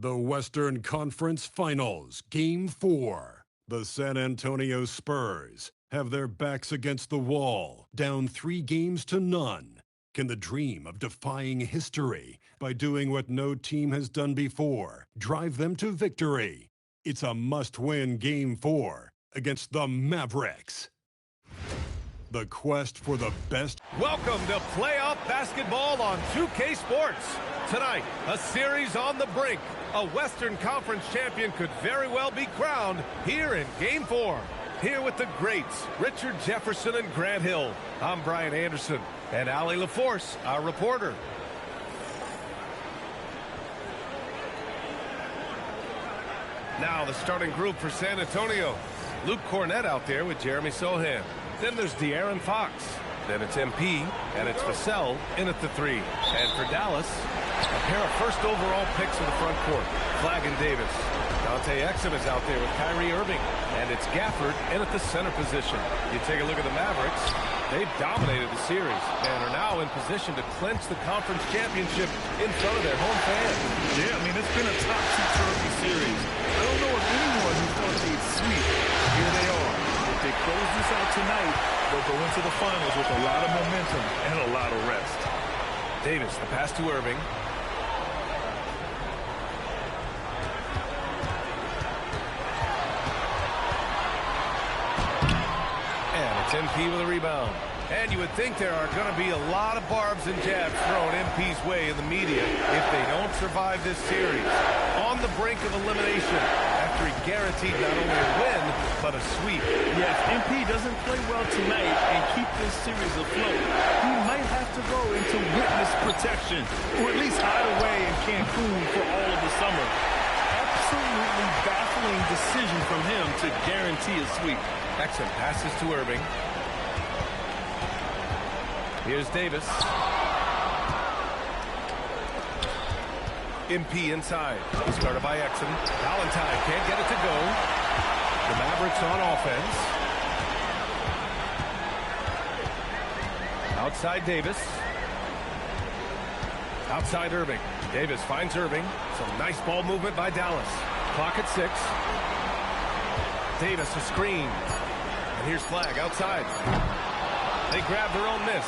The Western Conference Finals, Game 4. The San Antonio Spurs have their backs against the wall, down 3-0. Can the dream of defying history by doing what no team has done before drive them to victory? It's a must-win Game 4 against the Mavericks. The quest for the best. Welcome to playoff basketball on 2K Sports. Tonight, a series on the brink. A Western Conference champion could very well be crowned here in Game 4. Here with the greats, Richard Jefferson and Grant Hill. I'm Brian Anderson, and Allie LaForce, our reporter. Now the starting group for San Antonio. Luke Cornett out there with Jeremy Sohan. Then there's De'Aaron Fox. Then it's MP, and it's Vassell in at the 3. And for Dallas, a pair of first overall picks in the front court, Flagg and Davis. Dante Exum is out there with Kyrie Irving, and it's Gafford in at the center position. You take a look at the Mavericks, they've dominated the series and are now in position to clinch the conference championship in front of their home fans. Yeah, I mean, it's been a topsy-turvy series. I don't know of anyone who thought they'd sweep. Here they are. If they close this out tonight, they'll go into the finals with a lot of momentum and a lot of rest. Davis, the pass to Irving. And it's MP with a rebound. And you would think there are going to be a lot of barbs and jabs thrown MP's way in the media if they don't survive this series. On the brink of elimination after he guaranteed not only a win, but a sweep. Yeah, if MP doesn't play well tonight and keep this series afloat, he might have to go into witness protection, or at least hide away in Cancun for all of the summer. Absolutely baffling decision from him to guarantee a sweep. Exum passes to Irving. Here's Davis. MP inside. He's guarded by Exum. Valentine can't get it to go. The Mavericks on offense. Outside Davis. Outside Irving. Davis finds Irving. Some nice ball movement by Dallas. Clock at 6. Davis a screen. And here's Flagg outside. They grab their own miss.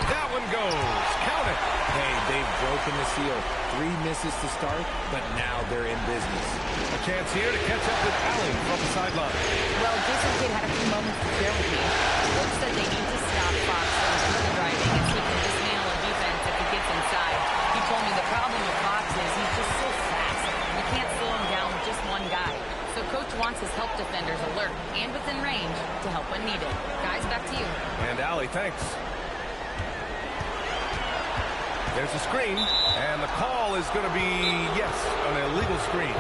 That one goes. Count it. Hey, they've broken the seal. 3 misses to start, but now they're in business. A chance here to catch up with Allie from the sideline. Well, Jason Kidd had a few moments to share with me. Coach said they need to stop Fox from super driving and he can dismantle a defense if he gets inside. He told me the problem with Fox is he's just so fast. You can't slow him down with just one guy. So Coach wants his help defenders alert and within range to help when needed. Guys, back to you. And Allie, thanks. There's a screen, and the call is going to be, yes, an illegal screen.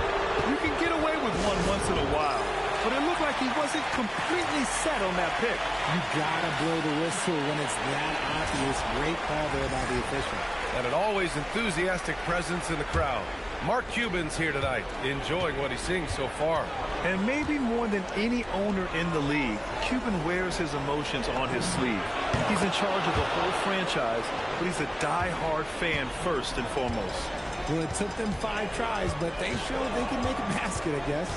You can get away with one once in a while, but it looked like he wasn't completely set on that pick. You gotta blow the whistle when it's that obvious. Great call there by the official. And an always enthusiastic presence in the crowd. Mark Cuban's here tonight, enjoying what he's seeing so far. And maybe more than any owner in the league, Cuban wears his emotions on his sleeve. He's in charge of the whole franchise, but he's a die-hard fan first and foremost. Well, it took them 5 tries, but they showed they can make a basket, I guess.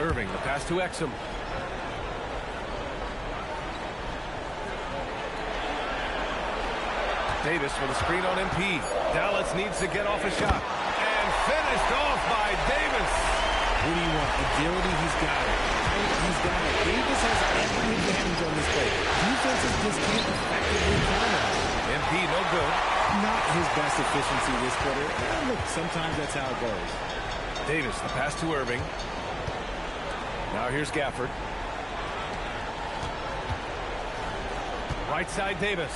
Irving, the pass to Exum. Davis with a screen on MP. Dallas needs to get off a shot. And finished off by Davis. What do you want? Agility, he's got it. He's got it. Davis has every advantage on this play. Defenses just can't effectively counter him. MP, no good. Not his best efficiency this quarter. Look, sometimes that's how it goes. Davis, the pass to Irving. Now here's Gafford. Right side Davis.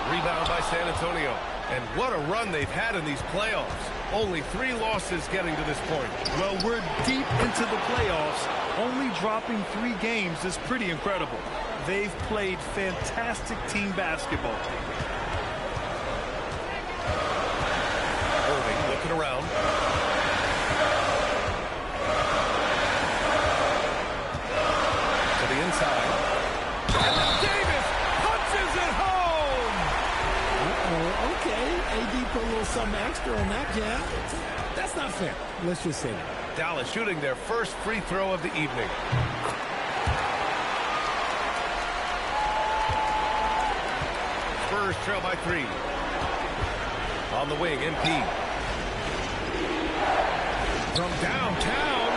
Rebound by San Antonio. And what a run they've had in these playoffs. Only 3 losses getting to this point. Well, we're deep into the playoffs. Only dropping 3 games is pretty incredible. They've played fantastic team basketball. Irving looking around. To the inside. And Davis punches it home! Oh, okay. AD put a little something extra on that jab. That's not fair. Let's just say that. Dallas shooting their first free throw of the evening. Spurs trail by 3. On the wing, MP. From downtown,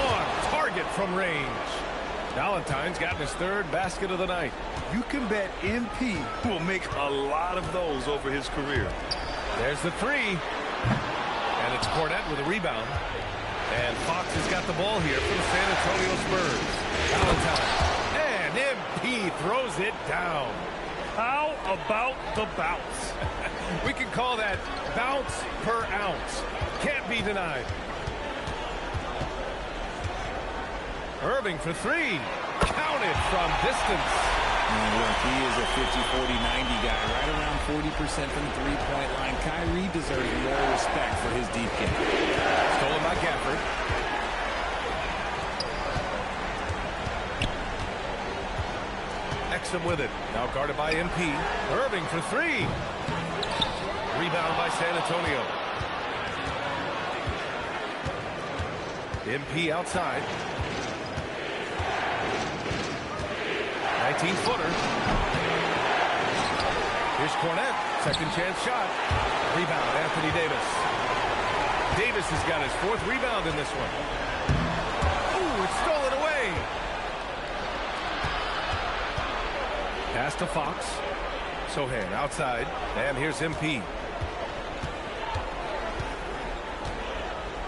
on target from range. Valentine's gotten his third basket of the night. You can bet MP will make a lot of those over his career. There's the 3. And it's Cornette with a rebound. And Fox has got the ball here for the San Antonio Spurs. Valentine. And MP throws it down. How about the bounce? We can call that bounce per ounce. Can't be denied. Irving for 3. Counted from distance. Look, he is a 50-40-90 guy, right around 40% from the three-point line. Kyrie deserves more respect for his deep game. Stolen by Gafford. Exum with it. Now guarded by MP. Irving for 3. Rebound by San Antonio. MP outside. 19-footer. Here's Cornette. Second chance shot. Rebound, Anthony Davis. Davis has got his 4th rebound in this one. Ooh, it's stolen away. Pass to Fox. Sohan outside. And here's MP.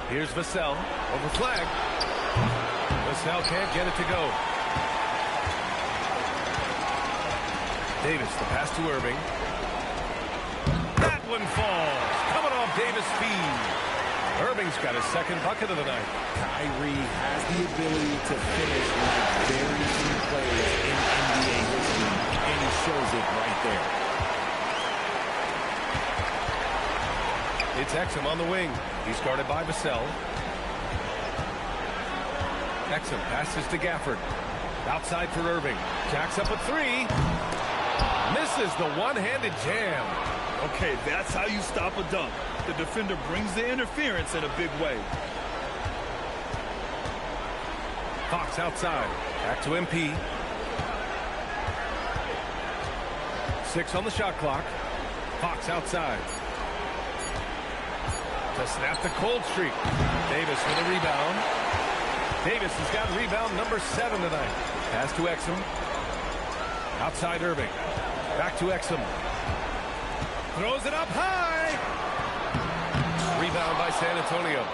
Here's Vassell. Over flag. Vassell can't get it to go. Davis, the pass to Irving. That one falls. Coming off Davis' feed. Irving's got his 2nd bucket of the night. Kyrie has the ability to finish like very few players in NBA history, and he shows it right there. It's Exum on the wing. He's guarded by Vassell. Exum passes to Gafford. Outside for Irving. Jacks up a 3. Misses the one-handed jam. Okay, that's how you stop a dunk. The defender brings the interference in a big way. Fox outside. Back to MP. 6 on the shot clock. Fox outside. To snap the cold streak. Davis with a rebound. Davis has got rebound number 7 tonight. Pass to Exum. Outside Irving. Back to Exum. Throws it up high. Rebound by San Antonio.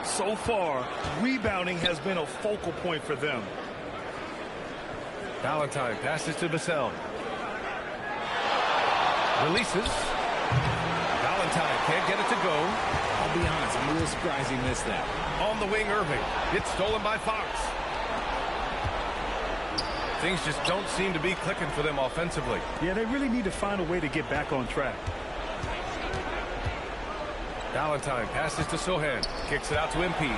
So far, rebounding has been a focal point for them. Valentine passes to Vassell. Releases. Valentine can't get it to go. I'll be honest, I'm a little surprised he missed that. On the wing, Irving. It's stolen by Fox. Things just don't seem to be clicking for them offensively. Yeah, they really need to find a way to get back on track. Valentine passes to Sohan. Kicks it out to MP.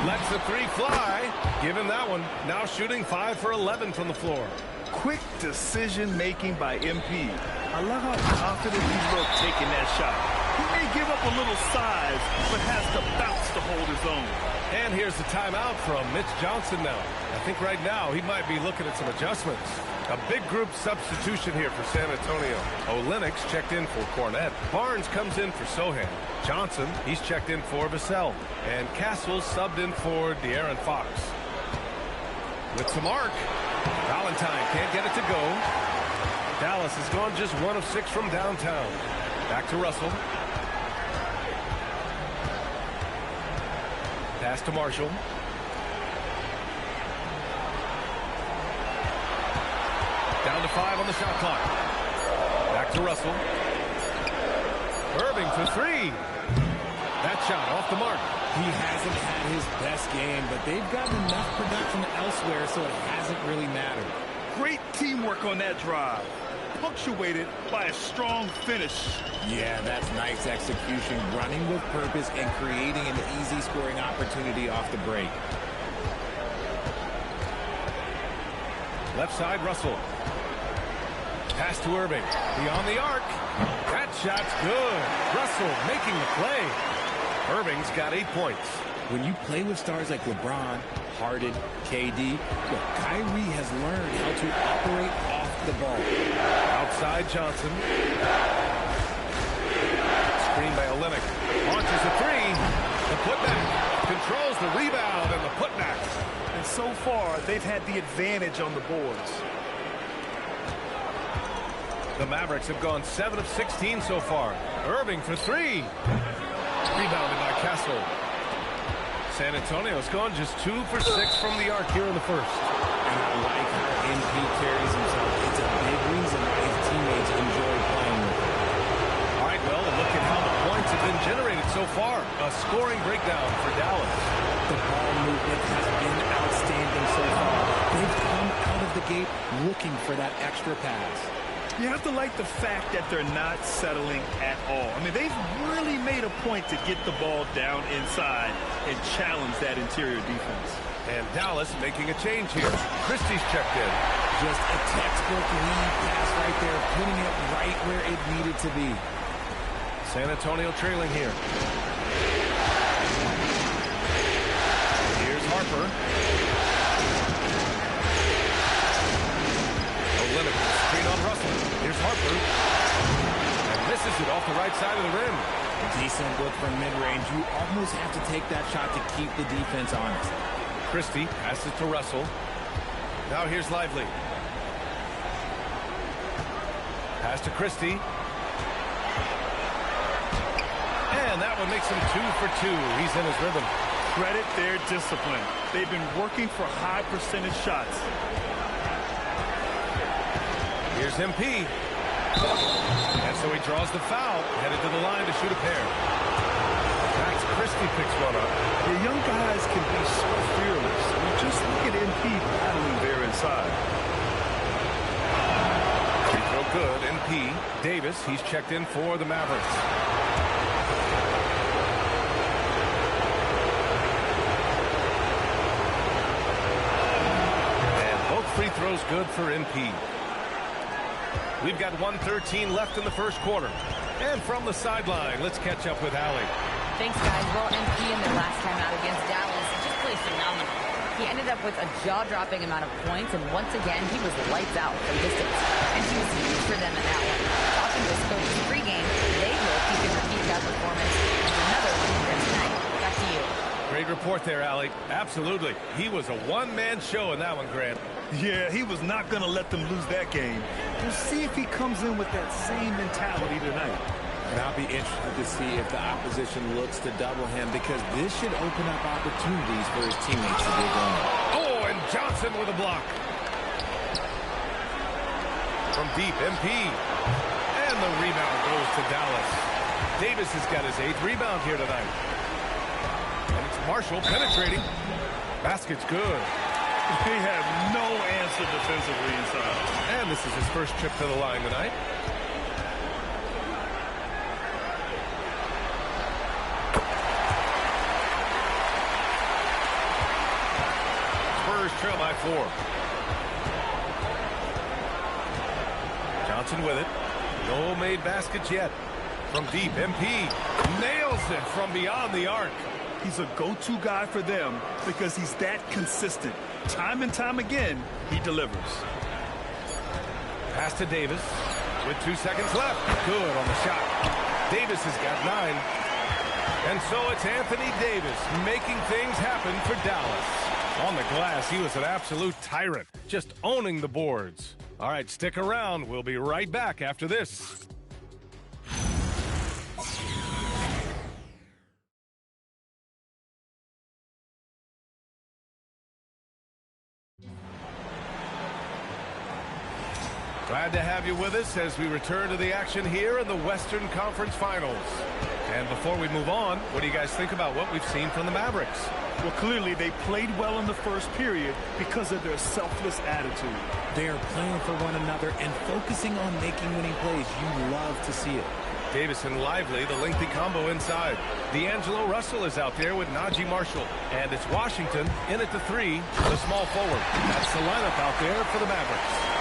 Lets the 3 fly. Give him that one. Now shooting 5 for 11 from the floor. Quick decision-making by MP. I love how confident he looked taking that shot. He may give up a little size, but has the bounce to hold his own. And here's the timeout from Mitch Johnson now. I think right now he might be looking at some adjustments. A big group substitution here for San Antonio. Olenek's checked in for Cornette. Barnes comes in for Sohan. Johnson, he's checked in for Vassell. And Castle subbed in for De'Aaron Fox. With some arc. Valentine can't get it to go. Dallas has gone just 1 of 6 from downtown. Back to Russell. Pass to Marshall. Down to 5 on the shot clock. Back to Russell. Irving for 3. That shot off the mark. He hasn't had his best game, but they've gotten enough production elsewhere, so it hasn't really mattered. Great teamwork on that drive, punctuated by a strong finish. Yeah, that's nice execution, running with purpose and creating an easy scoring opportunity off the break. Left side, Russell. Pass to Irving. Beyond the arc. That shot's good. Russell making the play. Irving's got 8 points. When you play with stars like LeBron, Harden, KD, look, Kyrie has learned how to operate off the ball. Outside Johnson. Screen by Olynyk. Launches a three. The putback. Controls the rebound and the putback. And so far, they've had the advantage on the boards. The Mavericks have gone 7 of 16 so far. Irving for three. Rebounded by Castle. San Antonio's gone just 2 for 6 from the arc here in the first. And I like how NP carries himself. It's a big reason why his teammates enjoy playing with him. All right, well, a look at how the points have been generated so far. A scoring breakdown for Dallas. The ball movement has been outstanding so far. They've come out of the gate looking for that extra pass. You have to like the fact that they're not settling at all. I mean, they've really made a point to get the ball down inside and challenge that interior defense. And Dallas making a change here. Christie's checked in. Just a textbook lead pass right there, putting it right where it needed to be. San Antonio trailing here. Here's Harper. Olynyk, screen on Russell. Here's Harper. And misses it off the right side of the rim. Decent look from mid-range. You almost have to take that shot to keep the defense honest. Christie passes to Russell. Now here's Lively. Pass to Christie. And that one makes him 2 for 2. He's in his rhythm. Credit their discipline. They've been working for high percentage shots. Here's MP. And so he draws the foul, headed to the line to shoot a pair. Max Christie picks one up. The young guys can be so fearless. I mean, just look at MP battling there inside. Free throw good. MP. Davis, he's checked in for the Mavericks. And both free throws good for MP. We've got 1:13 left in the first quarter. And from the sideline, let's catch up with Allie. Thanks, guys. Well, MP in their last time out against Dallas, he just played phenomenal. He ended up with a jaw-dropping amount of points, and once again, he was lights out from distance. And he was huge for them in that one. Talking to his coach pregame, they hope he can repeat that performance with another one here tonight. Back to you. Great report there, Allie. Absolutely. He was a one-man show in that one, Grant. Yeah, he was not going to let them lose that game. We'll see if he comes in with that same mentality tonight. And I'll be interested to see if the opposition looks to double him, because this should open up opportunities for his teammates to get going. Oh, and Johnson with a block. From deep, MP. And the rebound goes to Dallas. Davis has got his 8th rebound here tonight. And it's Marshall penetrating. Basket's good. They have no answer defensively inside. And this is his first trip to the line tonight. Spurs trail by 4. Johnson with it. No made baskets yet. From deep, MP nails it from beyond the arc. He's a go-to guy for them because he's that consistent. Time and time again, he delivers. Pass to Davis with 2 seconds left. Good on the shot. Davis has got 9. And so it's Anthony Davis making things happen for Dallas. On the glass, he was an absolute tyrant, just owning the boards. All right, stick around. We'll be right back after this. Glad to have you with us as we return to the action here in the Western Conference Finals. And before we move on, what do you guys think about what we've seen from the Mavericks? Well, clearly they played well in the first period because of their selfless attitude. They are playing for one another and focusing on making winning plays. You love to see it. Davis and Lively, the lengthy combo inside. D'Angelo Russell is out there with Najee Marshall. And it's Washington in at the 3, the small forward. That's the lineup out there for the Mavericks.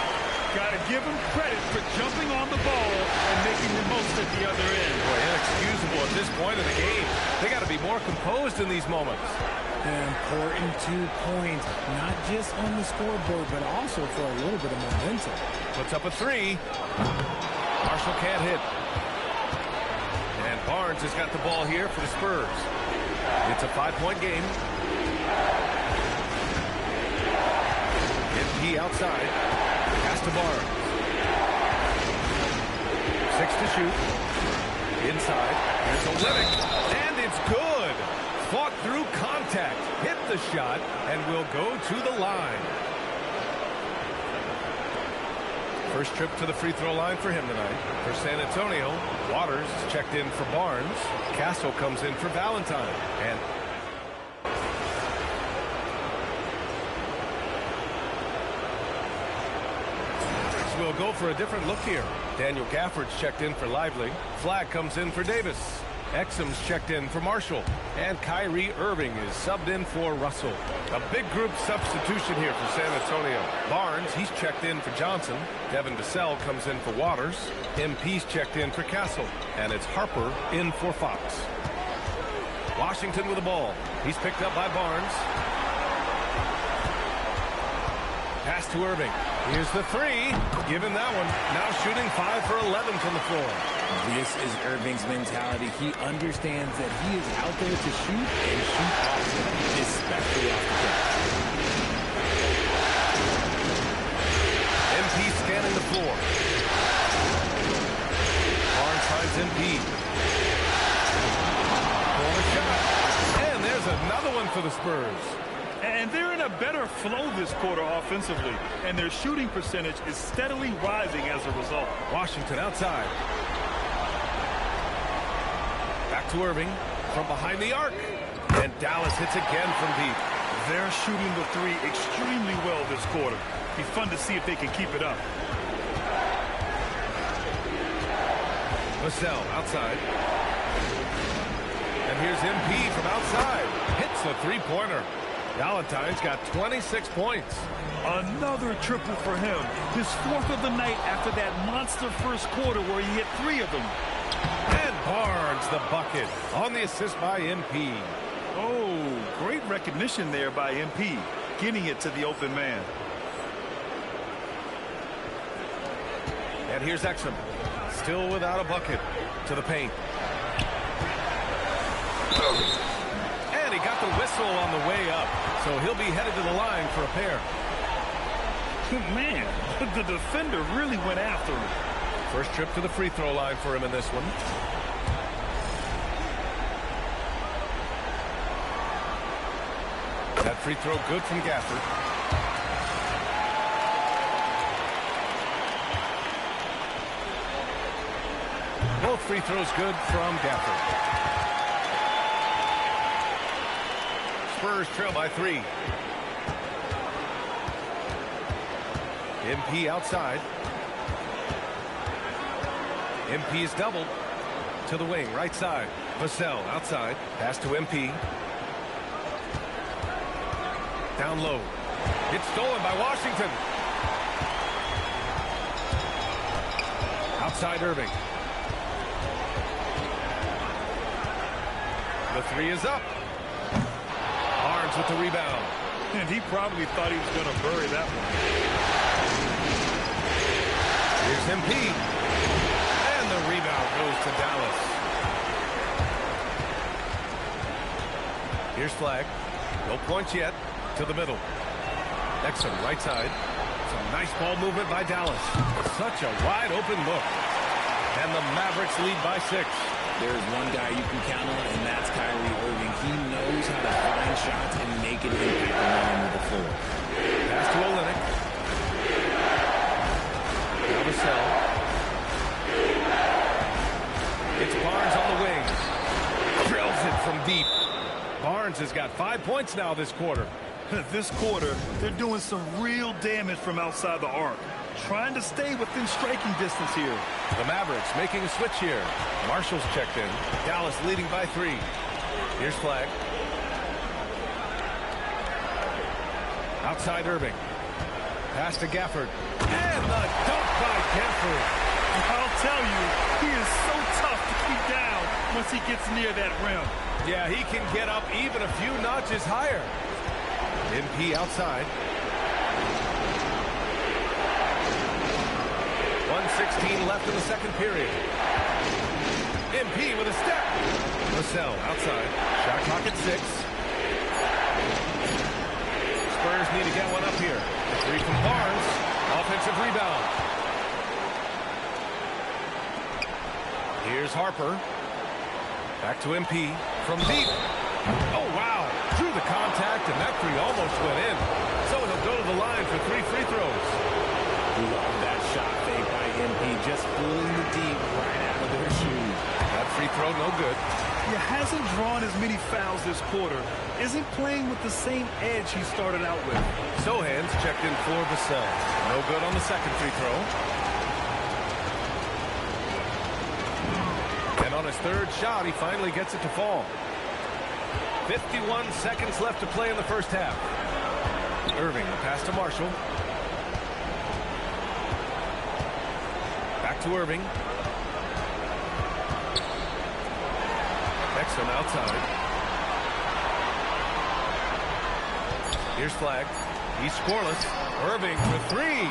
Got to give him credit for jumping on the ball and making the most at the other end. Boy, inexcusable at this point in the game. They got to be more composed in these moments. An important 2 points, not just on the scoreboard, but also for a little bit of momentum. Puts up a three. Marshall can't hit. And Barnes has got the ball here for the Spurs. It's a 5-point game. MP outside. Pass to Barnes. 6 to shoot. Inside. There's Olynyk. And it's good. Fought through contact. Hit the shot. And will go to the line. First trip to the free throw line for him tonight. For San Antonio, Waters checked in for Barnes. Castle comes in for Valentine. And we'll go for a different look here. Daniel Gafford's checked in for Lively. Flag comes in for Davis. Exum's checked in for Marshall. And Kyrie Irving is subbed in for Russell. A big group substitution here for San Antonio. Barnes, he's checked in for Johnson. Devin Vassell comes in for Waters. MP's checked in for Castle. And it's Harper in for Fox. Washington with the ball. He's picked up by Barnes. Pass to Irving. Here's the three. Given that one. Now shooting 5 for 11 from the floor. This is Irving's mentality. He understands that he is out there to shoot and shoot often, especially off the catch. MP scanning the floor. Barnes finds MP. Corner shot. And there's another one for the Spurs. And they're in a better flow this quarter offensively, and their shooting percentage is steadily rising as a result. Washington outside. Back to Irving from behind the arc. And Dallas hits again from deep. They're shooting the three extremely well this quarter. Be fun to see if they can keep it up. Vassell outside. And here's MP from outside. Hits the three-pointer. Valentine's got 26 points. Another triple for him. His 4th of the night after that monster first quarter where he hit 3 of them. And Barnes the bucket on the assist by MP. Oh, great recognition there by MP. Getting it to the open man. And here's Exum. Still without a bucket. To the paint. And he got the whistle on the way up. So he'll be headed to the line for a pair. Man, the defender really went after him. First trip to the free throw line for him in this one. That free throw good from Gafford. Both free throws good from Gafford. Spurs trail by 3. MP outside. MP is doubled. To the wing, right side. Vassell outside. Pass to MP. Down low. It's stolen by Washington. Outside Irving. The three is up. Barnes with the rebound. And he probably thought he was going to bury that one. Here's MP. And the rebound goes to Dallas. Here's Flag. No points yet. To the middle. Exum, right side. Some nice ball movement by Dallas. Such a wide open look. And the Mavericks lead by 6. There's one guy you can count on, and that's Kyrie Irving. He knows how to find shots and make an impact on the end of the floor. Pass to Olynyk. Now Vassell. It's Barnes on the wing. Drills it from deep. Barnes has got 5 points now this quarter. This quarter, they're doing some real damage from outside the arc. Trying to stay within striking distance here. The Mavericks making a switch here. Marshall's checked in. Dallas leading by 3. Here's Flag. Outside Irving. Pass to Gafford. And the the dunk by Gafford. I'll tell you, he is so tough to keep down once he gets near that rim. Yeah, he can get up even a few notches higher. MP outside. 1:16 left in the second period. MP with a step. Vassell outside. Shot clock at 6. Spurs need to get one up here. A 3 from Barnes. Offensive rebound. Here's Harper. Back to MP from deep. Oh, wow. Through the contact, and that 3 almost went in. So he'll go to the line for 3 free throws. Love that shot fake by MP, just pulling the deep right out of their shoes. That free throw, no good. He hasn't drawn as many fouls this quarter. Isn't playing with the same edge he started out with. Sohan's checked in for Vassell. No good on the second free throw. And on his third shot, he finally gets it to fall. 51 seconds left to play in the first half. Irving, the pass to Marshall. Back to Irving. Exum outside. Here's Flag. He's scoreless. Irving for 3.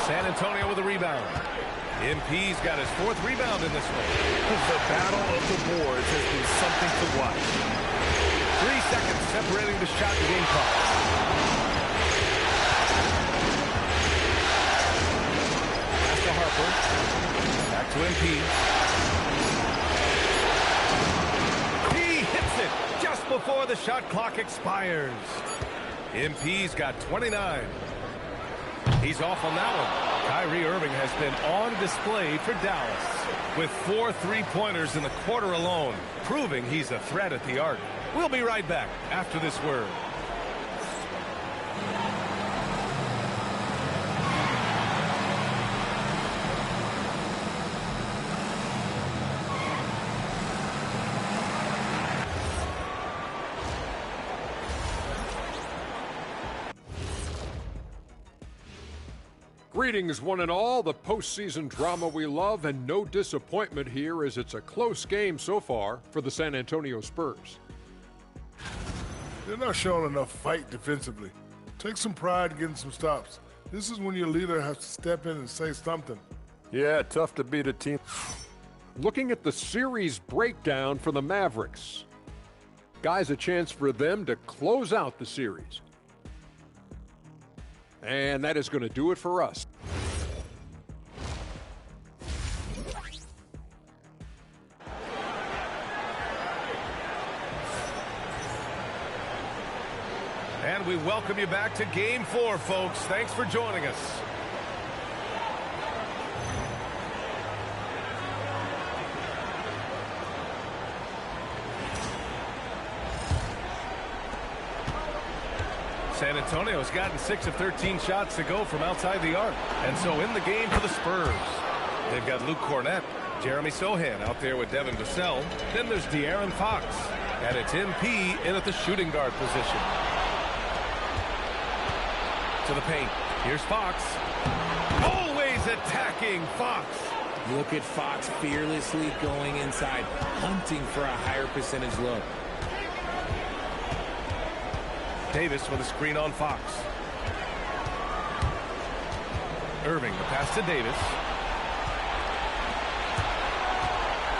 San Antonio with a rebound. MP's got his 4th rebound in this one. The battle of the boards has been something to watch. 3 seconds separating the shot and game clock. Pass to Harper. Back to MP. He hits it just before the shot clock expires. MP's got 29. He's off on that one. Kyrie Irving has been on display for Dallas with 4 3-pointers in the quarter alone, proving he's a threat at the arc. We'll be right back after this word. Greetings, one and all. The postseason drama we love, and no disappointment here as it's a close game so far for the San Antonio Spurs. They're not showing enough fight defensively. Take some pride getting some stops. This is when your leader has to step in and say something. Yeah, tough to beat a team. Looking at the series breakdown for the Mavericks. Guys, a chance for them to close out the series. And that is going to do it for us. And we welcome you back to Game 4, folks. Thanks for joining us. San Antonio's gotten 6 of 13 shots to go from outside the arc. And so in the game for the Spurs, they've got Luke Cornett, Jeremy Sohan out there with Devin Vassell. Then there's De'Aaron Fox. And it's MP in at the shooting guard position. To the paint. Here's Fox. Always attacking Fox. Look at Fox fearlessly going inside, hunting for a higher percentage look. Davis with a screen on Fox. Irving, the pass to Davis.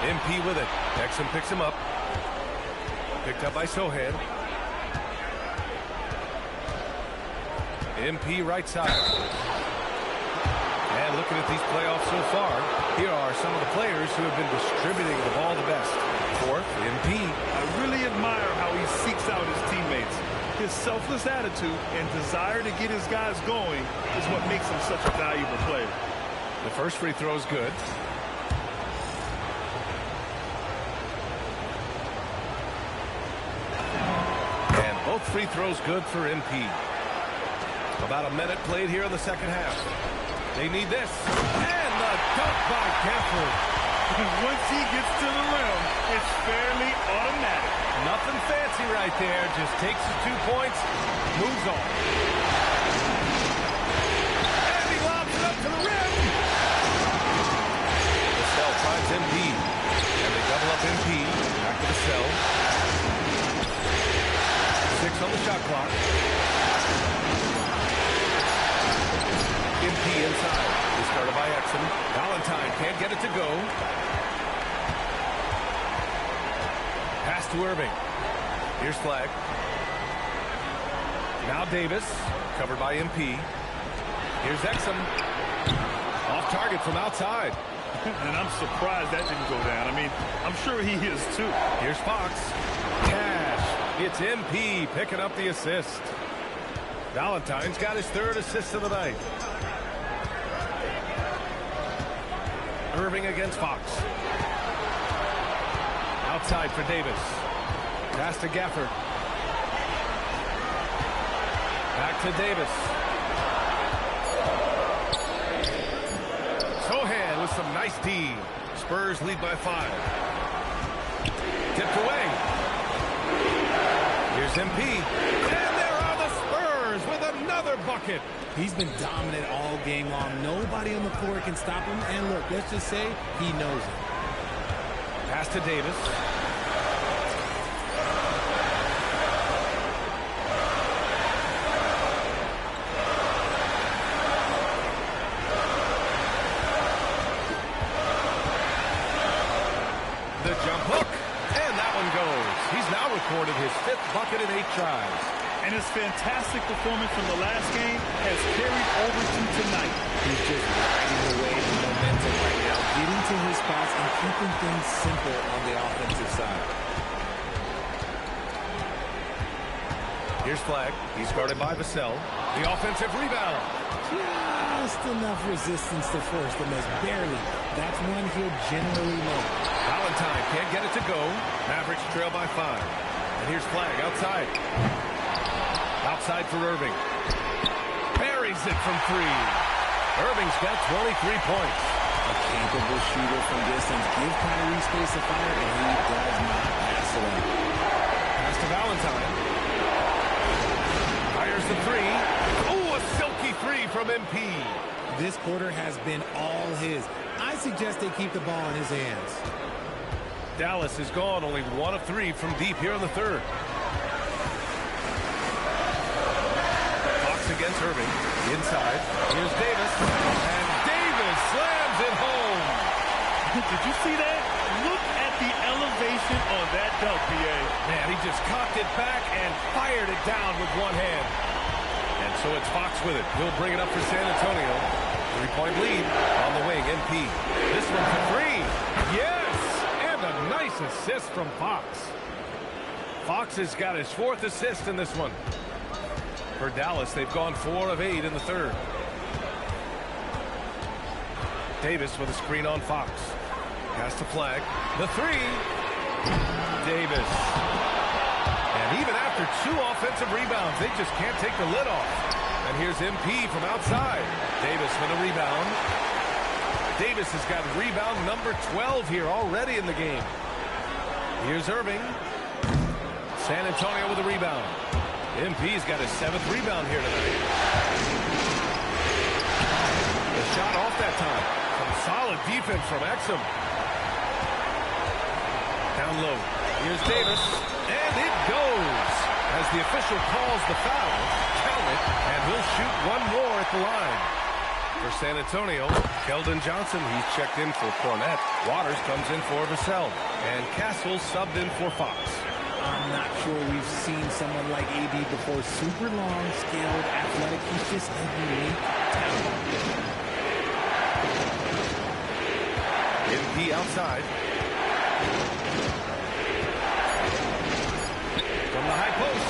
MP with it. Exum picks him up. Picked up by Sohan. MP right side. And looking at these playoffs so far, here are some of the players who have been distributing the ball the best. Fourth, MP. I really admire how he seeks out his teammates. His selfless attitude and desire to get his guys going is what makes him such a valuable player. The first free throw is good. And both free throws good for MP. About a minute played here in the second half. They need this. And the dunk by Gafford. Once he gets to the rim, it's fairly automatic. Nothing fancy right there. Just takes the 2 points, moves on. And he lobs it up to the rim. Vassell. 6 on the shot clock. MP inside. He started by Exum. Valentine can't get it to go. Pass to Irving. Here's Flag. Now Davis, covered by MP. Here's Exum. Off target from outside. And I'm surprised that didn't go down. I mean, I'm sure he is too. Here's Fox. Cash. It's MP picking up the assist. Valentine's got his 3rd assist of the night. Irving against Fox. Outside for Davis. Pass to Gafford. Back to Davis. Sohan with some nice D. Spurs lead by 5. Tipped away. Here's MP. And there are the Spurs with another bucket. He's been dominant all game long. Nobody on the floor can stop him. And look, let's just say he knows it. Pass to Davis. The jump hook, and that one goes. He's now recorded his 5th bucket in 8 tries. And his fantastic performance from the last game has carried over to tonight. He's just riding the wave of momentum right now, getting to his spots and keeping things simple on the offensive side. Here's Flag. He's guarded by Vassell. The offensive rebound. Just enough resistance to force the miss. Barely. That's one he'll generally make. Valentine can't get it to go. Mavericks trail by 5. And here's Flag outside. Outside for Irving. Buries it from 3. Irving's got 23 points. A capable shooter from distance. Give Kyrie space to fire, and he does not pass it up. Pass to Valentine. Fires the 3. Oh, a silky 3 from MP. This quarter has been all his. I suggest they keep the ball in his hands. Dallas is gone, only 1 of 3 from deep here in the 3rd. Fox against Irving. Inside. Here's Davis. And Davis slams it home. Did you see that? Look at the elevation on that dunk, PA. Man, he just cocked it back and fired it down with one hand. And so it's Fox with it. He'll bring it up for San Antonio. 3-point lead on the wing, MP. This one for 3. Yes! And a nice assist from Fox. Fox has got his 4th assist in this one. For Dallas, they've gone 4 of 8 in the 3rd. Davis with a screen on Fox. Pass to Flag. The 3. Davis. And even after 2 offensive rebounds, they just can't take the lid off. And here's MP from outside. Davis with a rebound. Davis has got rebound number 12 here already in the game. Here's Irving. San Antonio with a rebound. MP's got his 7th rebound here tonight. The shot off that time. Some solid defense from Exum. Down low. Here's Davis. And it goes. As the official calls the foul, count it, and he'll shoot 1 more at the line. For San Antonio, Keldon Johnson, he's checked in for Cornette. Waters comes in for Vassell. And Castle subbed in for Fox. I'm not sure we've seen someone like AB before. Super long, skilled, athletic. He's just a unique talent. MP outside. From the high post.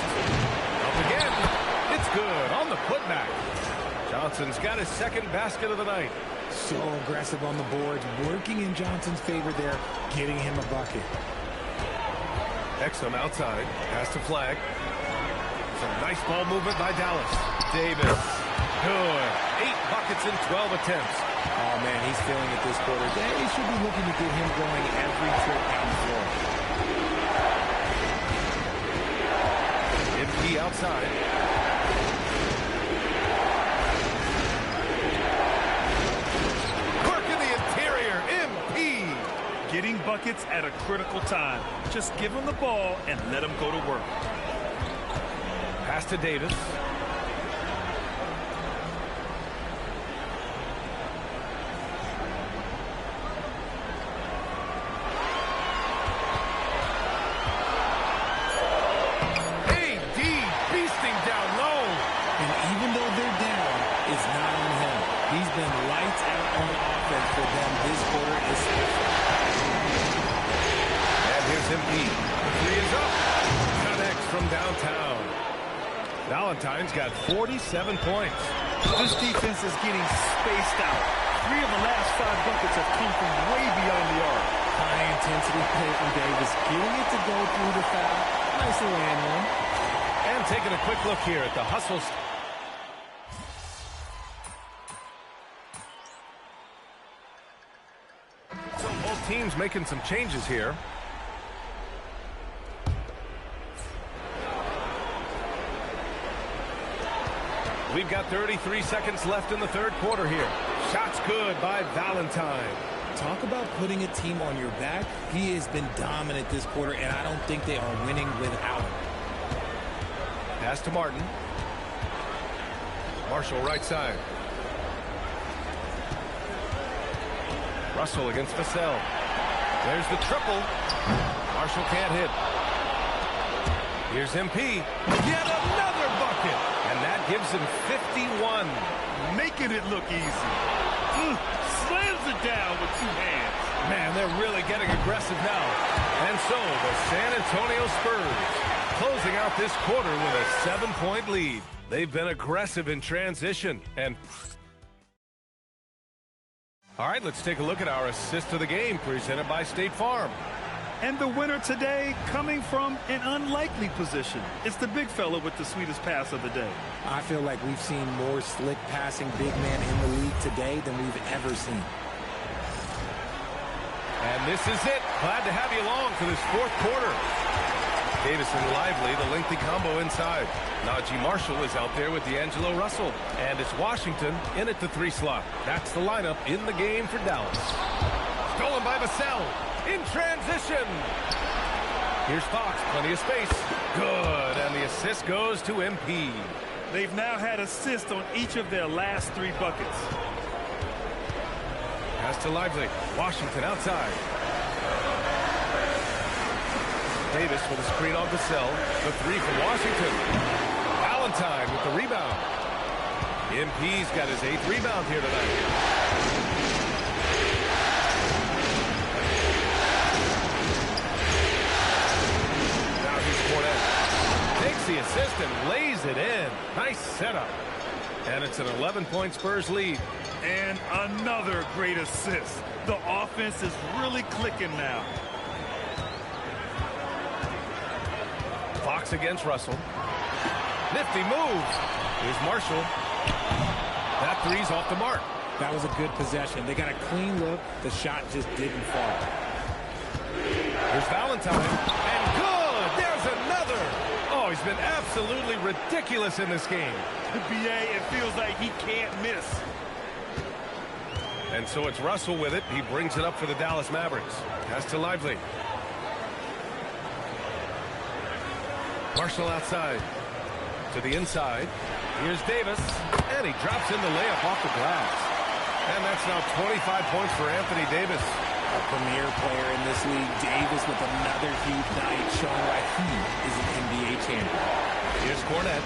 Up again. It's good on the putback. Johnson's got his 2nd basket of the night. So aggressive on the boards, working in Johnson's favor there, getting him a bucket. Exum outside. Pass to Flag. Some nice ball movement by Dallas. Davis. Good. 8 buckets in 12 attempts. Oh, man, he's feeling it this quarter. They should be looking to get him going every trip down the floor. MP outside. Work in the interior. MP. Getting buckets buckets at a critical time. Just give him the ball and let him go to work. Pass to Davis. He's been lights out on offense for them this quarter especially. And here's MP. The three is up. Connects from downtown. Valentine's got 47 points. This defense is getting spaced out. 3 of the last 5 buckets have come from way beyond the arc. High intensity play from Davis. Getting it to go through the foul. Nice little and one. And taking a quick look here at the hustle. Teams making some changes here. We've got 33 seconds left in the third quarter here. Shots good by Valentine. Talk about putting a team on your back. He has been dominant this quarter, and I don't think they are winning without him. Pass to Martin. Marshall right side. Russell against Vassell. There's the triple. Marshall can't hit. Here's MP. Yet another bucket. And that gives him 51. Making it look easy. Slams it down with 2 hands. Man, they're really getting aggressive now. And so the San Antonio Spurs closing out this quarter with a 7-point lead. They've been aggressive in transition. And all right, let's take a look at our assist of the game presented by State Farm. And the winner today coming from an unlikely position. It's the big fella with the sweetest pass of the day. I feel like we've seen more slick passing big man in the league today than we've ever seen. And this is it. Glad to have you along for this fourth quarter. Davis and Lively, the lengthy combo inside. Najee Marshall is out there with D'Angelo Russell. And it's Washington in at the 3 slot. That's the lineup in the game for Dallas. Stolen by Vassell. In transition. Here's Fox. Plenty of space. Good. And the assist goes to MP. They've now had assists on each of their last 3 buckets. Pass to Lively. Washington outside. Davis with a screen on Vassell. The 3 from Washington. Valentine with the rebound. MP's got his 8th rebound here tonight. Now here's Cornette. Takes the assist and lays it in. Nice setup. And it's an 11-point Spurs lead. And another great assist. The offense is really clicking now. Fox against Russell. Nifty moves. Here's Marshall. That 3's off the mark. That was a good possession. They got a clean look. The shot just didn't fall. Here's Valentine. And good! There's another! Oh, he's been absolutely ridiculous in this game. BA, it feels like he can't miss. And so it's Russell with it. He brings it up for the Dallas Mavericks. Pass to Lively. Marshall outside. To the inside. Here's Davis. And he drops in the layup off the glass. And that's now 25 points for Anthony Davis. A premier player in this league. Davis with another huge night, showing why he is an NBA champion. Here's Cornette.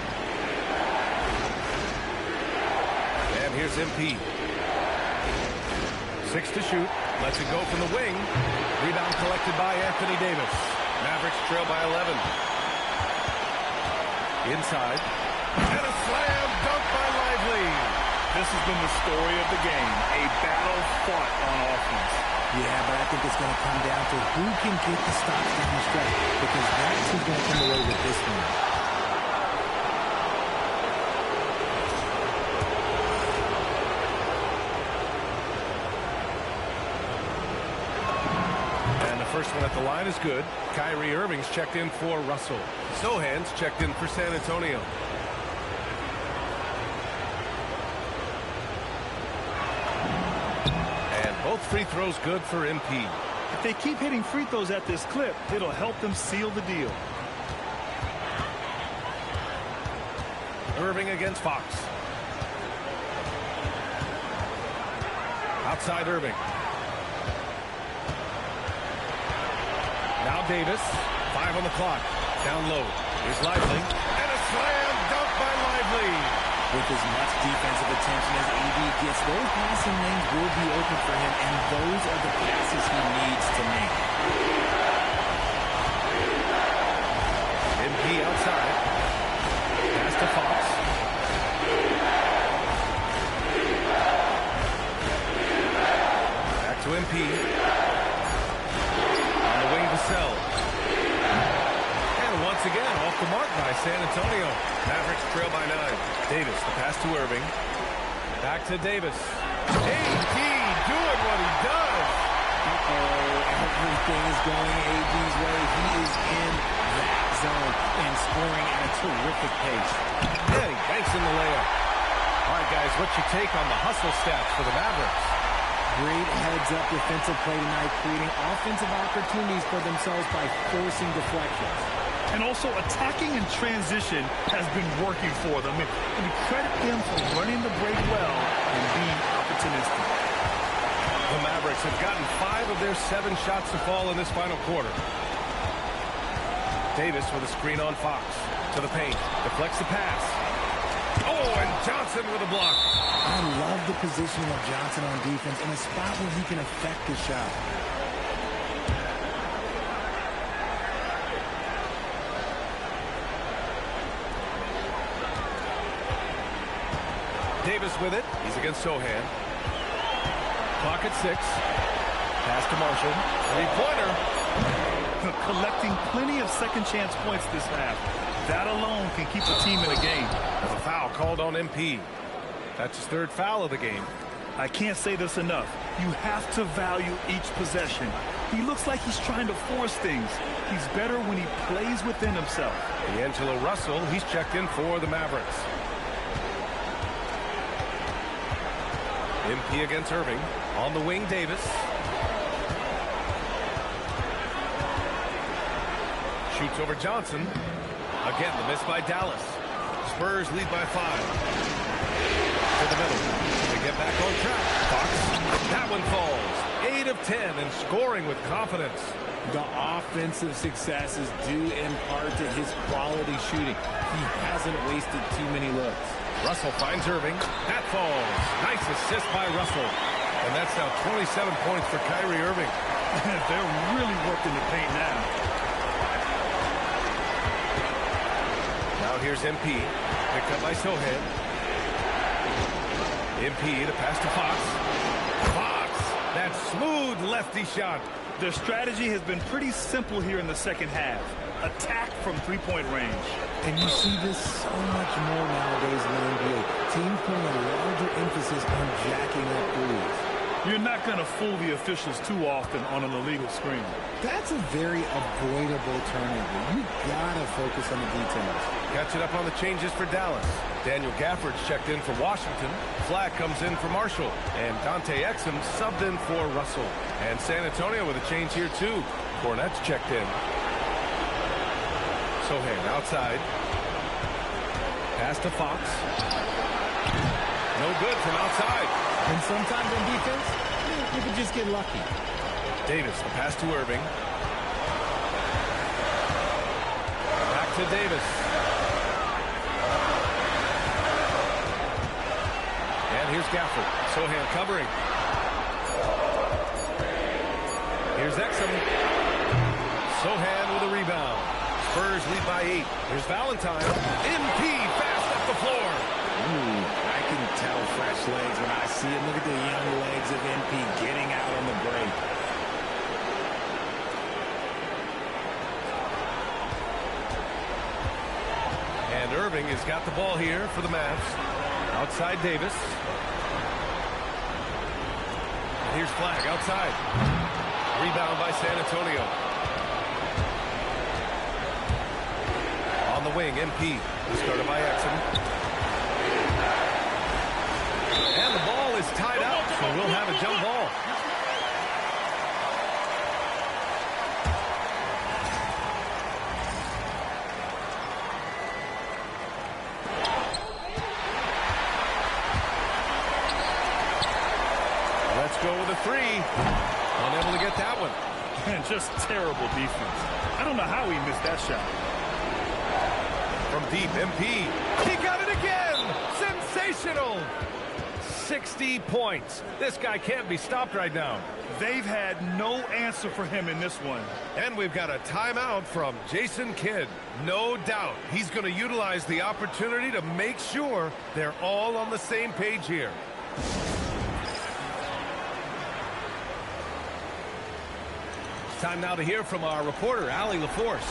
And here's MP. 6 to shoot. Lets it go from the wing. Rebound collected by Anthony Davis. Mavericks trail by 11. Inside. And a slam dunk by Lively. This has been the story of the game. A battle fought on offense. Yeah, but I think it's going to come down to who can get the stops down the stretch, because that's who's going to come away with this one. And the first one at the line is good. Kyrie Irving's checked in for Russell. Sohan's checked in for San Antonio. And both free throws good for MP. If they keep hitting free throws at this clip, it'll help them seal the deal. Irving against Fox. Outside Irving. Now Davis. 5 on the clock. Down low. Here's Lively. And a slam dunk by Lively. With as much defensive attention as AD gets, those passing lanes will be open for him, and those are the passes he needs to make. MP outside. Pass to Fox. Back to MP. On the wing to Sell. And once again, off the mark by San Antonio. Mavericks trail by 9. Davis, the pass to Irving. Back to Davis. AD doing what he does. Everything is going AD's way. He is in that zone and scoring at a terrific pace. And he banks in the layup. All right, guys, what's your take on the hustle stats for the Mavericks? Great heads-up defensive play tonight, creating offensive opportunities for themselves by forcing deflections. And also attacking in transition has been working for them. And we credit them for running the break well and being opportunistic. The Mavericks have gotten 5 of their 7 shots to fall in this final quarter. Davis with a screen on Fox. To the paint. Deflects the pass. Oh, and Johnson with a block. I love the positioning of Johnson on defense in a spot where he can affect the shot. Davis with it. He's against Sohan. Clock at 6. Pass to Marshall. Three-pointer. Collecting plenty of second chance points this half. That alone can keep the team in a game. There's a foul called on MP. That's his 3rd foul of the game. I can't say this enough. You have to value each possession. He looks like he's trying to force things. He's better when he plays within himself. D'Angelo Russell, he's checked in for the Mavericks. MP against Irving. On the wing, Davis. Shoots over Johnson. Again, the miss by Dallas. Spurs lead by 5. To the middle. They get back on track. Fox. That one falls. 8 of 10 and scoring with confidence. The offensive success is due in part to his quality shooting. He hasn't wasted too many looks. Russell finds Irving. That falls. Nice assist by Russell. And that's now 27 points for Kyrie Irving. They're really working the paint now. Now here's MP. Picked up by Sohan. MP, the pass to Fox. Fox! That smooth lefty shot. Their strategy has been pretty simple here in the second half. Attack from three-point range. And you see this so much more nowadays in the NBA. Teams putting a larger emphasis on jacking up threes. You're not going to fool the officials too often on an illegal screen. That's a very avoidable turnover. You gotta focus on the details. Catching up on the changes for Dallas. Daniel Gafford's checked in for Washington. Flack comes in for Marshall. And Dante Exum subbed in for Russell. And San Antonio with a change here too. Cornette's checked in. Sohan outside. Pass to Fox. No good from outside. And sometimes in defense, you can just get lucky. Davis, the pass to Irving. Back to Davis. And here's Gafford. Sohan covering. Here's Exum. Sohan with a rebound. Spurs lead by 8. Here's Valentine. MP fast up the floor. Ooh, I can tell fresh legs when I see it. Look at the young legs of MP getting out on the break. And Irving has got the ball here for the Mavs. Outside Davis. And here's Flag outside. Rebound by San Antonio. On the wing, MP. Started by Exum. And the ball is tied up, so we'll have a jump ball. three. Unable to get that one. And just terrible defense. I don't know how he missed that shot. From deep, MP. He got it again! Sensational! 60 points. This guy can't be stopped right now. They've had no answer for him in this one. And we've got a timeout from Jason Kidd. No doubt he's going to utilize the opportunity to make sure they're all on the same page here. Time now to hear from our reporter, Allie LaForce.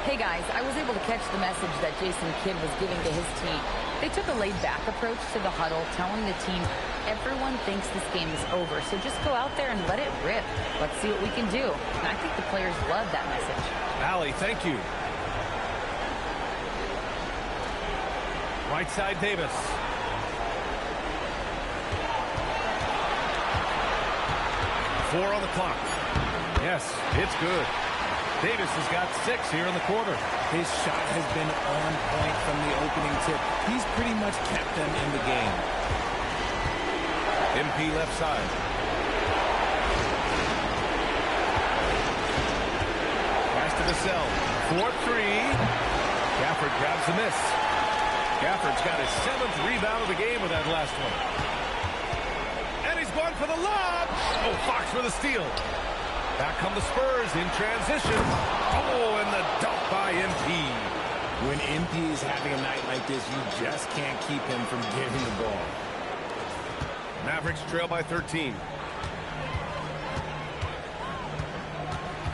Hey guys, I was able to catch the message that Jason Kidd was giving to his team. They took a laid-back approach to the huddle, telling the team everyone thinks this game is over, so just go out there and let it rip. Let's see what we can do. And I think the players love that message. Allie, thank you. Right side, Davis. Four on the clock. Yes, it's good. Davis has got 6 here in the quarter. His shot has been on point from the opening tip. He's pretty much kept them in the game. MP left side. Pass to Vassell. 4-3. Gafford grabs the miss. Gafford's got his 7th rebound of the game with that last one. And he's going for the lob. Oh, Fox for the steal. Back come the Spurs in transition. Oh, and the dunk by MP. When MP is having a night like this, you just can't keep him from getting the ball. Mavericks trail by 13.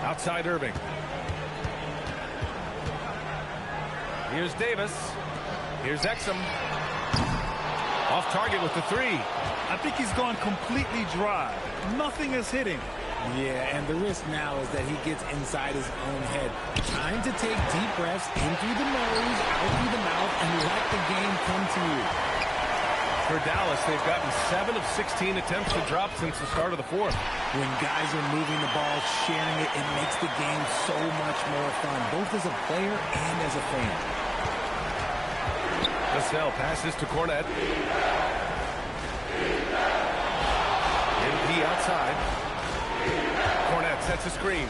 Outside Irving. Here's Davis. Here's Exum. Off target with the 3. I think he's gone completely dry. Nothing is hitting. Yeah, and the risk now is that he gets inside his own head. Time to take deep breaths in through the nose, out through the mouth, and let the game come to you. For Dallas, they've gotten 7 of 16 attempts to drop since the start of the 4th. When guys are moving the ball, sharing it, it makes the game so much more fun, both as a player and as a fan. Vassell passes to Cornette. MP outside. Cornette sets a screen.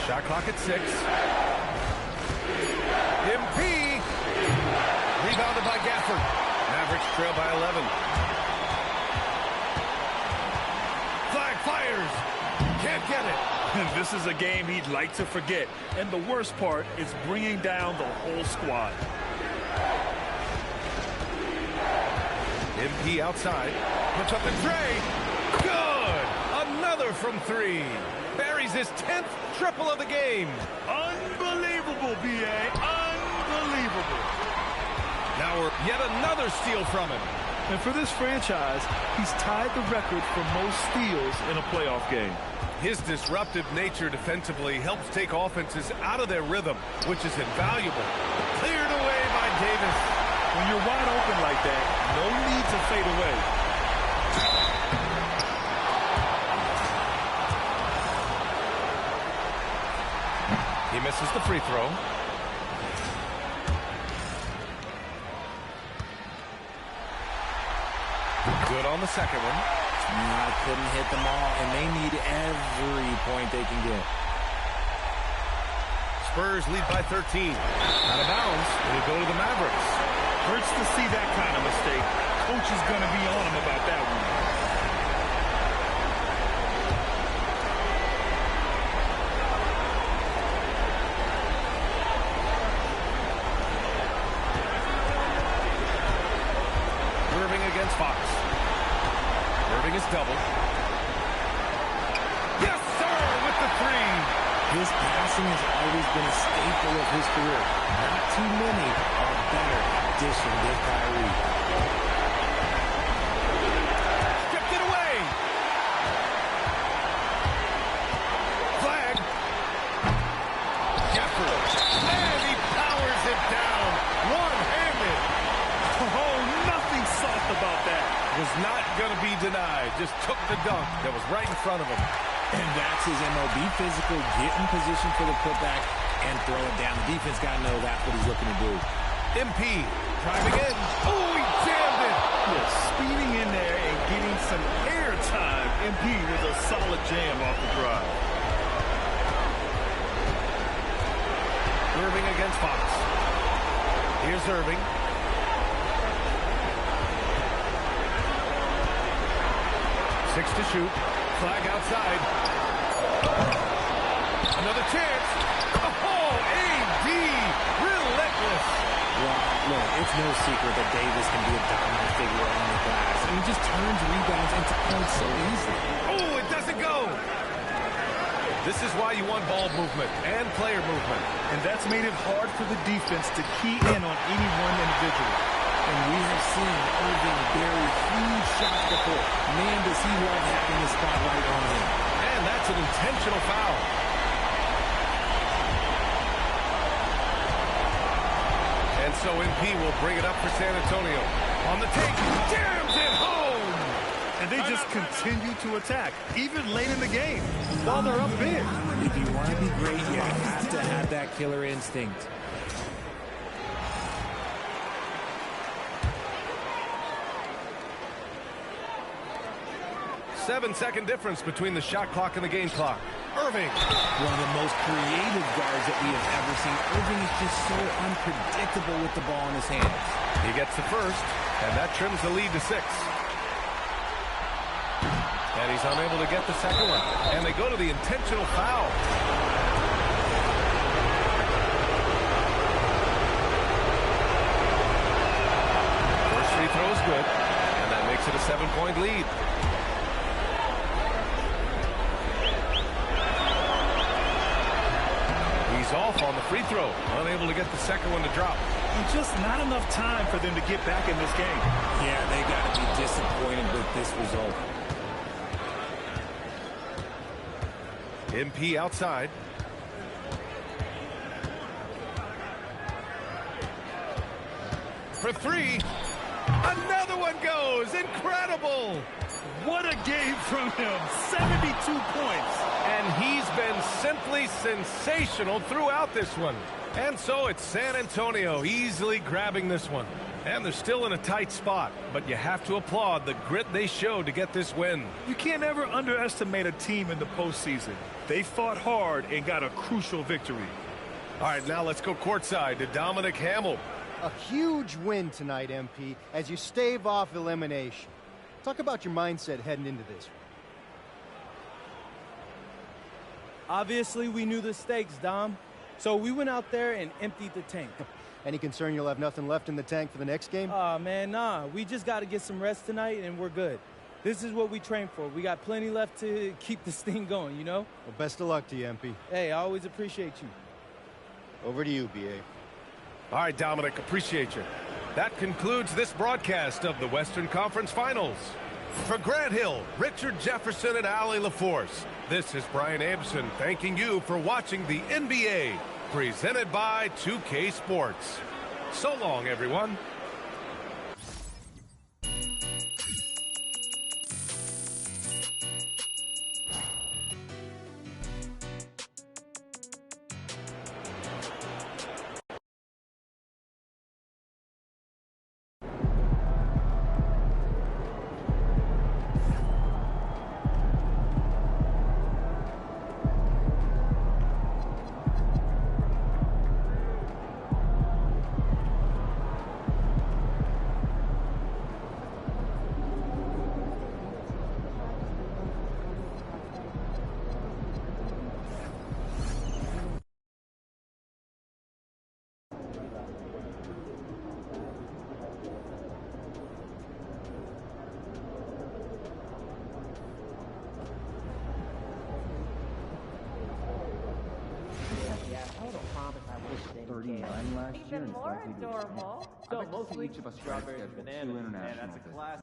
Shot clock at 6. MP. Rebounded by Gafford. Mavericks trail by 11. Flag fires. Can't get it. This is a game he'd like to forget. And the worst part is bringing down the whole squad. MP outside. Puts up the tray. Good. Another from 3. Buries his 10th triple of the game. Unbelievable, B.A. Unbelievable. Now we're yet another steal from him. And for this franchise, he's tied the record for most steals in a playoff game. His disruptive nature defensively helps take offenses out of their rhythm, which is invaluable. Cleared away by Davis. When you're wide open like that, no need to fade away. He misses the free throw. Good on the second one. Couldn't hit them all, and they need every point they can get. Spurs lead by 13. Out of bounds. It'll go to the Mavericks. Hurts to see that kind of mistake. Coach is going to be on him about that one. Irving against Fox. Irving is doubled. Yes, sir, with the 3. His passing has always been a staple of his career. Not too many are better addition than Kyrie. Stripped it away. Flag. Gafford. And he powers it down. One-handed. Oh, nothing soft about that. Was not going to be denied. Just took the dunk that was right in front of him. And that's his MLB physical. Get in position for the putback and throw it down. The defense got to know that's what he's looking to do. MP driving in. Oh, he jammed it. Yeah, speeding in there and getting some airtime. MP with a solid jam off the drive. Irving against Fox. Here's Irving. Six to shoot. Flag outside. Another chance. Oh, AD. Relentless. Well, look, it's no secret that Davis can be a dominant figure on the glass. And he just turns rebounds into points so easily. Oh, it doesn't go. This is why you want ball movement and player movement. And that's made it hard for the defense to key in on any one individual. And we have seen Irving bury huge shots before. Man, does he love having the spotlight on him. And that's an intentional foul. And so MP will bring it up for San Antonio. On the take, jams it home. And they just continue to attack, even late in the game, while they're up big. If you want to be great, you have to have that killer instinct. Seven-second difference between the shot clock and the game clock. Irving. One of the most creative guards that we have ever seen. Irving is just so unpredictable with the ball in his hands. He gets the first, and that trims the lead to 6. And he's unable to get the second one. And they go to the intentional foul. First free throw is good, and that makes it a 7-point lead. He's off on the free throw, unable to get the second one to drop. And just not enough time for them to get back in this game. Yeah, they got to be disappointed with this result. MP outside. For three. Another one goes. Incredible. What a game from him. 72 points. And he's been simply sensational throughout this one. And so it's San Antonio easily grabbing this one. And they're still in a tight spot, but you have to applaud the grit they showed to get this win. You can't ever underestimate a team in the postseason. They fought hard and got a crucial victory. All right, now let's go courtside to Dominic Hamill. A huge win tonight, MP, as you stave off elimination. Talk about your mindset heading into this. Obviously, we knew the stakes, Dom. So we went out there and emptied the tank. Any concern you'll have nothing left in the tank for the next game? Oh, man, nah. We just got to get some rest tonight, and we're good. This is what we trained for. We got plenty left to keep this thing going, you know? Well, best of luck to you, MP. Hey, I always appreciate you. Over to you, B.A. All right, Dominic, appreciate you. That concludes this broadcast of the Western Conference Finals. For Grant Hill, Richard Jefferson, and Allie LaForce, this is Brian Abeson thanking you for watching the NBA, presented by 2K Sports. So long, everyone. Even more adorable. So mostly each of us strawberries and bananas. Man, that's a class.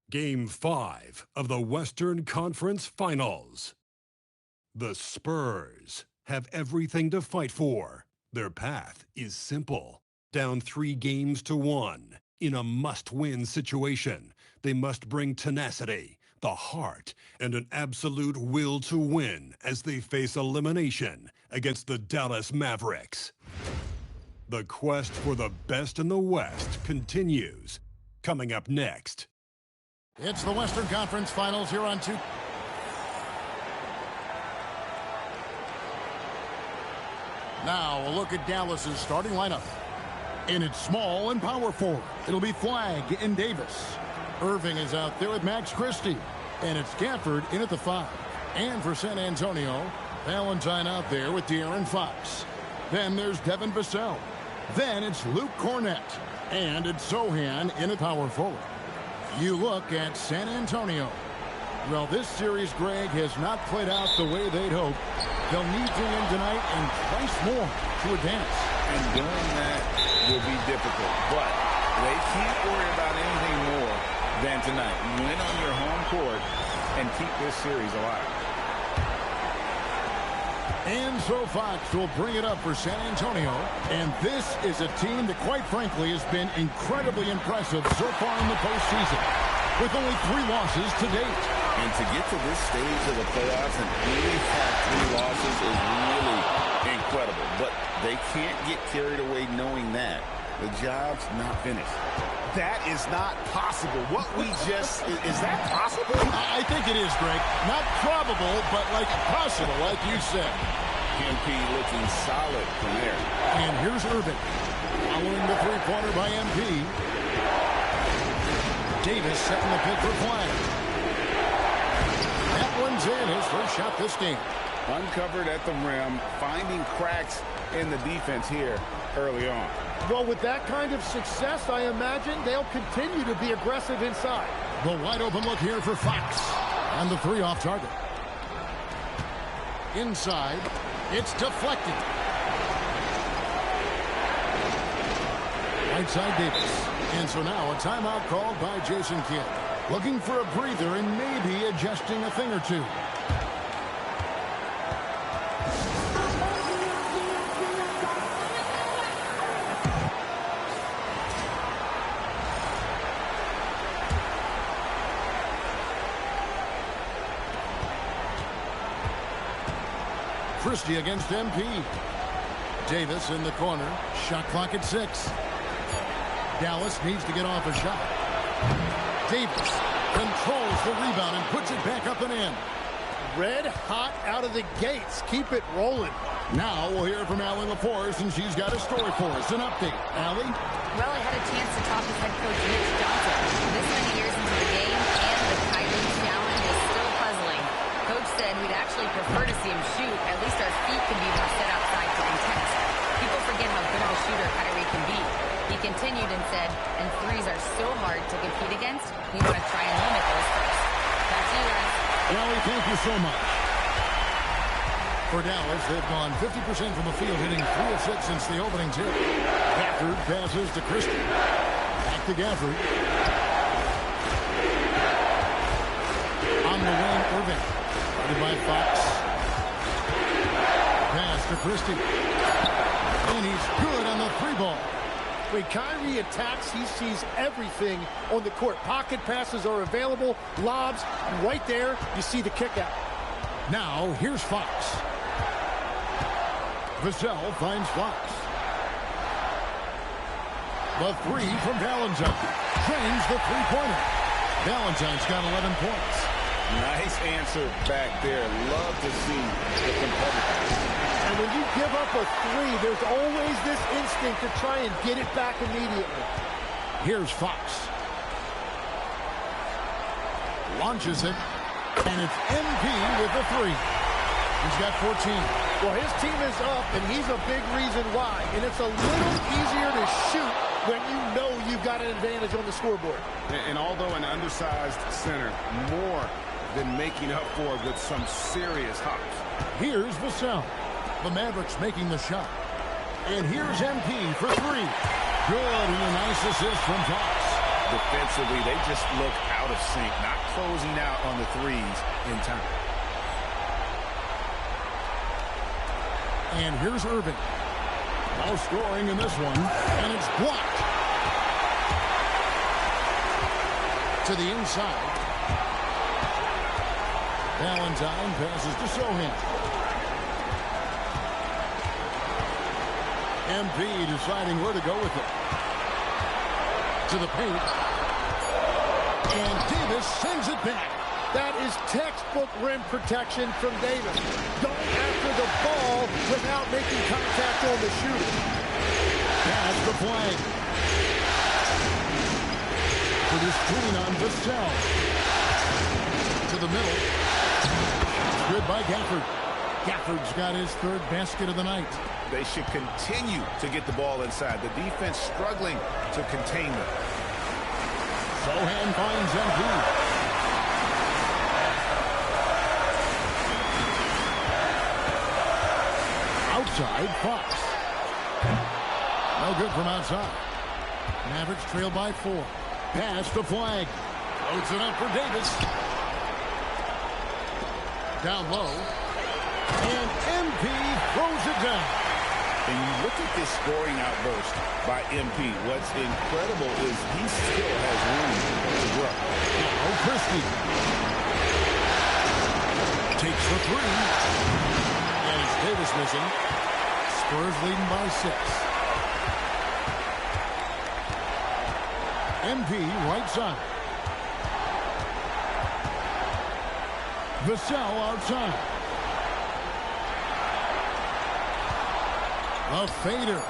Game 5 of the Western Conference Finals. The Spurs have everything to fight for. Their path is simple. Down 3-1 in a must-win situation, they must bring tenacity, the heart, and an absolute will to win as they face elimination against the Dallas Mavericks. The quest for the best in the West continues. Coming up next. It's the Western Conference Finals here on 2. Now a look at Dallas's starting lineup. In its small and power forward, it'll be Flagg and Davis. Irving is out there with Max Christie. And it's Gafford in at the 5. And for San Antonio, Valentine out there with De'Aaron Fox. Then there's Devin Vassell. Then it's Luke Cornett. And it's Sohan in at power forward. You look at San Antonio. Well, this series, Greg, has not played out the way they'd hoped. They'll need to win tonight and twice more to advance. And doing that will be difficult, but they can't worry about anything more than tonight. Win on your home court and keep this series alive. And so Fox will bring it up for San Antonio. And this is a team that, quite frankly, has been incredibly impressive so far in the postseason, with only 3 losses to date. And to get to this stage of the playoffs and only have 3 losses is really incredible. But they can't get carried away knowing that. The job's not finished. That is not possible. What we just... Is that possible? I think it is, Greg. Not probable, but like possible, like you said. MP looking solid from there. And here's Irving. Following the 3-pointer by MP. Davis setting the pick for Flagg. That one's in, his first shot this game. Uncovered at the rim, finding cracks in the defense here early on. Well, with that kind of success, I imagine they'll continue to be aggressive inside. The wide open look here for Fox. And the 3 off target. Inside, it's deflected. Right side Davis. And so now a timeout called by Jason Kidd. Looking for a breather and maybe adjusting a thing or two. Christie against MP. Davis in the corner. Shot clock at 6. Dallas needs to get off a shot. Davis controls the rebound and puts it back up and in. Red hot out of the gates. Keep it rolling. Now we'll hear from Allie LaForce, and she's got a story for us. An update. Allie? Well, I had a chance to talk with head coach Mitch Johnson. This many years into the game, and the Kyrie challenge is still puzzling. Coach said we'd actually prefer to see him shoot. At least our feet can be more set outside for intent. People forget how good of a shooter Kyrie can be. He continued and said, and threes are so hard to compete against, we want to try and limit those first. Back to you guys. Allie, thank you so much. For Dallas, they've gone 50% from the field, hitting 3 of 6 since the opening tip. Gafford passes to Christie. Back to Gafford. On the wing, Irving. Guarded by Fox. Pass to Christie. And he's good on the 3-ball. When Kyrie attacks, he sees everything on the court. Pocket passes are available. Lobs right there. You see the kick out. Now, here's Fox. Vassell finds Fox. The 3 from Valentine. Trains the 3-pointer. Valentine's got 11 points. Nice answer back there. Love to see the competitors. And when you give up a 3, there's always this instinct to try and get it back immediately. Here's Fox. Launches it. And it's MP with the 3. He's got 14. Well, his team is up, and he's a big reason why. And it's a little easier to shoot when you know you've got an advantage on the scoreboard. And although an undersized center, more than making up for it with some serious hops. Here's Vassell. The Mavericks making the shot. And here's MP for 3. Good, and a nice assist from Fox. Defensively, they just look out of sync, not closing out on the threes in time. And here's Irving. No scoring in this one, and it's blocked. To the inside. Valentine passes to Sohan. MP deciding where to go with it. To the paint. And Davis sends it back. That is textbook rim protection from Davis. Going after the ball without making contact on the shooter. That's the flag. For the screen on Vassell. To the middle. Good by Gafford. Gafford's got his third basket of the night. They should continue to get the ball inside. The defense struggling to contain them. Sohan finds MP. Outside, Fox. No good from outside. Mavericks trail by 4. Pass the flag. Floats it up for Davis. Down low. And MP throws it down. And you look at this scoring outburst by MP. What's incredible is he still has room to grow. Now Christie. Takes the 3. And it's Davis missing. Spurs leading by 6. MP right side. Vassell outside. The fader.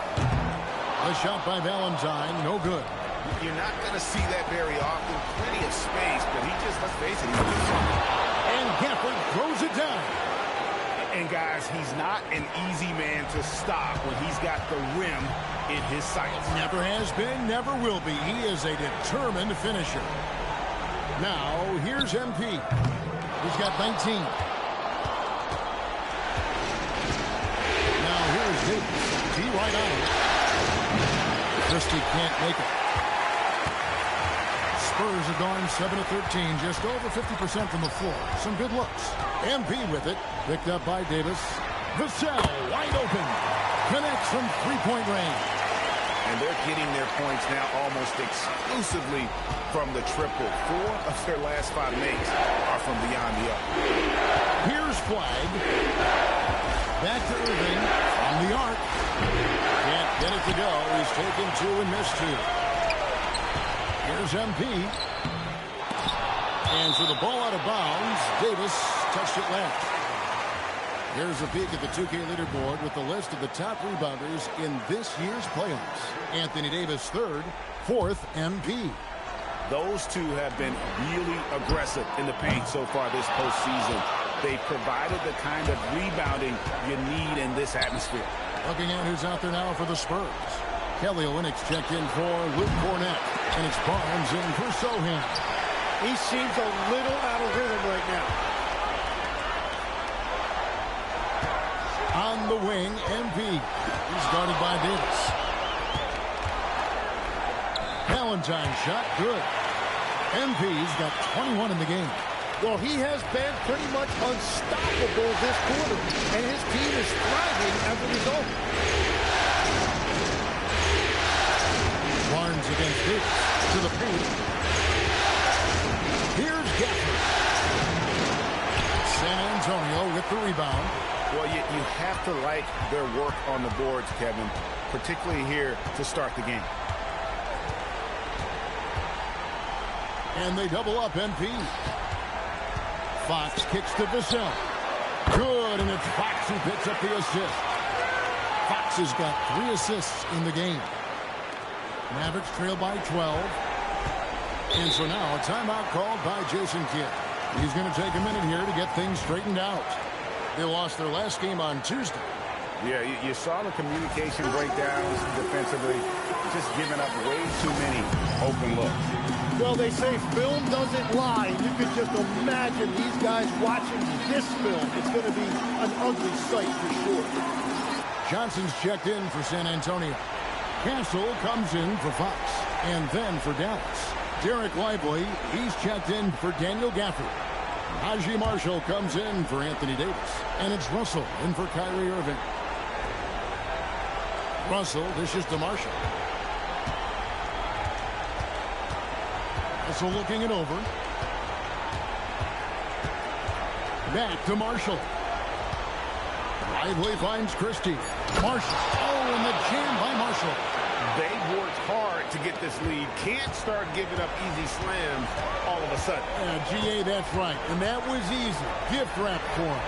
The shot by Valentine, no good. You're not going to see that very often. Plenty of space, but he just, let's face it, and Gafford throws it down. And guys, he's not an easy man to stop when he's got the rim in his sights. Never has been, never will be. He is a determined finisher. Now, here's MP. He's got 19. Now, here's Davis. He right on it. Christie can't make it. Spurs are gone 7 of 13, just over 50% from the floor. Some good looks. MP with it, picked up by Davis. Vassell wide open. Connects from three-point range. And they're getting their points now almost exclusively from the triple. 4 of their last 5 makes are from beyond the arc. Here's flag. Back to Irving on the arc. Can't get it to go. He's taken 2 and missed 2. Here's MP. And so the ball out of bounds. Davis touched it left. Here's a peek at the 2K leaderboard with the list of the top rebounders in this year's playoffs. Anthony Davis third, 4th MP. Those two have been really aggressive in the paint so far this postseason. They provided the kind of rebounding you need in this atmosphere. Looking at who's out there now for the Spurs. Kelly Olynyk's checked in for Luke Cornett. And it's Barnes in for Sohan. He seems a little out of rhythm right now. On the wing, MP. He's guarded by Davis. Valentine shot, good. MP's got 21 in the game. Well, he has been pretty much unstoppable this quarter, and his team is thriving as a result. Barnes against Davis to the paint. Here's Gafford. San Antonio with the rebound. Well, you have to like their work on the boards, Kevin, particularly here to start the game. And they double up MP. Fox kicks to Vassell. Good, and it's Fox who picks up the assist. Fox has got 3 assists in the game. Mavericks trail by 12. And so now a timeout called by Jason Kidd. He's going to take a minute here to get things straightened out. They lost their last game on Tuesday. Yeah, you saw the communication breakdowns defensively, just giving up way too many open looks. Well, they say film doesn't lie. You can just imagine these guys watching this film. It's going to be an ugly sight for sure. Johnson's checked in for San Antonio. Castle comes in for Fox. And then for Dallas. Derek Lively, he's checked in for Daniel Gafford. Haji Marshall comes in for Anthony Davis. And it's Russell in for Kyrie Irving. Russell dishes to Marshall. Russell looking it over. Back to Marshall. Lively finds Christie. Marshall. Oh, and the jam by Marshall. They worked hard to get this lead. Can't start giving up easy slams all of a sudden. Yeah, GA, that's right. And that was easy. Gift wrap for him.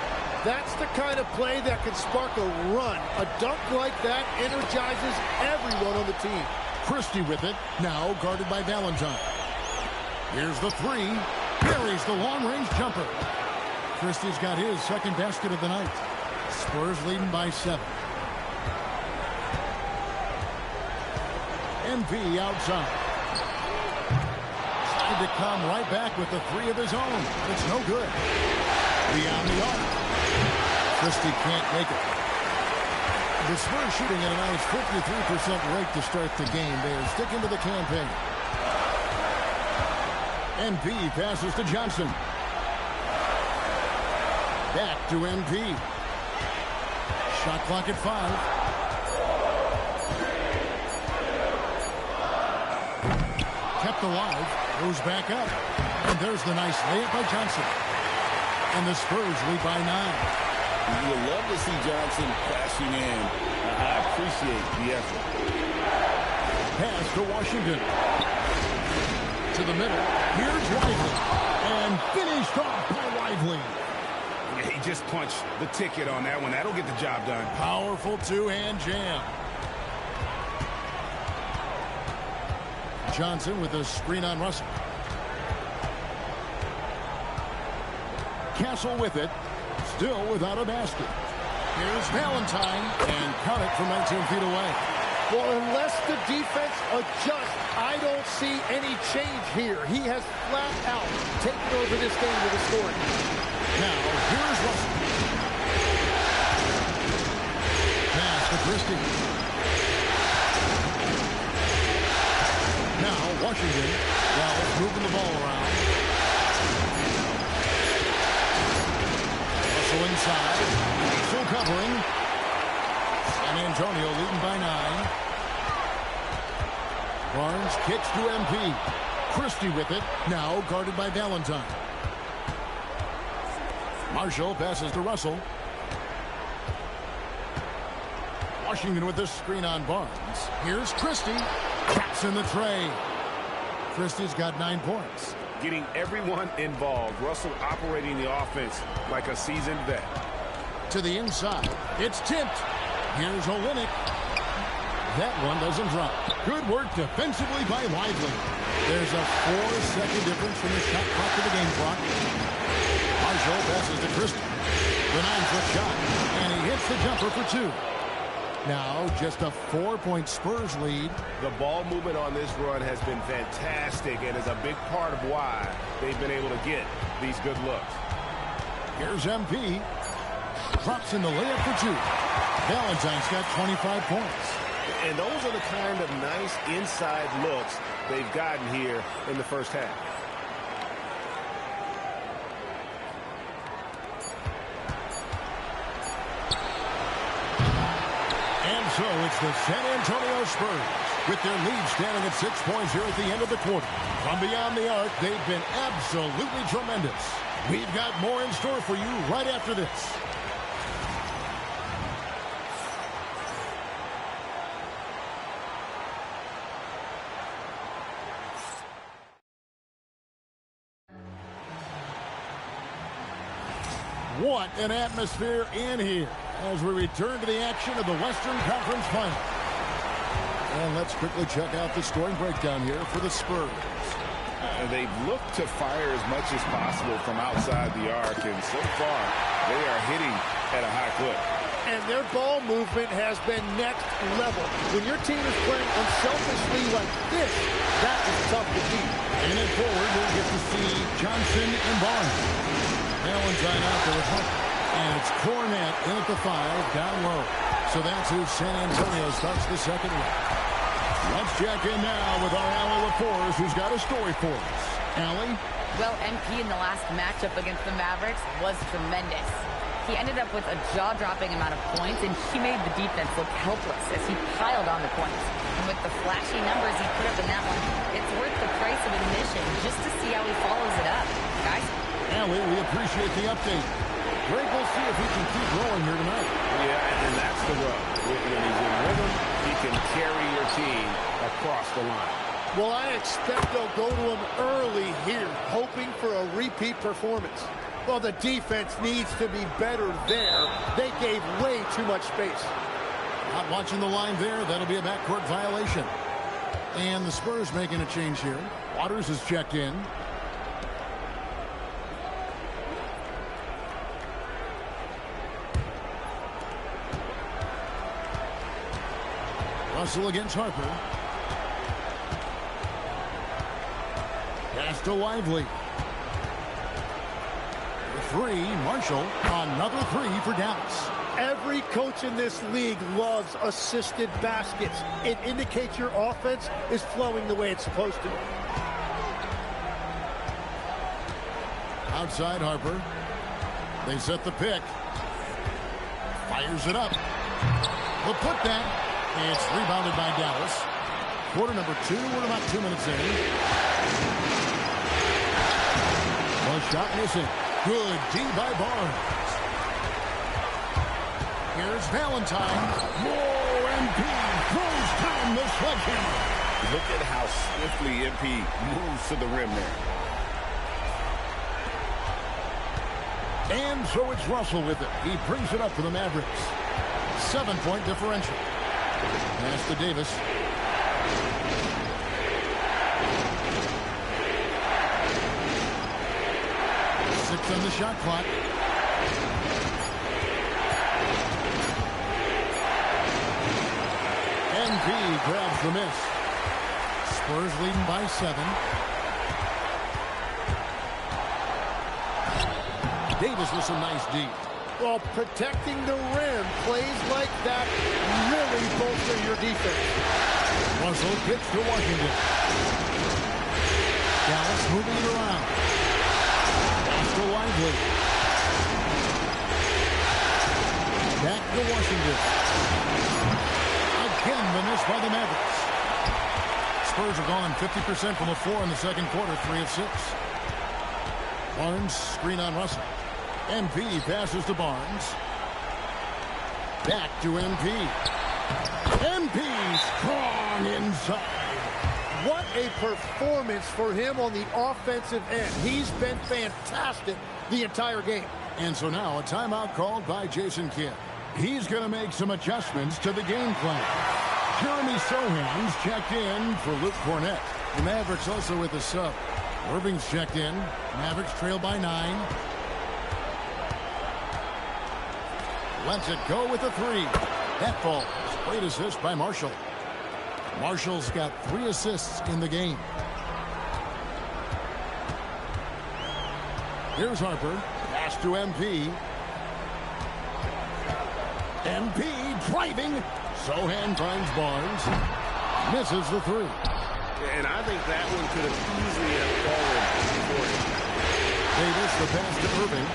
That's the kind of play that can spark a run. A dunk like that energizes everyone on the team. Christie with it. Now guarded by Valentine. Here's the three. Buries the long-range jumper. Christie's got his second basket of the night. Spurs leading by 7. MP outside. Tried to come right back with the three of his own. It's no good. Beyond the arc. Christie can't make it. The Spurs shooting at a nice 53% rate to start the game. They're sticking to the campaign. MP passes to Johnson. Back to MP. Shot clock at 5. Kept alive. Goes back up. And there's the nice layup by Johnson. And the Spurs lead by 9. You would love to see Johnson crashing in. I appreciate the effort. Pass to Washington. To the middle. Here's Lively. And finished off by Lively. Yeah, he just punched the ticket on that one. That'll get the job done. Powerful two-hand jam. Johnson with a screen on Russell. Castle with it. Still without a basket. Here's Valentine. And count it from 19 feet away. Well, unless the defense adjusts, I don't see any change here. He has flat out taken over this game with a scoring. Now, here's Russell. Pass to Christie. Now, Washington. Dallas moving the ball around. Russell inside. Full covering. San Antonio leading by 9. Barnes kicks to MP. Christie with it. Now guarded by Valentine. Marshall passes to Russell. Washington with the screen on Barnes. Here's Christie. Taps in the tray. Christie's got 9 points. Getting everyone involved. Russell operating the offense like a seasoned vet. To the inside. It's tipped. Here's Olynyk. That one doesn't drop. Good work defensively by Lively. There's a 4-second difference from the shot clock to the game clock. Marshall passes to Christie. The 9-foot shot. And he hits the jumper for 2. Now just a 4-point Spurs lead. The ball movement on this run has been fantastic and is a big part of why they've been able to get these good looks. Here's MP. Drops in the layup for 2. Valentine's got 25 points. And those are the kind of nice inside looks they've gotten here in the first half. And so it's the San Antonio Spurs with their lead standing at 6 points here at the end of the quarter. From beyond the arc, they've been absolutely tremendous. We've got more in store for you right after this. What an atmosphere in here as we return to the action of the Western Conference Final. And let's quickly check out the scoring breakdown here for the Spurs. They've looked to fire as much as possible from outside the arc, and so far they are hitting at a high clip. And their ball movement has been next level. When your team is playing unselfishly like this, that is tough to beat. And at forward, we'll get to see Johnson and Barnes. Valentine out there with Hunt. And it's Cornette in at the 5, down low. So that's who San Antonio starts the second one. Let's check in now with our Allie LaForce, who's got a story for us. Allie? Well, MP in the last matchup against the Mavericks was tremendous. He ended up with a jaw-dropping amount of points, and he made the defense look helpless as he piled on the points. And with the flashy numbers he put up in that one, it's worth the price of admission just to see how he follows it up. Guys? Allie, we appreciate the update. Greg, we'll see if he can keep rolling here tonight. Yeah, and that's the rub. When he's in rhythm, he can carry your team across the line. Well, I expect they'll go to him early here, hoping for a repeat performance. Well, the defense needs to be better there. They gave way too much space. Not watching the line there. That'll be a backcourt violation. And the Spurs making a change here. Waters is checked in. Russell against Harper. Pass to Lively. The three, Marshall. Another three for Dallas. Every coach in this league loves assisted baskets. It indicates your offense is flowing the way it's supposed to. Outside Harper. They set the pick. Fires it up. The putback. It's rebounded by Dallas. Quarter number 2. We're about 2 minutes in. One shot missing. Good D by Barnes. Here's Valentine. Whoa, MP throws down the sledgehammer. Look at how swiftly MP moves to the rim there. And so it's Russell with it. He brings it up for the Mavericks. 7-point differential. Pass to Davis. 6 on the shot clock. NP grabs the miss. Spurs leading by 7. Davis with some nice D. Well, protecting the rim, plays like that really bolster your defense. Russell gets to Washington. Dallas moving it around. Pass to Lively. Back to Washington. Again, the miss by the Mavericks. Spurs are gone 50% from the floor in the second quarter, 3 of 6. Barnes, screen on Russell. MP passes to Barnes. Back to MP. MP strong inside. What a performance for him on the offensive end. He's been fantastic the entire game. And so now a timeout called by Jason Kidd. He's going to make some adjustments to the game plan. Jeremy Sohan's checked in for Luke Cornett. The Mavericks also with a sub. Irving's checked in. Mavericks trail by 9. Lets it go with a 3. That falls. Great assist by Marshall. Marshall's got 3 assists in the game. Here's Harper. Pass to MP. MP driving. Sohan finds Barnes. Misses the 3. And I think that one could have easily have fallen for him. Davis, the pass to Irving.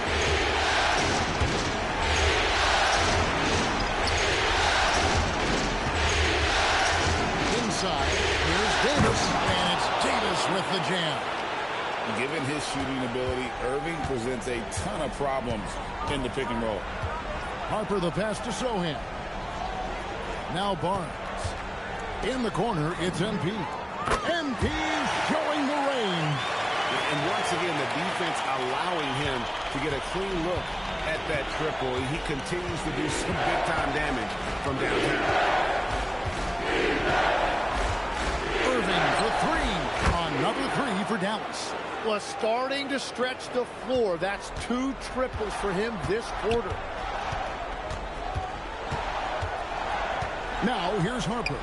Inside, here's Davis, and it's Davis with the jam. Given his shooting ability, Irving presents a ton of problems in the pick and roll. Harper the pass to Sohan. Now Barnes. In the corner, it's MP. MP showing the range. And once again, the defense allowing him to get a clean look at that triple. He continues to do some big-time damage from downtown. Irving for 3. Another 3 for Dallas. Well, starting to stretch the floor. That's 2 triples for him this quarter. Now, here's Harper.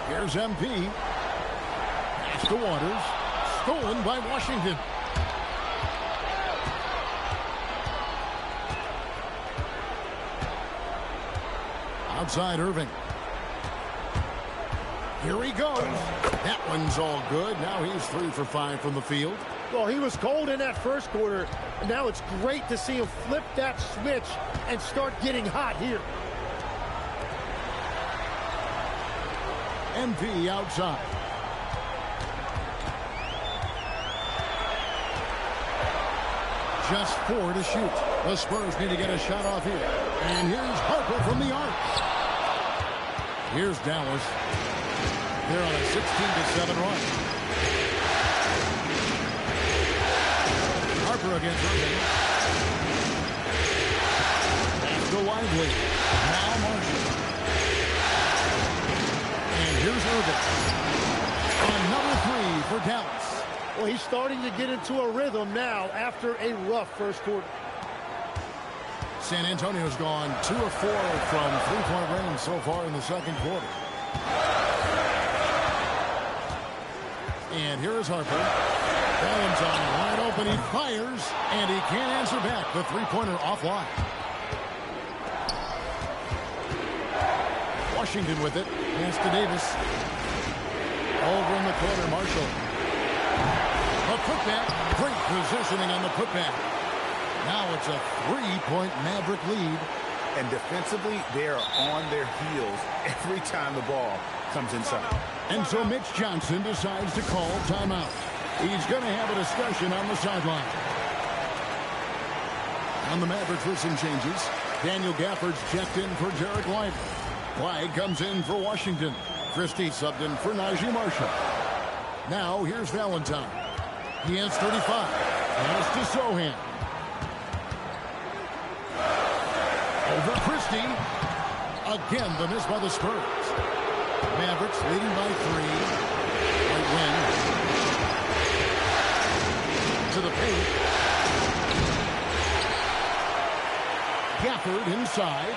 Here's MP. Pass to Waters. Stolen by Washington. Outside Irving. Here he goes. That one's all good. Now he's 3 for 5 from the field. Well, he was cold in that first quarter. Now it's great to see him flip that switch and start getting hot here. MP outside. Just 4 to shoot. The Spurs need to get a shot off here. And here's Harper from the arc. Here's Dallas. They're on a 16-7 run. Harper against Irving. That's to Lively. Now Marshall. And here's Irving. Another 3 for Dallas. Well, he's starting to get into a rhythm now after a rough first quarter. San Antonio's gone 2 of 4 from three-point range so far in the second quarter. And here is Harper. Valentine wide open. He fires, and he can't answer back. The three-pointer offline. Washington with it. Pass to Davis. Over in the corner, Marshall. A putback. Great positioning on the putback. Now it's a 3-point Maverick lead. And defensively, they are on their heels every time the ball comes inside. And so Mitch Johnson decides to call timeout. He's going to have a discussion on the sideline. On the Mavericks with some changes, Daniel Gafford's checked in for Derek Lively. Clyde comes in for Washington. Christie subbed in for Najee Marshall. Now here's Valentine. He has 35. Pass to Sohan. Over Christie. Again, the miss by the Spurs. Mavericks leading by 3. Right wing. To the paint. Gafford inside.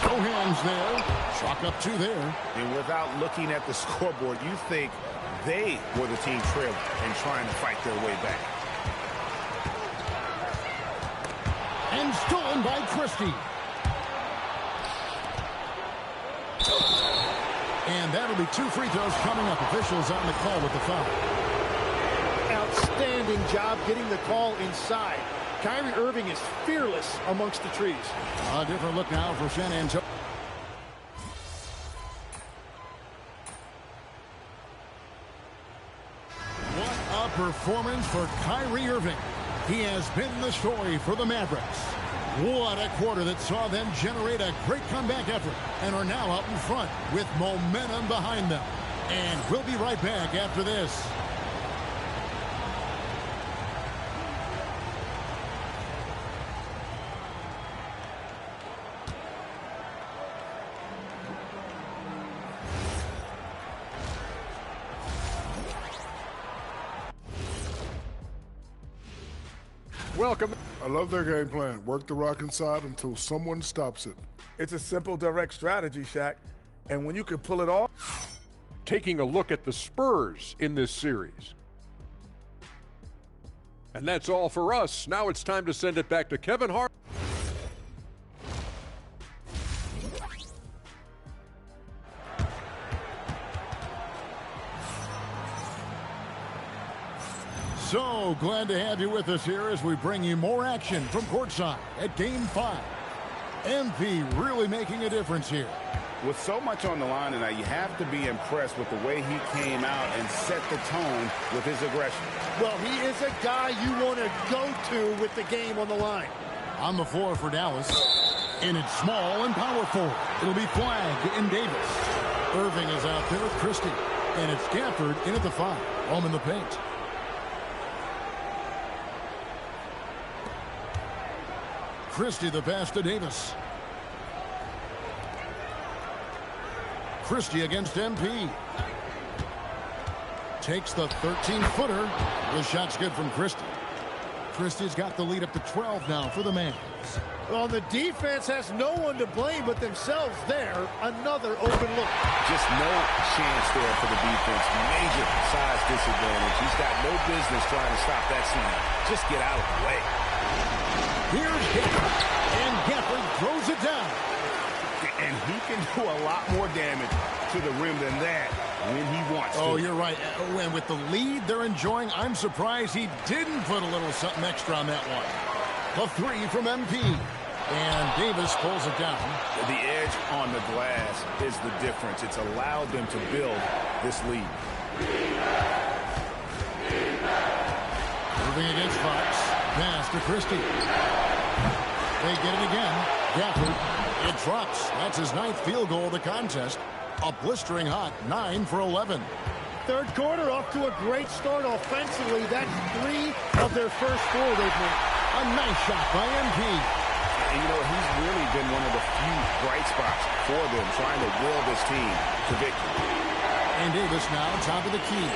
No hands there. Chalk up 2 there. And without looking at the scoreboard, you think they were the team trailing and trying to fight their way back. And stolen by Christie. And that'll be 2 free throws coming up. Officials on the call with the foul. Outstanding job getting the call inside. Kyrie Irving is fearless amongst the trees. A different look now for San Antonio. What a performance for Kyrie Irving. He has been the story for the Mavericks. What a quarter that saw them generate a great comeback effort and are now out in front with momentum behind them. And we'll be right back after this. Welcome. I love their game plan. Work the rock inside until someone stops it. It's a simple, direct strategy, Shaq. And when you can pull it off. Taking a look at the Spurs in this series. And that's all for us. Now it's time to send it back to Kevin Hart. So glad to have you with us here as we bring you more action from courtside at Game 5. MP really making a difference here. With so much on the line tonight, you have to be impressed with the way he came out and set the tone with his aggression. Well, he is a guy you want to go to with the game on the line. On the floor for Dallas. And it's small and power forward. It'll be Flag in Davis. Irving is out there with Christie. And it's Gafford in at the 5. Home in the paint. Christie the pass to Davis. Christie against MP. Takes the 13-footer. The shot's good from Christie. Christie's got the lead up to 12 now for the Mavs. Well, the defense has no one to blame but themselves there. Another open look. Just no chance there for the defense. Major size disadvantage. He's got no business trying to stop that slam. Just get out of the way. Here's Gafford. And Gafford throws it down. And he can do a lot more damage to the rim than that when he wants to. Oh, you're right. And with the lead they're enjoying, I'm surprised he didn't put a little something extra on that one. The three from MP. And Davis pulls it down. The edge on the glass is the difference. It's allowed them to build this lead. Moving against Fox. Pass to Christie. They get it again. Gafford. It drops. That's his 9th field goal of the contest. A blistering hot 9 for 11. Third quarter off to a great start offensively. That's 3 of their first 4 they've made. A nice shot by MP. And, you know, he's really been one of the few bright spots for them, trying to will this team to victory. And Davis now top of the key.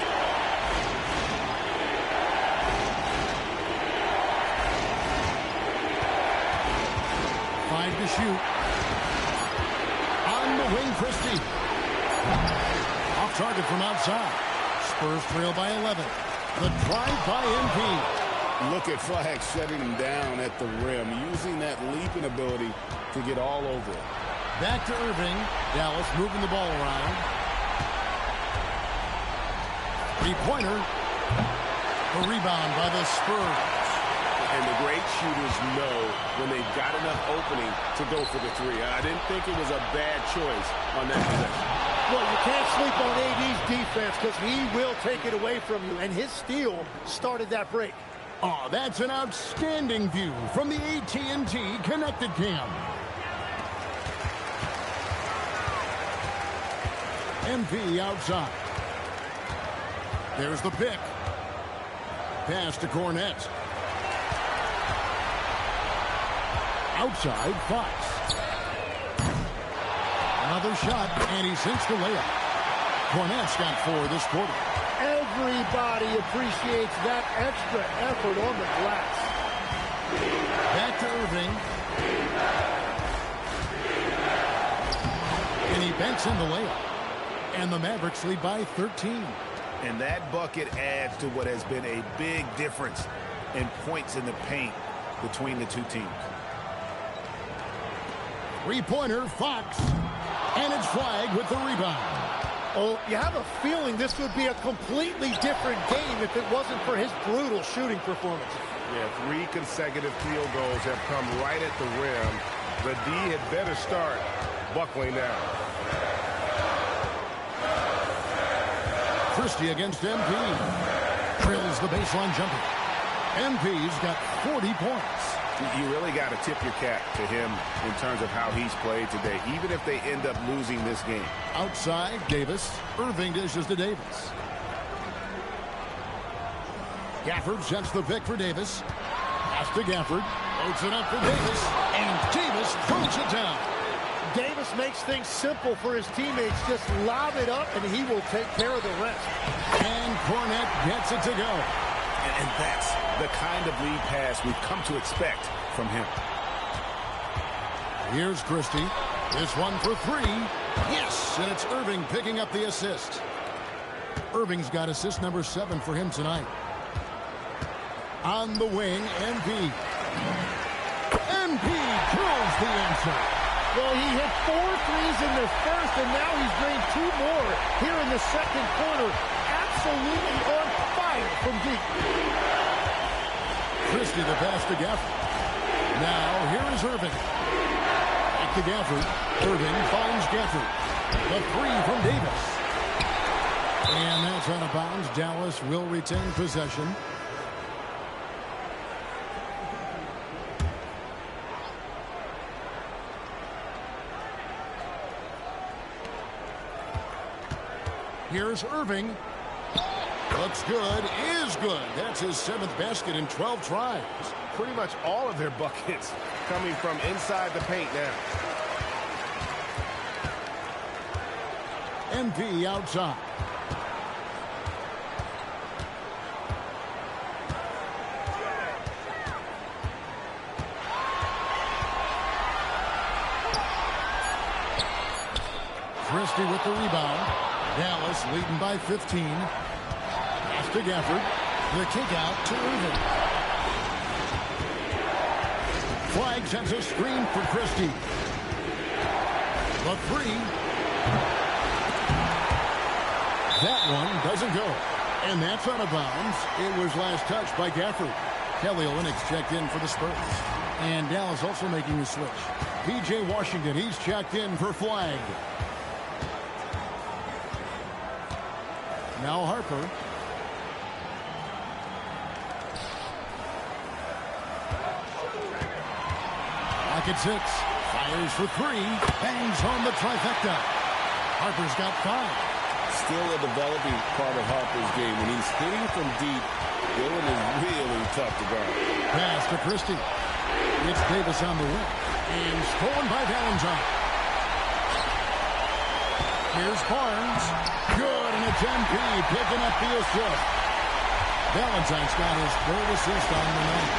To shoot. On the wing, Christie. Off target from outside. Spurs trail by 11. The drive by MP. Look at Flag shutting him down at the rim, using that leaping ability to get all over it. Back to Irving. Dallas moving the ball around. Three-pointer. A rebound by the Spurs. And the great shooters know when they've got enough opening to go for the three. I didn't think it was a bad choice on that possession. Well, you can't sleep on AD's defense because he will take it away from you. And his steal started that break. Oh, that's an outstanding view from the AT&T Connected Cam. MP outside. There's the pick. Pass to Cornette. Outside, Fox. Another shot, and he sinks the layup. Cornette's got 4 this quarter. Everybody appreciates that extra effort on the glass. Back to Irving. And he banks in the layup. And the Mavericks lead by 13. And that bucket adds to what has been a big difference in points in the paint between the two teams. Three-pointer, Fox. And it's Flag with the rebound. Oh, you have a feeling this would be a completely different game if it wasn't for his brutal shooting performance. Yeah, 3 consecutive field goals have come right at the rim. The D had better start buckling down. Christie against MP. Trails the baseline jumper. MP's got 40 points. You really got to tip your cap to him in terms of how he's played today, even if they end up losing this game. Outside, Davis. Irving dishes to Davis. Gafford sets the pick for Davis. Pass to Gafford. Loads it up for Davis. And Davis throws it down. Davis makes things simple for his teammates. Just lob it up, and he will take care of the rest. And Cornette gets it to go. And that's the kind of lead pass we've come to expect from him. Here's Christie. This one for 3. Yes, and it's Irving picking up the assist. Irving's got assist number 7 for him tonight. On the wing, MP. MP drills the answer. Well, he hit 4 threes in the first, and now he's drained 2 more here in the second quarter. Absolutely on fire from deep. Christie the pass to Gafford. Now, here is Irving. Back to Gafford. Irving finds Gafford. The 3 from Davis. And that's out of bounds. Dallas will retain possession. Here's Irving. Looks good, is good. That's his 7th basket in 12 tries. Pretty much all of their buckets coming from inside the paint now. MP outside. Christie with the rebound. Dallas leading by 15. Pass to Gafford. The kick out to Irving. Flag sends a screen for Christie. The 3. doesn't go. And that's out of bounds. It was last touched by Gafford. Kelly Olynyk's checked in for the Spurs. And Dallas also making a switch. P.J. Washington, he's checked in for flag. Now Harper. Pocket 6. Fires for 3. Bangs home the trifecta. Harper's got 5. Still a developing part of Harper's game. When he's hitting from deep, Dillon is really tough to guard. Pass to Christie. It's Davis on the wing. And stolen by Valentine. Here's Barnes. Good, and it's MP picking up the assist. Valentine's got his 3rd assist on the night.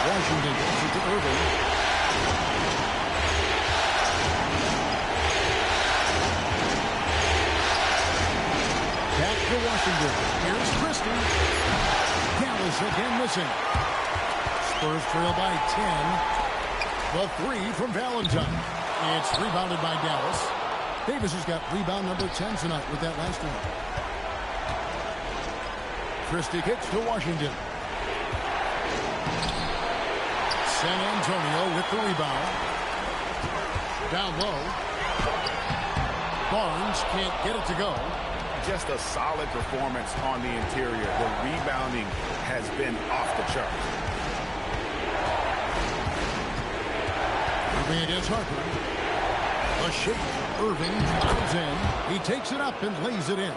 Washington gives it to Irving. Back to Washington. Here's Christie. Dallas again missing. Spurs trail by 10. The 3 from Valentine. It's rebounded by Dallas. Davis has got rebound number 10 tonight with that last one. Christie kicks to Washington. San Antonio with the rebound. Down low. Barnes can't get it to go. Just a solid performance on the interior. The rebounding has been off the charts. Irving against Harper. A shake. Irving comes in. He takes it up and lays it in.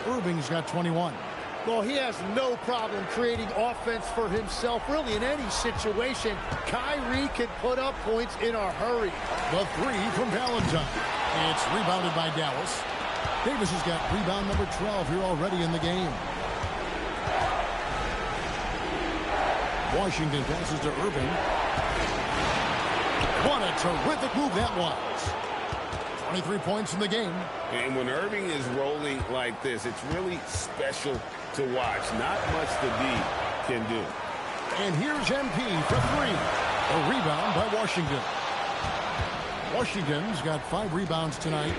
Irving's got 21. Well, he has no problem creating offense for himself, really, in any situation. Kyrie can put up points in a hurry. The 3 from Valentine. It's rebounded by Dallas. Davis has got rebound number 12 here already in the game. Washington passes to Irving. What a terrific move that was. 23 points in the game. And when Irving is rolling like this, it's really special to watch. Not much the D can do. And here's MP for 3. A rebound by Washington. Washington's got 5 rebounds tonight.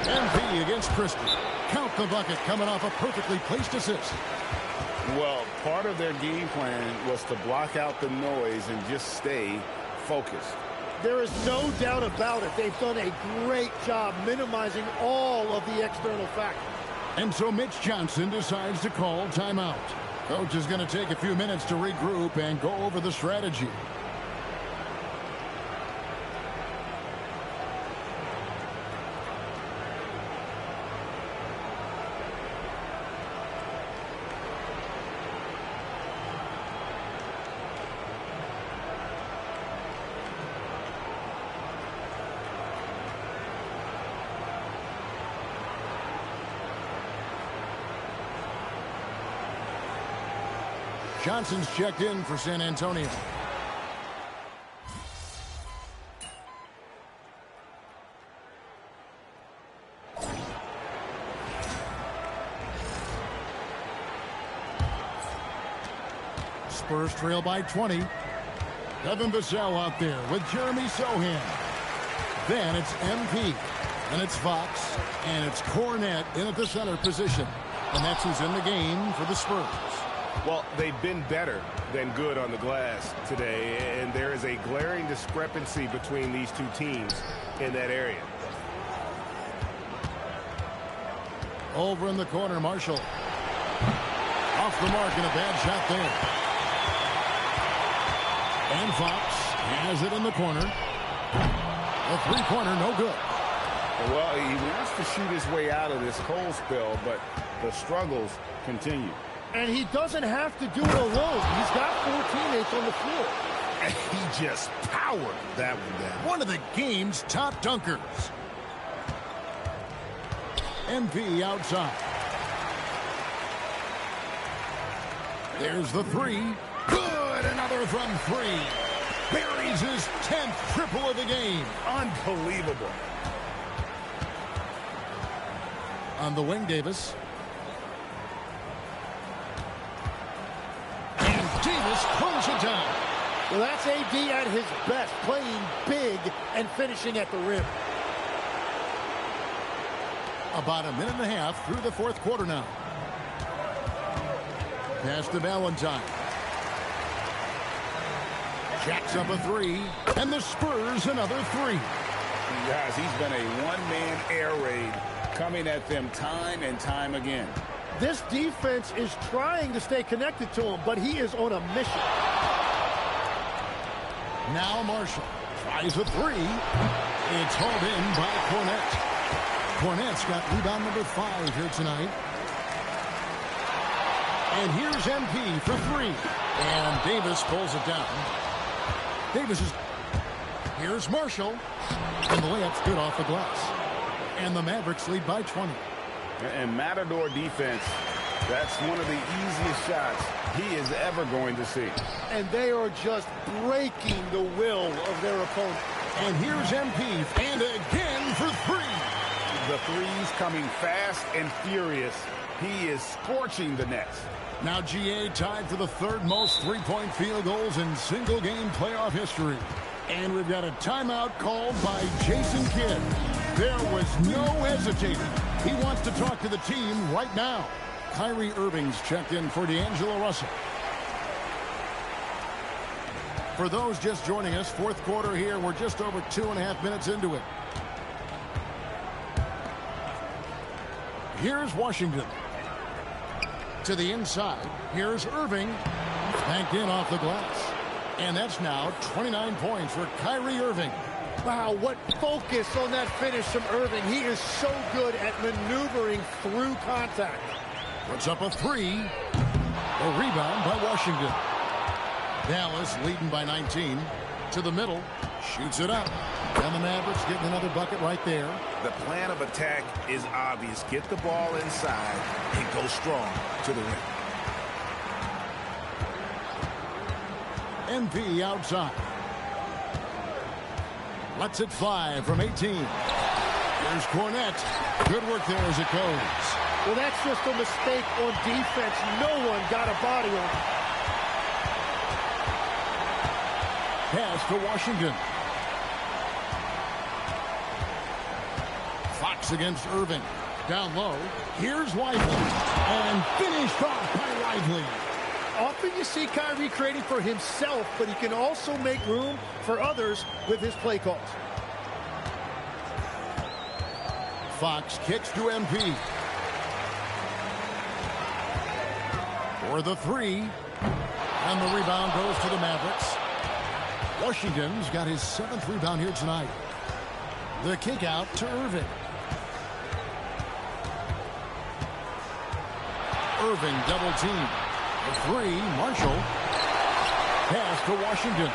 MP against Christie. Count the bucket coming off a perfectly placed assist. Well, part of their game plan was to block out the noise and just stay focused. There is no doubt about it. They've done a great job minimizing all of the external factors. And so Mitch Johnson decides to call timeout. Coach is going to take a few minutes to regroup and go over the strategy. Johnson's checked in for San Antonio. Spurs trail by 20. Devin Vassell out there with Jeremy Sohan. Then it's MP. And it's Fox. And it's Cornette in at the center position. And that's who's in the game for the Spurs. Well, they've been better than good on the glass today, and there is a glaring discrepancy between these two teams in that area. Over in the corner, Marshall. Off the mark and a bad shot there. And Fox has it in the corner. A three-pointer, no good. Well, he wants to shoot his way out of this cold spell, but the struggles continue. And he doesn't have to do it alone. He's got 4 teammates on the floor. And he just powered that one down. One of the game's top dunkers. MP outside. There's the 3. Good, another from 3. Buries his 10th triple of the game. Unbelievable. On the wing, Davis. And Davis pulls it down. Well, that's AD at his best, playing big and finishing at the rim. About a minute and a half through the fourth quarter now. Pass to Valentine. Jacks up a three, and the Spurs another three. Guys, he's been a one-man air raid coming at them time and time again. This defense is trying to stay connected to him, but he is on a mission. Now Marshall tries a three. It's hauled in by Cornette. Cornette's got rebound number 5 here tonight. And here's MP for 3. And Davis pulls it down. Davis is... Here's Marshall. And the layup's good off the glass. And the Mavericks lead by 20. And Matador defense, that's one of the easiest shots he is ever going to see. And they are just breaking the will of their opponent. And here's MP. And again for 3. The threes coming fast and furious. He is scorching the Nets. Now GA tied for the third most three-point field goals in single-game playoff history. And we've got a timeout called by Jason Kidd. There was no hesitating. He wants to talk to the team right now. Kyrie Irving's checked in for D'Angelo Russell. For those just joining us, fourth quarter here. We're just over 2.5 minutes into it. Here's Washington. To the inside. Here's Irving. Banked in off the glass. And that's now 29 points for Kyrie Irving. Wow, what focus on that finish from Irving. He is so good at maneuvering through contact. Puts up a 3. A rebound by Washington. Dallas leading by 19. To the middle. Shoots it up. And the Mavericks getting another bucket right there. The plan of attack is obvious. Get the ball inside and go strong to the rim. MP outside. Lets it fly from 18. Here's Cornette. Good work there as it goes. Well, that's just a mistake on defense. No one got a body on it. Pass to Washington. Fox against Irving. Down low. Here's Lively. And finished off by Lively. Often you see Kyrie creating for himself, but he can also make room for others with his play calls. Fox kicks to MP. For the 3. And the rebound goes to the Mavericks. Washington's got his 7th rebound here tonight. The kick out to Irving. Irving double team. The 3, Marshall. Pass to Washington.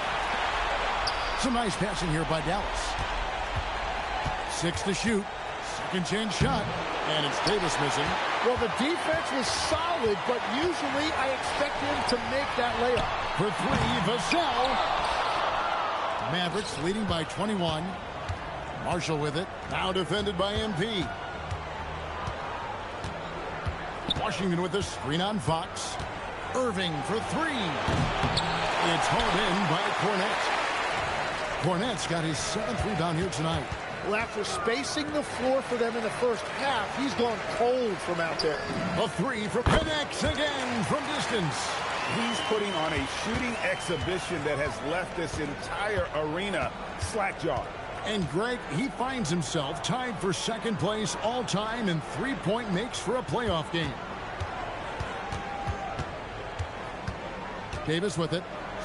Some nice passing here by Dallas. 6 to shoot. Second chance shot. And it's Davis missing. Well, the defense was solid, but usually I expect him to make that layup. For 3, Vassell. Mavericks leading by 21. Marshall with it. Now defended by MP. Washington with the screen on Fox. Irving for 3. It's hauled in by Cornette. Cornette's got his 7th rebound here tonight. Well, after spacing the floor for them in the first half, he's gone cold from out there. A 3 for connects again from distance. He's putting on a shooting exhibition that has left this entire arena slack-jawed. And Greg, he finds himself tied for second place all-time in three-point makes for a playoff game. Davis with it.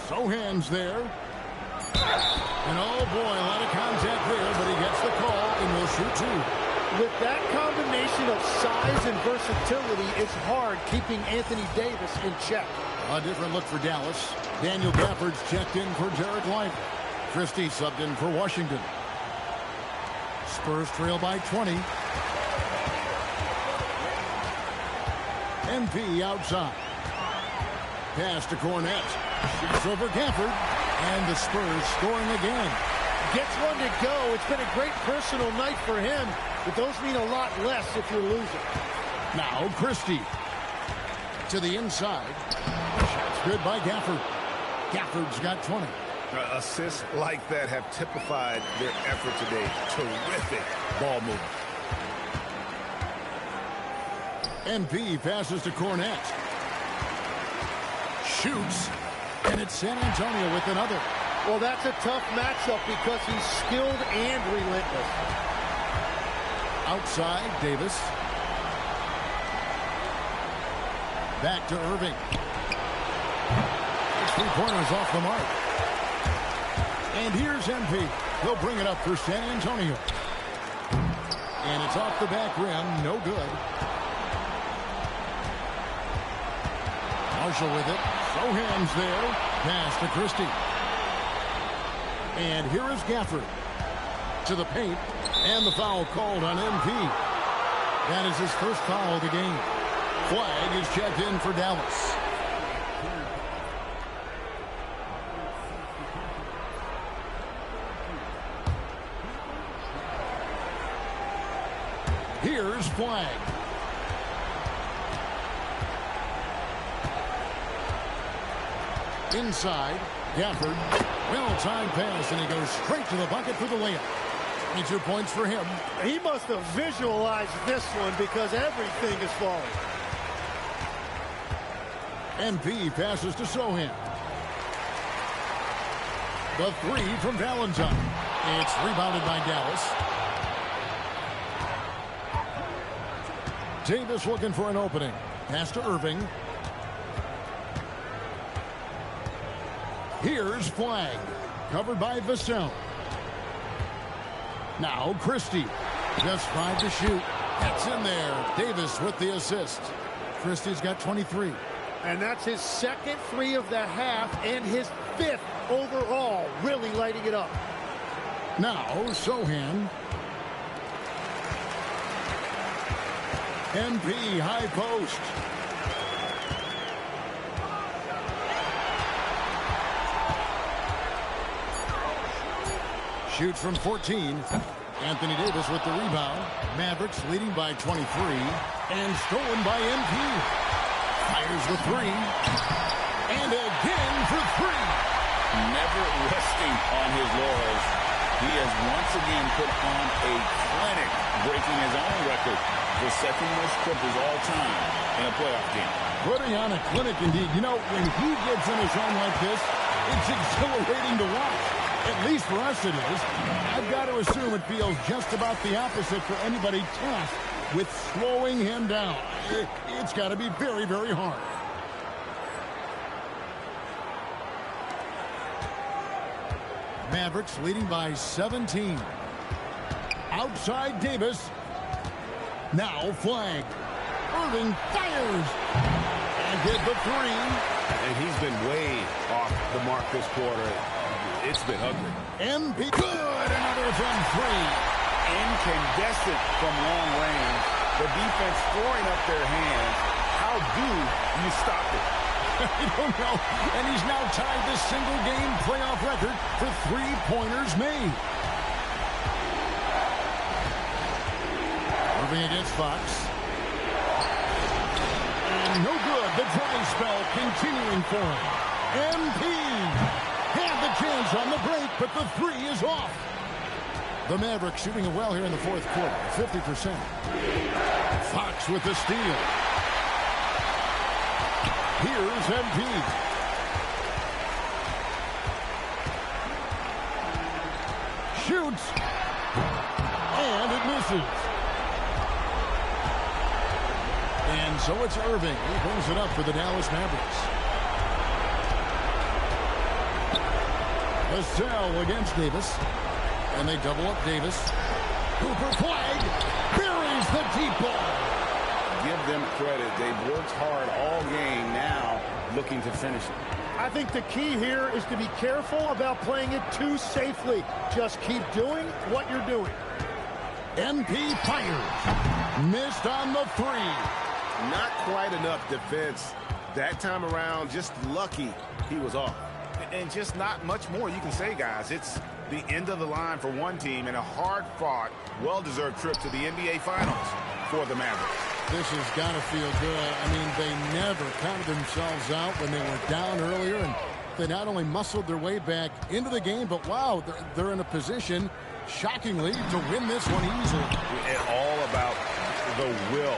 Sohan's there. And oh boy, a lot of contact there, but he gets the call and will shoot 2. With that combination of size and versatility, it's hard keeping Anthony Davis in check. A different look for Dallas. Daniel Gafford's checked in for Derek Lively. Christie subbed in for Washington. Spurs trail by 20. MP outside. Pass to Cornette. Shoots over Gafford. And the Spurs scoring again. Gets one to go. It's been a great personal night for him, but those mean a lot less if you're losing. Now Christie. To the inside. Shot's good by Gafford. Gafford's got 20. Assists like that have typified their effort today. Terrific ball movement. MP passes to Cornette. Shoots, and it's San Antonio with another. Well, that's a tough matchup because he's skilled and relentless. Outside, Davis. Back to Irving. It's 3-pointers off the mark. And here's MP. He'll bring it up for San Antonio. And it's off the back rim. No good. Marshall with it. Sohan's there. Pass to Christie. And here is Gafford to the paint. And the foul called on MP. That is his first foul of the game. Flag is checked in for Dallas. Here's Flag. Inside, Gafford. Well-timed pass, and he goes straight to the bucket for the layup. 22 points for him. He must have visualized this one because everything is falling. MP passes to Sohan. The three from Valentine. It's rebounded by Dallas. Davis looking for an opening. Pass to Irving. Here's Flag. Covered by Vassell. Now Christie. Just 5 to shoot. That's in there. Davis with the assist. Christie's got 23. And that's his second 3 of the half and his 5th overall. Really lighting it up. Now Sohan. MP high post. Shoots from 14. Anthony Davis with the rebound. Mavericks leading by 23. And stolen by MP. Fires the 3. And again for 3. Never resting on his laurels. He has once again put on a clinic, breaking his own record for second most triples all time in a playoff game. Putting on a clinic indeed. You know, when he gets in a zone like this, it's exhilarating to watch. At least for us it is. I've got to assume it feels just about the opposite for anybody tasked with slowing him down. It's got to be very, very hard. Mavericks leading by 17. Outside Davis. Now Flag. Irving fires. And hit the 3. And he's been way off the mark this quarter. It's been ugly. MP good. Another from 3. Incandescent from long range. The defense throwing up their hands. How do you stop it? I don't know. And he's now tied this single-game playoff record for 3-pointers made. Irving against Fox. And no good. The dry spell continuing for him. MP had the chance on the break, but the 3 is off. The Mavericks shooting it well here in the fourth quarter, 50%. Fox with the steal. Here's MP. Shoots. And it misses. And so it's Irving. He brings it up for the Dallas Mavericks. Vassell against Davis. And they double up Davis. Cooper Flag buries the deep ball. Give them credit. They've worked hard all game, now looking to finish it. I think the key here is to be careful about playing it too safely. Just keep doing what you're doing. MP fires. Missed on the 3. Not quite enough defense that time around. Just lucky he was off. And just not much more you can say, guys. It's the end of the line for one team and a hard-fought, well-deserved trip to the NBA Finals for the Mavericks. This has got to feel good. I mean, they never counted themselves out when they were down earlier, and They not only muscled their way back into the game, but wow, they're in a position, shockingly, to win this one easily. And all about the will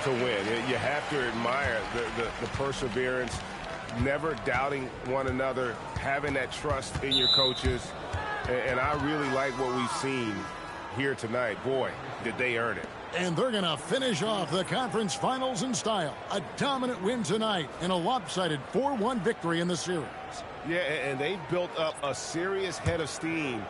to win. You have to admire the perseverance, never doubting one another, having that trust in your coaches. And I really like what we've seen here tonight. Boy, did they earn it. And they're going to finish off the conference finals in style. A dominant win tonight and a lopsided 4-1 victory in the series. Yeah, and they've built up a serious head of steam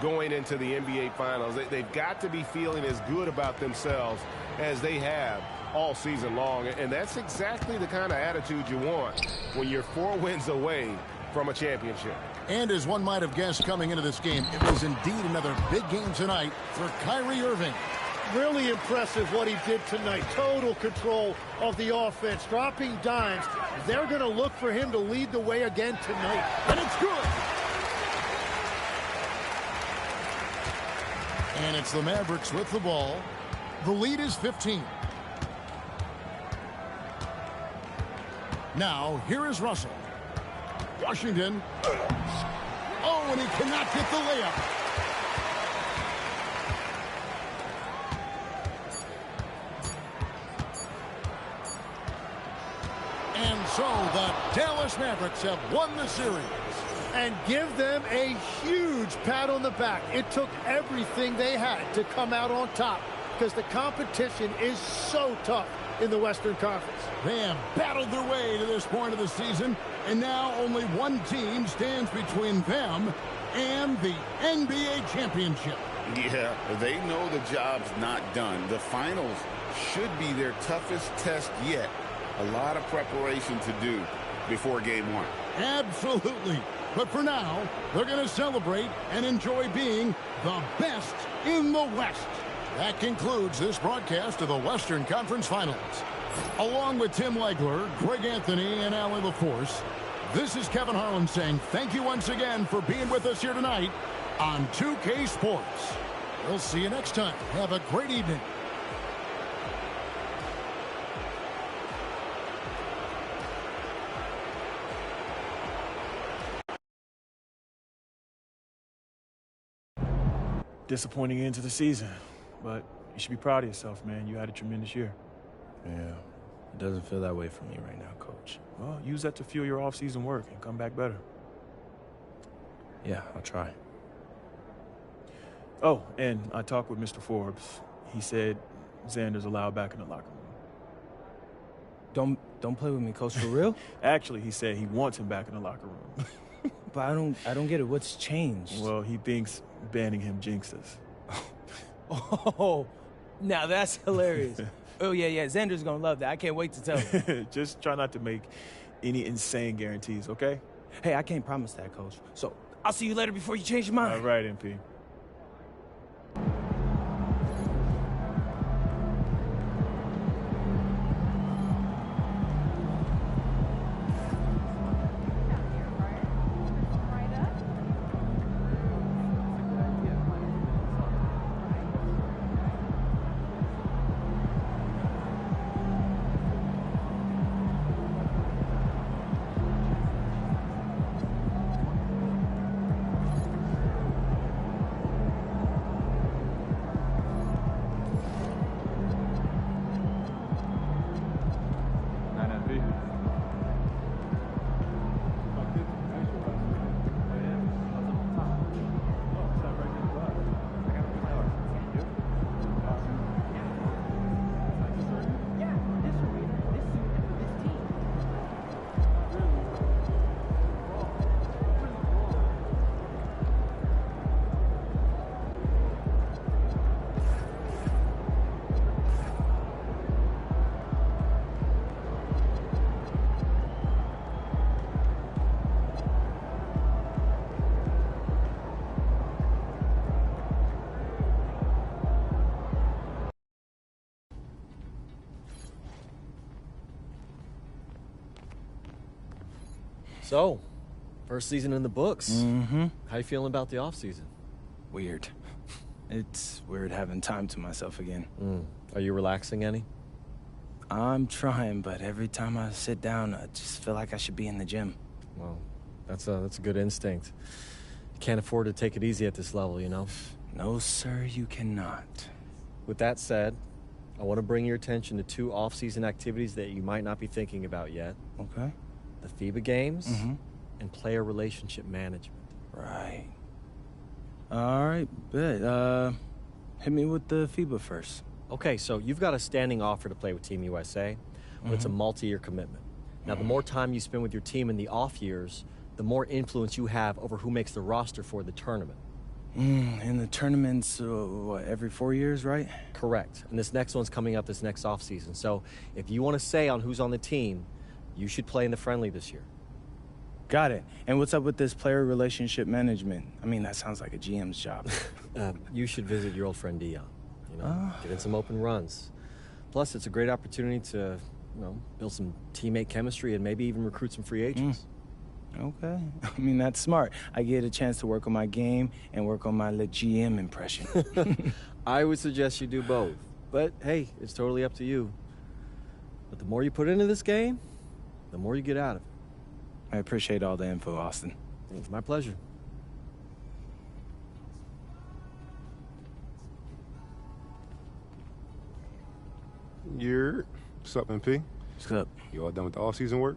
going into the NBA Finals. They've got to be feeling as good about themselves as they have all season long. And that's exactly the kind of attitude you want when you're 4 wins away from a championship. And as one might have guessed coming into this game, it was indeed another big game tonight for Kyrie Irving. Really impressive what he did tonight. Total control of the offense, dropping dimes. They're going to look for him to lead the way again tonight. And it's good. And it's the Mavericks with the ball. The lead is 15. Now, here is Russell. Washington. Oh, and he cannot get the layup. And so the Dallas Mavericks have won the series. And give them a huge pat on the back. It took everything they had to come out on top because the competition is so tough in the Western Conference. They have battled their way to this point of the season, and now only one team stands between them and the NBA championship. Yeah, they know the job's not done. The finals should be their toughest test yet. A lot of preparation to do before game 1. Absolutely. But for now, they're going to celebrate and enjoy being the best in the West. That concludes this broadcast of the Western Conference Finals. Along with Tim Legler, Greg Anthony, and Allie LaForce, this is Kevin Harlan saying thank you once again for being with us here tonight on 2K Sports. We'll see you next time. Have a great evening. Disappointing end to the season, but you should be proud of yourself, man. You had a tremendous year. Yeah, it doesn't feel that way for me right now, Coach. Well, use that to fuel your off-season work and come back better. Yeah, I'll try. Oh, and I talked with Mr. Forbes. He said Xander's allowed back in the locker room. Don't play with me, Coach, for real? Actually, he said he wants him back in the locker room. But I don't get it. What's changed? Well, he thinks banning him jinxes. Oh, now that's hilarious. Oh, yeah, Xander's going to love that. I can't wait to tell him. Just try not to make any insane guarantees, okay? Hey, I can't promise that, Coach. So I'll see you later before you change your mind. All right, MP. So, first season in the books. Mm-hmm. How you feeling about the offseason? Weird. It's weird having time to myself again. Are you relaxing any? I'm trying, but every time I sit down, I just feel like I should be in the gym. Well, That's a good instinct. You can't afford to take it easy at this level, you know? No, sir, you cannot. With that said, I want to bring your attention to 2 off-season activities that you might not be thinking about yet. Okay. The FIBA games and player relationship management. Right. All right, bet. Hit me with the FIBA first. Okay, so you've got a standing offer to play with Team USA, but it's a multi-year commitment. Now, the more time you spend with your team in the off years, the more influence you have over who makes the roster for the tournament. And the tournament's, what, every 4 years, right? Correct. And this next one's coming up this next offseason. So if you want to say on who's on the team, you should play in the friendly this year. Got it. And what's up with this player relationship management? I mean, that sounds like a GM's job. You should visit your old friend Dion. You know, get in some open runs. Plus, it's a great opportunity to, build some teammate chemistry and maybe even recruit some free agents. Okay. I mean, that's smart. I get a chance to work on my game and work on my GM impression. I would suggest you do both. But, hey, it's totally up to you. But the more you put into this game, the more you get out of it. I appreciate all the info, Austin. It's my pleasure. What's up, MP? What's up? You all done with the off-season work?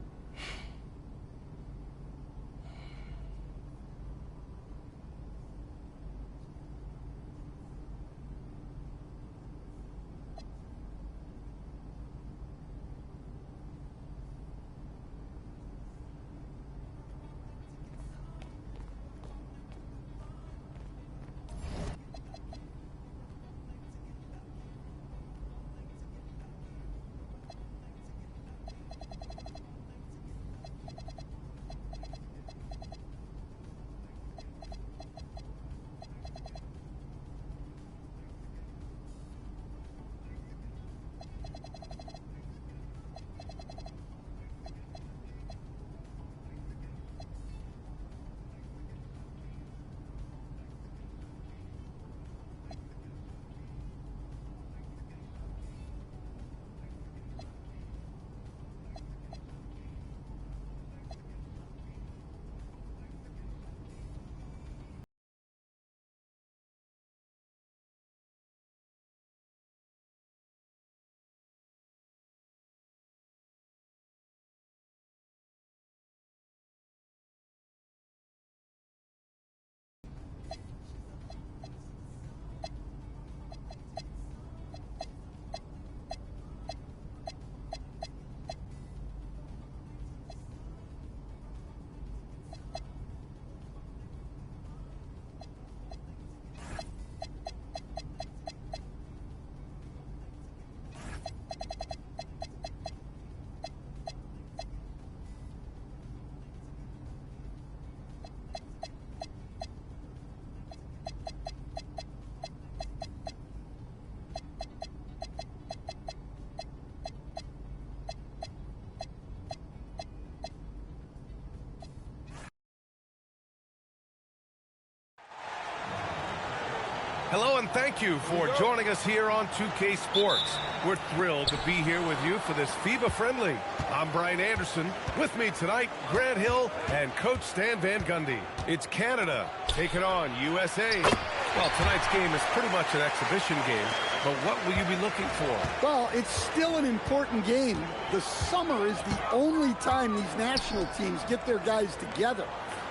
Hello and thank you for joining us here on 2K Sports. We're thrilled to be here with you for this FIBA friendly. I'm Brian Anderson. With me tonight, Grant Hill and Coach Stan Van Gundy. It's Canada taking on USA. Well, tonight's game is pretty much an exhibition game, but what will you be looking for? Well, it's still an important game. The summer is the only time these national teams get their guys together.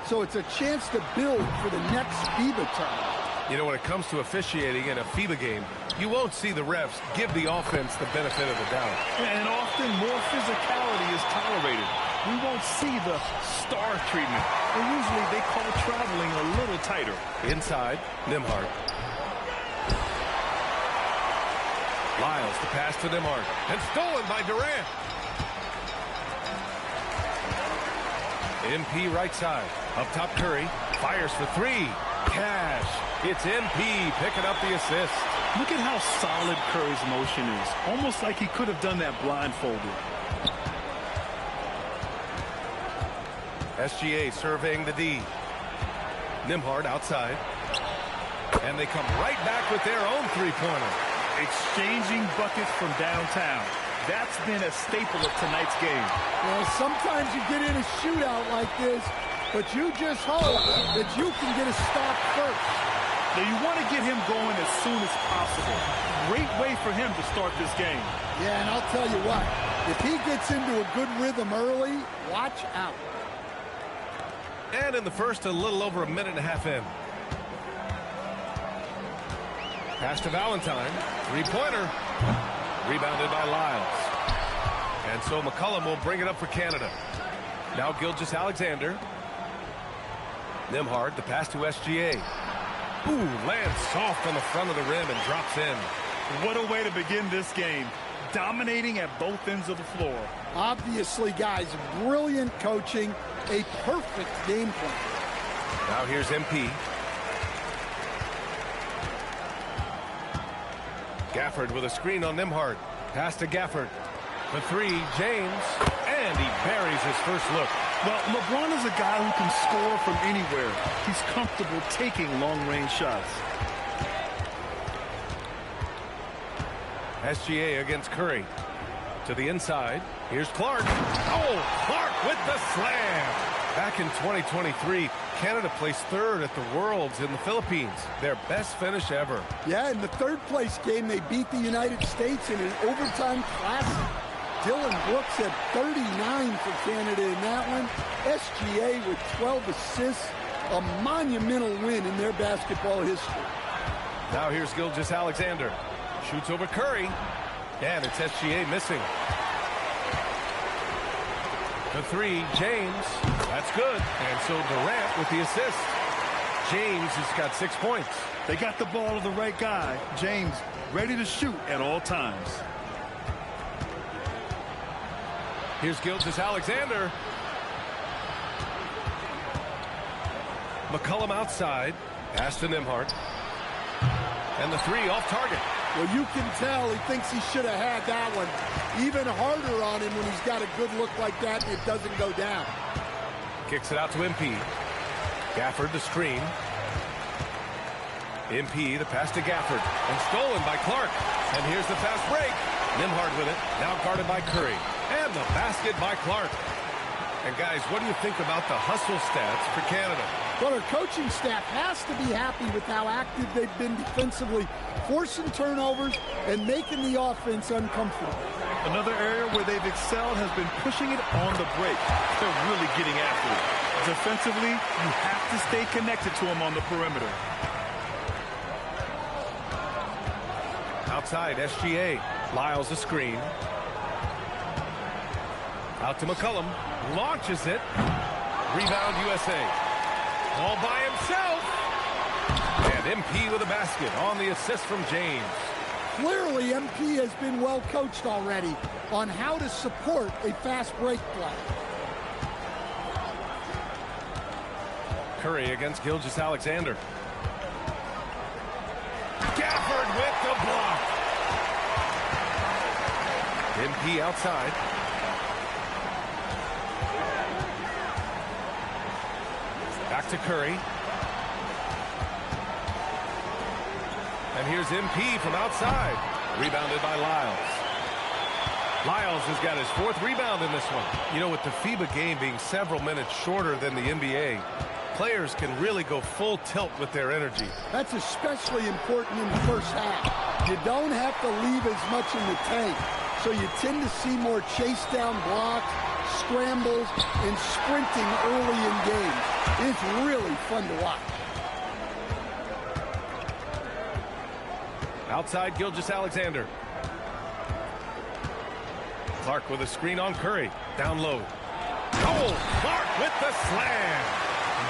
So it's a chance to build for the next FIBA tournament. You know, when it comes to officiating in a FIBA game, you won't see the refs give the offense the benefit of the doubt. And often more physicality is tolerated. We won't see the star treatment. And usually they call traveling a little tighter. Inside, Nembhard. Lyles, the pass to Nembhard. And stolen by Durant. MP right side. Up top, Curry. Fires for three. Cash. It's MP picking up the assist. Look at how solid Curry's motion is. Almost like he could have done that blindfolded. SGA surveying the D. Nembhard outside. And they come right back with their own three-pointer. Exchanging buckets from downtown. That's been a staple of tonight's game. Well, sometimes you get in a shootout like this, but you just hope that you can get a stop first. Now, you want to get him going as soon as possible. Great way for him to start this game. Yeah, and I'll tell you what, if he gets into a good rhythm early, watch out. And in the first, a little over a minute and a half in. Pass to Valentine. Three-pointer. Rebounded by Lyles. And so McCollum will bring it up for Canada. Now Gilgeous-Alexander. Nembhard, the pass to SGA. Ooh, lands soft on the front of the rim and drops in. What a way to begin this game. Dominating at both ends of the floor. Obviously, guys, brilliant coaching, a perfect game plan. Now here's MP. Gafford with a screen on Nembhard. Pass to Gafford. The three, James, and he buries his first look. Well, LeBron is a guy who can score from anywhere. He's comfortable taking long-range shots. SGA against Curry. To the inside. Here's Clark. Oh, Clark with the slam. Back in 2023, Canada placed third at the Worlds in the Philippines. Their best finish ever. Yeah, in the third-place game, they beat the United States in an overtime classic. Dylan Brooks had 39 for Canada in that one. SGA with 12 assists. A monumental win in their basketball history. Now here's Gilgeous-Alexander. Shoots over Curry. And it's SGA missing. The three, James. That's good. And so Durant with the assist. James has got 6 points. They got the ball to the right guy. James ready to shoot at all times. Here's Gilgeous-Alexander. McCollum outside. Pass to Nembhard. And the three off target. Well, you can tell he thinks he should have had that one. Even harder on him when he's got a good look like that and it doesn't go down. Kicks it out to MP. Gafford the screen. MP the pass to Gafford. And stolen by Clark. And here's the fast break. Nembhard with it. Now guarded by Curry. And the basket by Clark. And guys, what do you think about the hustle stats for Canada? Well, our coaching staff has to be happy with how active they've been defensively, forcing turnovers and making the offense uncomfortable. Another area where they've excelled has been pushing it on the break. They're really getting after it. Defensively, you have to stay connected to them on the perimeter. Outside, SGA. Lyles a screen. Out to McCollum. Launches it. Rebound USA. All by himself. And MP with a basket on the assist from James. Clearly, MP has been well coached already on how to support a fast break play. Curry against Gilgeous-Alexander. Gafford with the block. MP outside. Back to Curry. And here's MP from outside. Rebounded by Lyles. Lyles has got his fourth rebound in this one. You know, with the FIBA game being several minutes shorter than the NBA, players can really go full tilt with their energy. That's especially important in the first half. You don't have to leave as much in the tank, so you tend to see more chase down blocks, scrambles, and sprinting early in games. It's really fun to watch. Outside, Gilgeous-Alexander. Clark with a screen on Curry. Down low. Oh, Clark with the slam.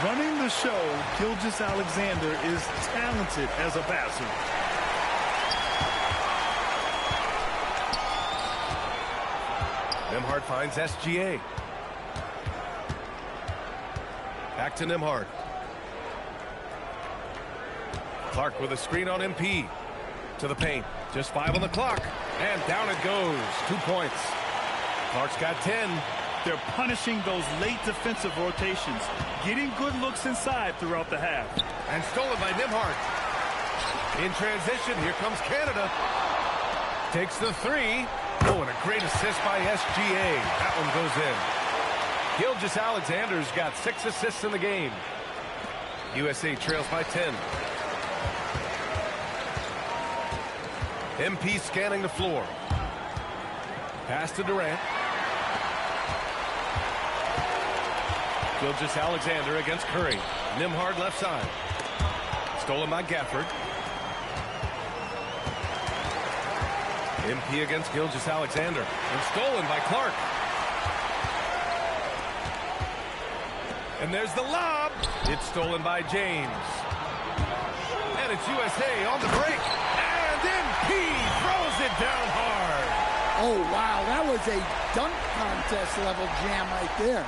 Running the show, Gilgeous-Alexander is talented as a passer. Nembhard finds SGA. Back to Nembhard. Clark with a screen on MP. To the paint. Just 5 on the clock. And down it goes. 2 points. Clark's got 10. They're punishing those late defensive rotations. Getting good looks inside throughout the half. And stolen by Nembhard. In transition, here comes Canada. Takes the three. Oh, and a great assist by SGA. That one goes in. Gilgeous-Alexander's got 6 assists in the game. USA trails by 10. MP scanning the floor. Pass to Durant. Gilgeous-Alexander against Curry. Nembhard left side. Stolen by Gafford. MP against Gilgeous-Alexander. And stolen by Clark. And there's the lob. It's stolen by James. And it's USA on the break. And MP throws it down hard. Oh, wow. That was a dunk contest level jam right there.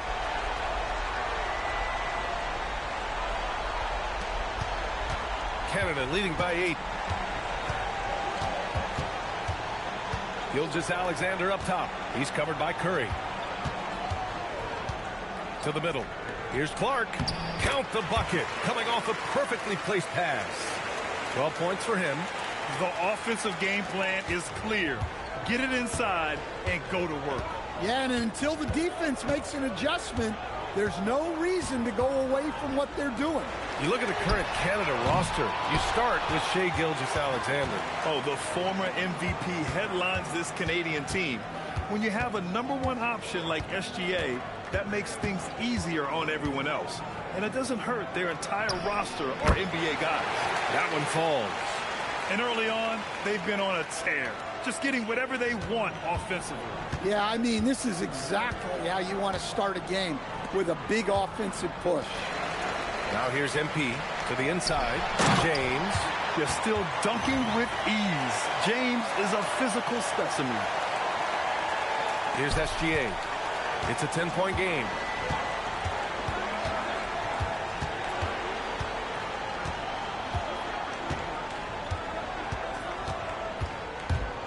Canada leading by 8. Gilgeous-Alexander up top. He's covered by Curry. To the middle. Here's Clark. Count the bucket. Coming off a perfectly placed pass. 12 points for him. The offensive game plan is clear. Get it inside and go to work. Yeah, and until the defense makes an adjustment, there's no reason to go away from what they're doing. You look at the current Canada roster. You start with Shai Gilgeous-Alexander. Oh, the former MVP headlines this Canadian team. When you have a #1 option like SGA, that makes things easier on everyone else. And it doesn't hurt their entire roster or NBA guys. That one falls. And early on, they've been on a tear. Just getting whatever they want offensively. Yeah, I mean, this is exactly how you want to start a game, with a big offensive push. Now here's MP to the inside. James. You're still dunking with ease. James is a physical specimen. Here's SGA. It's a 10-point game.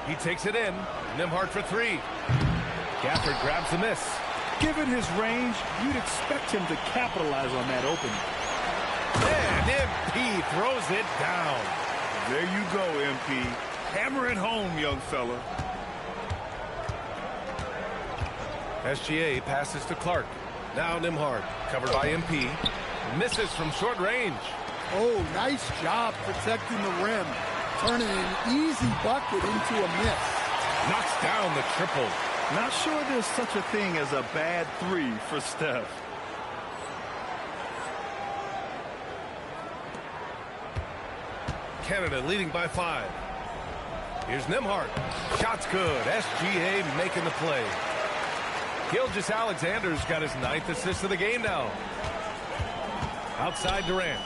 He takes it in. Nembhard for 3. Gafford grabs the miss. Given his range, you'd expect him to capitalize on that opening. And MP throws it down. There you go, MP. Hammer it home, young fella. SGA passes to Clark. Now Nembhard, covered by MP. Misses from short range. Oh, nice job protecting the rim. Turning an easy bucket into a miss. Knocks down the triple. Not sure there's such a thing as a bad 3 for Steph. Canada leading by 5. Here's Nembhard. Shot's good. SGA making the play. Gilgeous-Alexander's got his 9th assist of the game now. Outside Durant.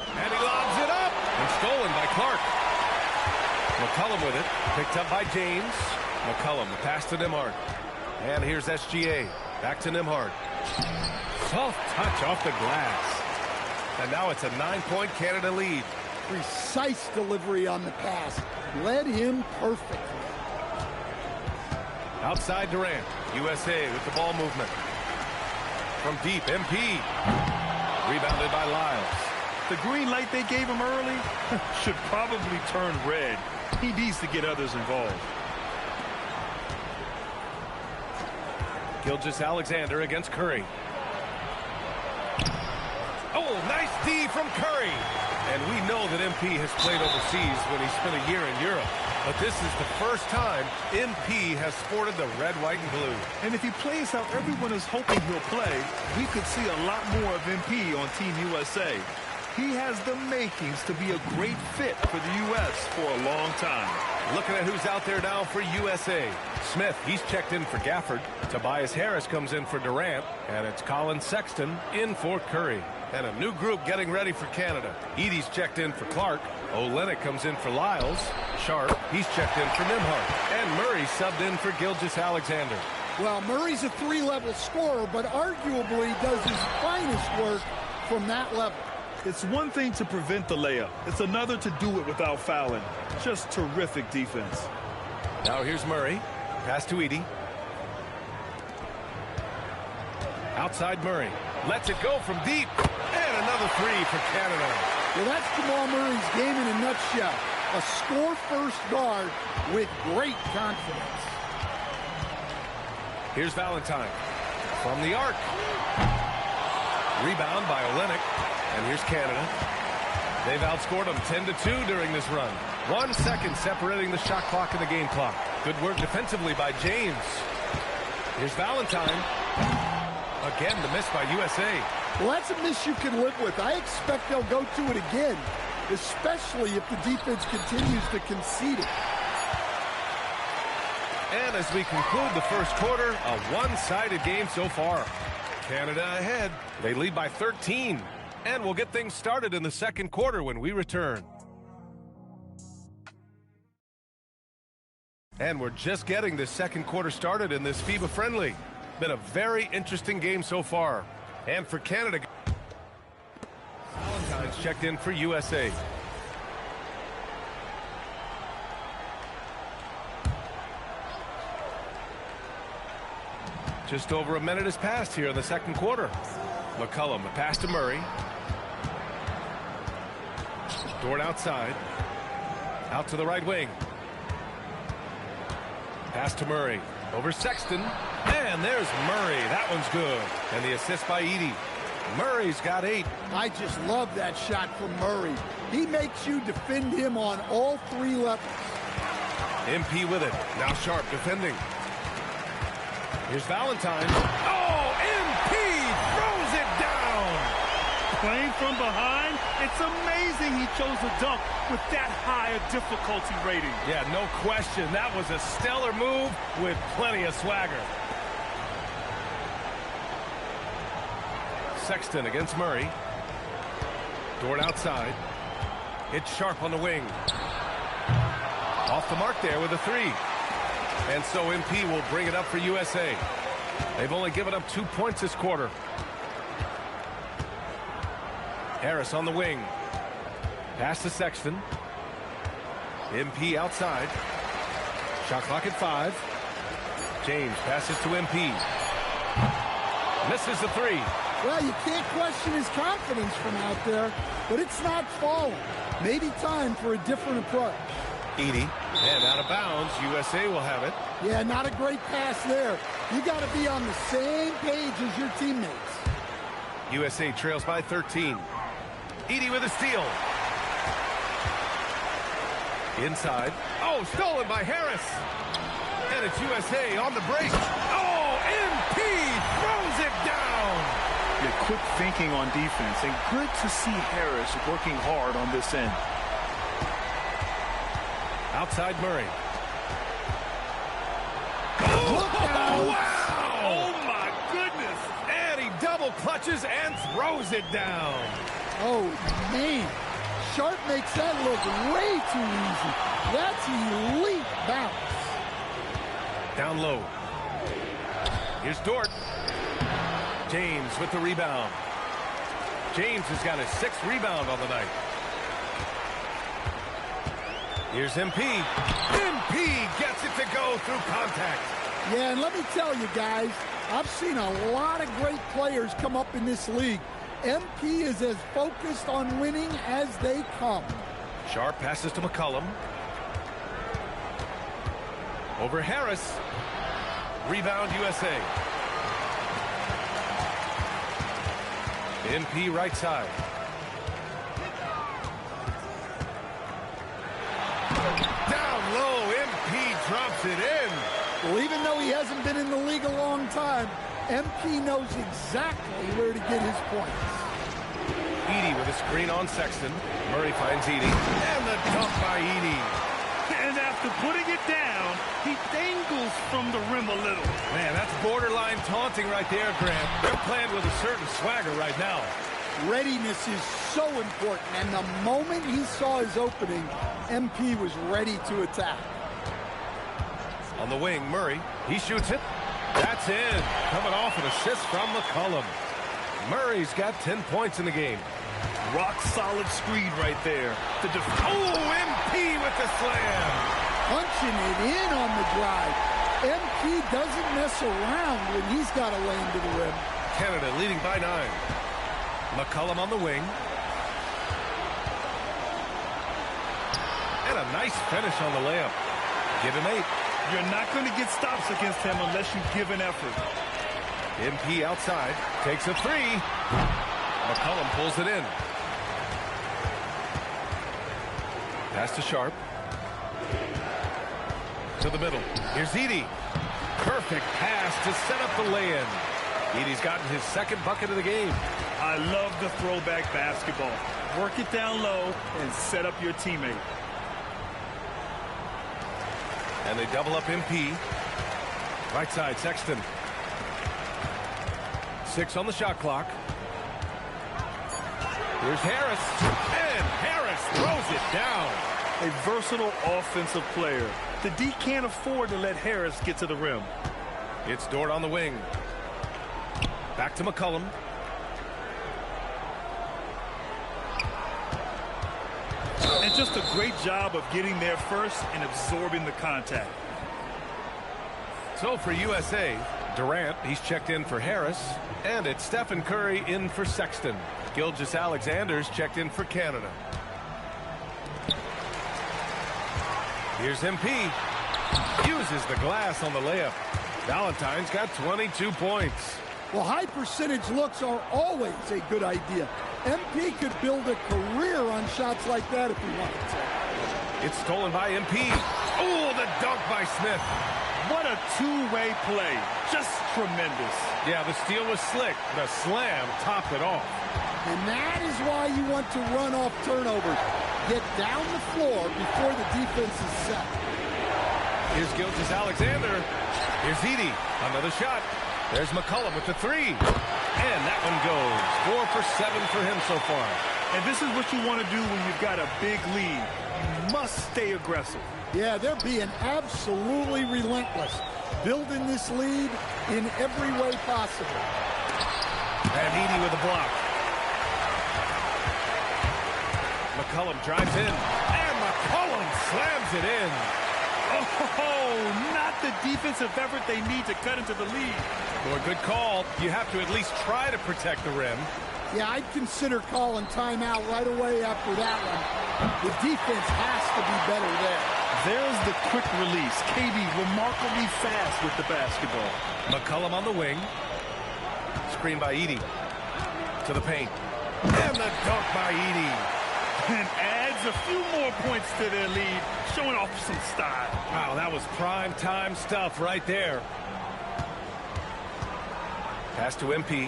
And he lobs it up. And stolen by Clark. McCollum with it. Picked up by James. McCollum, the pass to Nembhard. And here's SGA. Back to Nembhard. Soft touch off the glass. And now it's a 9-point Canada lead. Precise delivery on the pass. Led him perfectly. Outside Durant. USA with the ball movement. From deep, MP. Rebounded by Lyles. The green light they gave him early should probably turn red. He needs to get others involved. Gilgeous-Alexander against Curry. Oh, nice D from Curry. And we know that MP has played overseas when he spent a year in Europe. But this is the first time MP has sported the red, white, and blue. And if he plays how everyone is hoping he'll play, we could see a lot more of MP on Team USA. He has the makings to be a great fit for the U.S. for a long time. Looking at who's out there now for USA. Smith, he's checked in for Gafford. Tobias Harris comes in for Durant. And it's Colin Sexton in for Curry. And a new group getting ready for Canada. Edie's checked in for Clark. Olynyk comes in for Lyles. Sharp, he's checked in for Nembhard. And Murray subbed in for Gilgeous-Alexander. Well, Murray's a 3-level scorer, but arguably does his finest work from that level. It's one thing to prevent the layup. It's another to do it without fouling. Just terrific defense. Now here's Murray. Pass to Edie. Outside Murray. Lets it go from deep. And another 3 for Canada. Well, that's Jamal Murray's game in a nutshell. A score-first guard with great confidence. Here's Valentine from the arc. Rebound by Olenek. And here's Canada. They've outscored them 10-2 during this run. 1 second separating the shot clock and the game clock. Good work defensively by James. Here's Valentine. Again, the miss by USA. Well, that's a miss you can live with. I expect they'll go to it again, especially if the defense continues to concede it. And as we conclude the first quarter, a one-sided game so far. Canada ahead. They lead by 13. And we'll get things started in the second quarter when we return. And we're just getting the second quarter started in this FIBA friendly. Been a very interesting game so far. And for Canada, Valentine's checked in for USA. Just over a minute has passed here in the second quarter. McCollum, a pass to Murray. Dort outside. Out to the right wing. Pass to Murray. Over Sexton. And there's Murray. That one's good. And the assist by Edey. Murray's got 8. I just love that shot from Murray. He makes you defend him on all 3 levels. MP with it. Now Sharp defending. Here's Valentine. Oh, MP throws it down. Playing from behind, it's amazing he chose a dunk with that high a difficulty rating. Yeah, no question. That was a stellar move with plenty of swagger. Sexton against Murray. Dort outside. It's Sharp on the wing. Off the mark there with a 3. And so MP will bring it up for USA. They've only given up 2 points this quarter. Harris on the wing. Pass to Sexton. MP outside. Shot clock at 5. James passes to MP. Misses the 3. Well, you can't question his confidence from out there, but it's not falling. Maybe time for a different approach. Edey. And out of bounds. USA will have it. Yeah, not a great pass there. You got to be on the same page as your teammates. USA trails by 13. Edey with a steal. Inside. Oh, stolen by Harris. And it's USA on the break. Oh, MP throws it down. Yeah, quick thinking on defense, and good to see Harris working hard on this end. Outside Murray. Oh, wow! Oh, my goodness! And he double clutches and throws it down. Oh, man. Sharp makes that look way too easy. That's elite bounce. Down low. Here's Dort. James with the rebound. James has got his 6th rebound on the night. Here's MP. MP gets it to go through contact. Yeah, and let me tell you guys, I've seen a lot of great players come up in this league. MP is as focused on winning as they come. Sharp passes to McCollum. Over Harris. Rebound USA. MP right side. Down low, MP drops it in. Well, even though he hasn't been in the league a long time, MP knows exactly where to get his points. Edey with a screen on Sexton. Murray finds Edey. And the dunk by Edey. And after putting it down, he dangles from the rim a little. Man, that's borderline taunting right there, Grant. They're playing with a certain swagger right now. Readiness is so important, and the moment he saw his opening, MP was ready to attack. On the wing, Murray. He shoots it. That's in. Coming off an assist from McCollum. Murray's got 10 points in the game. Rock solid screen right there. MP with the slam. Punching it in on the drive. MP doesn't mess around when he's got a lane to the rim. Canada leading by 9. McCollum on the wing. And a nice finish on the layup. Give him 8. You're not going to get stops against him unless you give an effort. MP outside, takes a three. McCollum pulls it in. Pass to Sharp. To the middle. Here's Edey. Perfect pass to set up the lay-in. Edey's gotten his second bucket of the game. I love the throwback basketball. Work it down low and set up your teammate. And they double up MP. Right side, Sexton. 6 on the shot clock. Here's Harris. And Harris throws it down. A versatile offensive player. The D can't afford to let Harris get to the rim. It's Dort on the wing. Back to McCollum. And just a great job of getting there first and absorbing the contact. So for USA, Durant, he's checked in for Harris. And it's Stephen Curry in for Sexton. Gilgeous-Alexander's checked in for Canada. Here's MP. Uses the glass on the layup. Valentine's got 22 points. Well, high percentage looks are always a good idea. MP could build a career on shots like that if he wanted to. It's stolen by MP. Oh, the dunk by Smith. What a two-way play. Just tremendous. Yeah, the steal was slick. The slam topped it off. And that is why you want to run off turnovers. Get down the floor before the defense is set. Here's Gilgeous-Alexander. Here's Edey. Another shot. There's McCollum with the three. And that one goes. 4 for 7 for him so far. And this is what you want to do when you've got a big lead. You must stay aggressive. Yeah, they're being absolutely relentless. Building this lead in every way possible. And Edey with a block. McCollum drives in. And McCollum slams it in. Oh, not the defensive effort they need to cut into the lead. Well, a good call. You have to at least try to protect the rim. Yeah, I'd consider calling timeout right away after that one. The defense has to be better there. There's the quick release. KD remarkably fast with the basketball. McCollum on the wing. Screen by Edey. To the paint. And the dunk by Edey. And adds a few more points to their lead, showing off some style. Wow, that was prime time stuff right there. Pass to MP.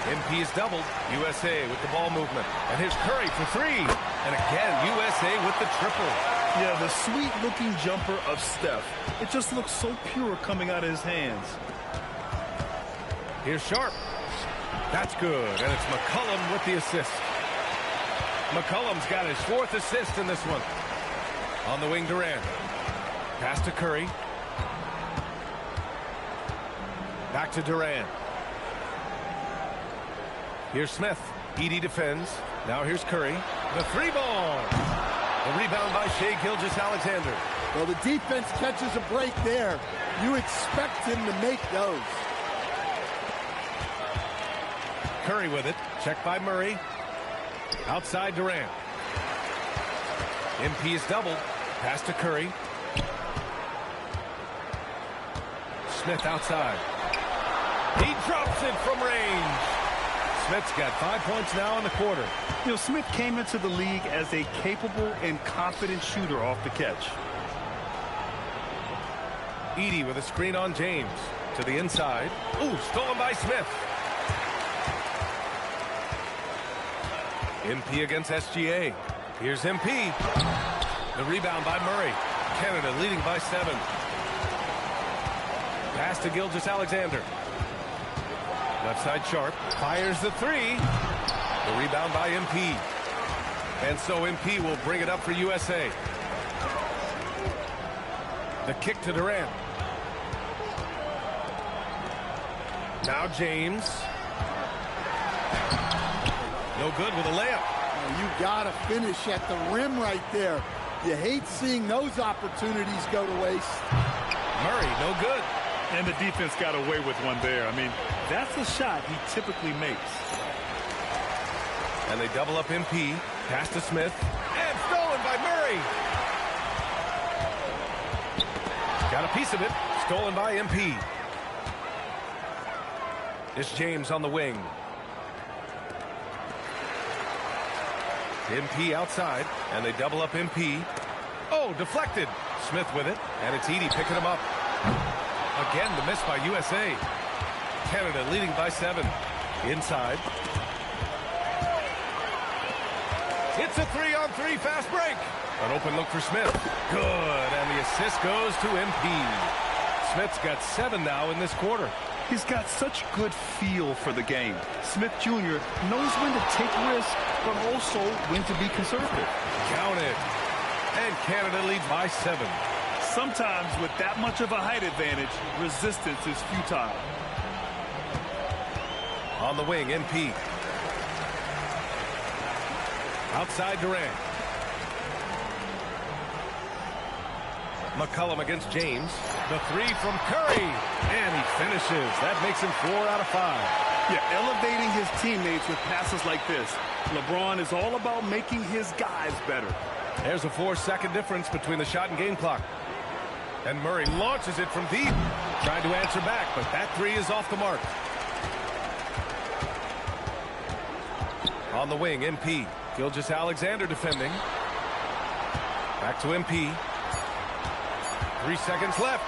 MP is doubled. USA with the ball movement. And here's Curry for three. And again, USA with the triple. Yeah, the sweet-looking jumper of Steph. It just looks so pure coming out of his hands. Here's Sharp. That's good. And it's McCollum with the assist. McCollum's got his 4th assist in this one. On the wing, Durant. Pass to Curry. Back to Durant. Here's Smith. Edey defends. Now here's Curry. The three ball. The rebound by Shai Gilgeous-Alexander. Well, the defense catches a break there. You expect him to make those. Curry with it. Checked by Murray. Outside Durant. MP is doubled. Pass to Curry. Smith outside. He drops it from range. Smith's got 5 points now in the quarter. You know, Smith came into the league as a capable and confident shooter off the catch. Edey with a screen on James. To the inside. Ooh, stolen by Smith. MP against SGA. Here's MP. The rebound by Murray. Canada leading by 7. Pass to Gilgeous-Alexander. Left side Sharp. Fires the three. The rebound by MP. And so MP will bring it up for USA. The kick to Durant. Now James. No good with a layup. You gotta finish at the rim right there. You hate seeing those opportunities go to waste. Murray, no good. And the defense got away with one there. I mean, that's a shot he typically makes. And they double up MP. Pass to Smith. And stolen by Murray. Got a piece of it. Stolen by MP. It's James on the wing. MP outside, and they double up MP. Oh, deflected. Smith with it, and it's Edey picking him up. Again, the miss by USA. Canada leading by 7. Inside. It's a 3-on-3 fast break. An open look for Smith. Good, and the assist goes to MP. Smith's got 7 now in this quarter. He's got such good feel for the game. Smith Jr. knows when to take risks, but also when to be conservative. Count it. And Canada leads by 7. Sometimes with that much of a height advantage, resistance is futile. On the wing, MP. Outside Durant. McCollum against James. The 3 from Curry. And he finishes. That makes him 4 out of 5. Yeah, elevating his teammates with passes like this. LeBron is all about making his guys better. There's a 4-second difference between the shot and game clock. And Murray launches it from deep. Trying to answer back, but that 3 is off the mark. On the wing, MP. Gilgeous-Alexander defending. Back to MP. 3 seconds left.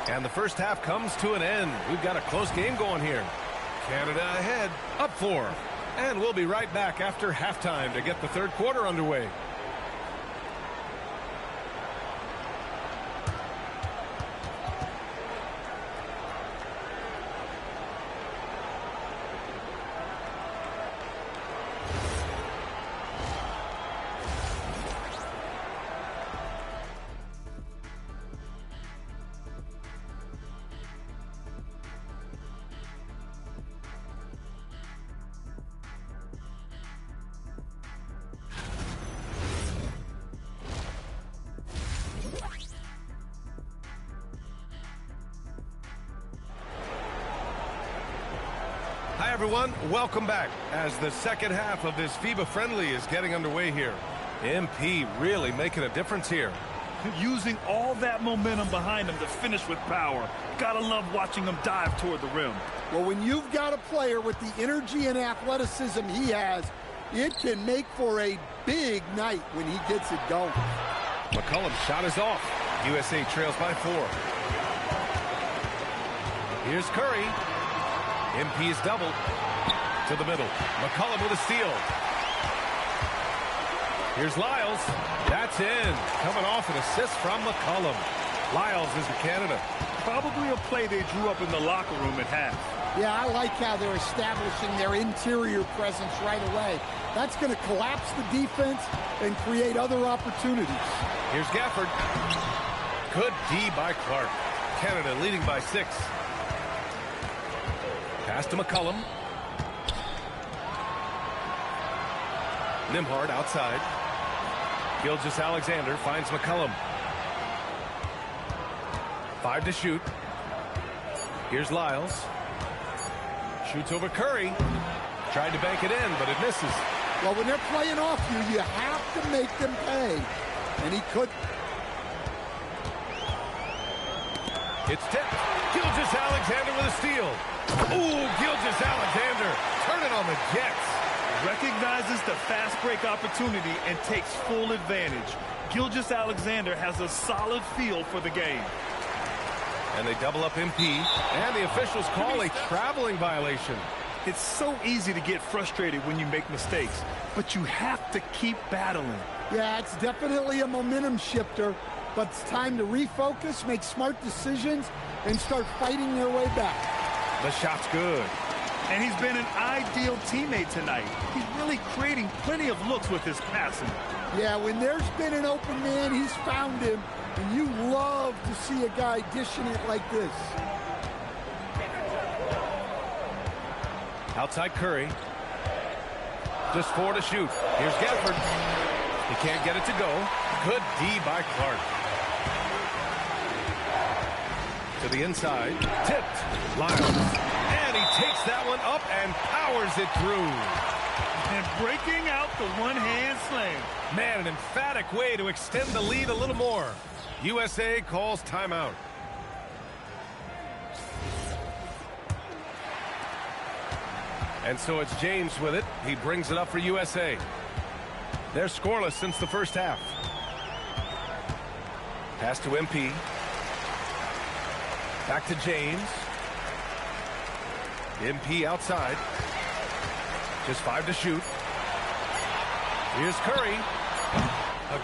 And the first half comes to an end. We've got a close game going here. Canada ahead, up 4. And we'll be right back after halftime to get the third quarter underway. Hi, everyone. Welcome back as the second half of this FIBA friendly is getting underway here. MP really making a difference here. Using all that momentum behind him to finish with power. Gotta love watching him dive toward the rim. Well, when you've got a player with the energy and athleticism he has, it can make for a big night when he gets it going. McCollum's shot is off. USA trails by 4. Here's Curry. MP is doubled to the middle. McCollum with a steal. Here's Lyles. That's in. Coming off an assist from McCollum. Lyles is to Canada. Probably a play they drew up in the locker room at half. Yeah, I like how they're establishing their interior presence right away. That's going to collapse the defense and create other opportunities. Here's Gafford. Good D by Clark. Canada leading by 6. Pass to McCollum. Nembhard outside. Gilgeous-Alexander finds McCollum. 5 to shoot. Here's Lyles. Shoots over Curry. Tried to bank it in, but it misses. Well, when they're playing off you, you have to make them pay. And he could. It's tipped. Gilgeous-Alexander with a steal. Ooh, Gilgeous-Alexander turning on the Jets. Recognizes the fast break opportunity and takes full advantage. Gilgeous-Alexander has a solid feel for the game. And they double up MP, and the officials call a traveling violation. It's so easy to get frustrated when you make mistakes, but you have to keep battling. Yeah, it's definitely a momentum shifter, but it's time to refocus, make smart decisions, and start fighting their way back. The shot's good. And he's been an ideal teammate tonight. He's really creating plenty of looks with his passing. Yeah, when there's been an open man, he's found him. And you love to see a guy dishing it like this. Outside Curry. Just 4 to shoot. Here's Gafford. He can't get it to go. Good D by Clark. To the inside. Tipped. Lyles. And he takes that one up and powers it through. And breaking out the one-hand slam. Man, an emphatic way to extend the lead a little more. USA calls timeout. And so it's James with it. He brings it up for USA. They're scoreless since the first half. Pass to MP. Back to James. MP outside. Just 5 to shoot. Here's Curry.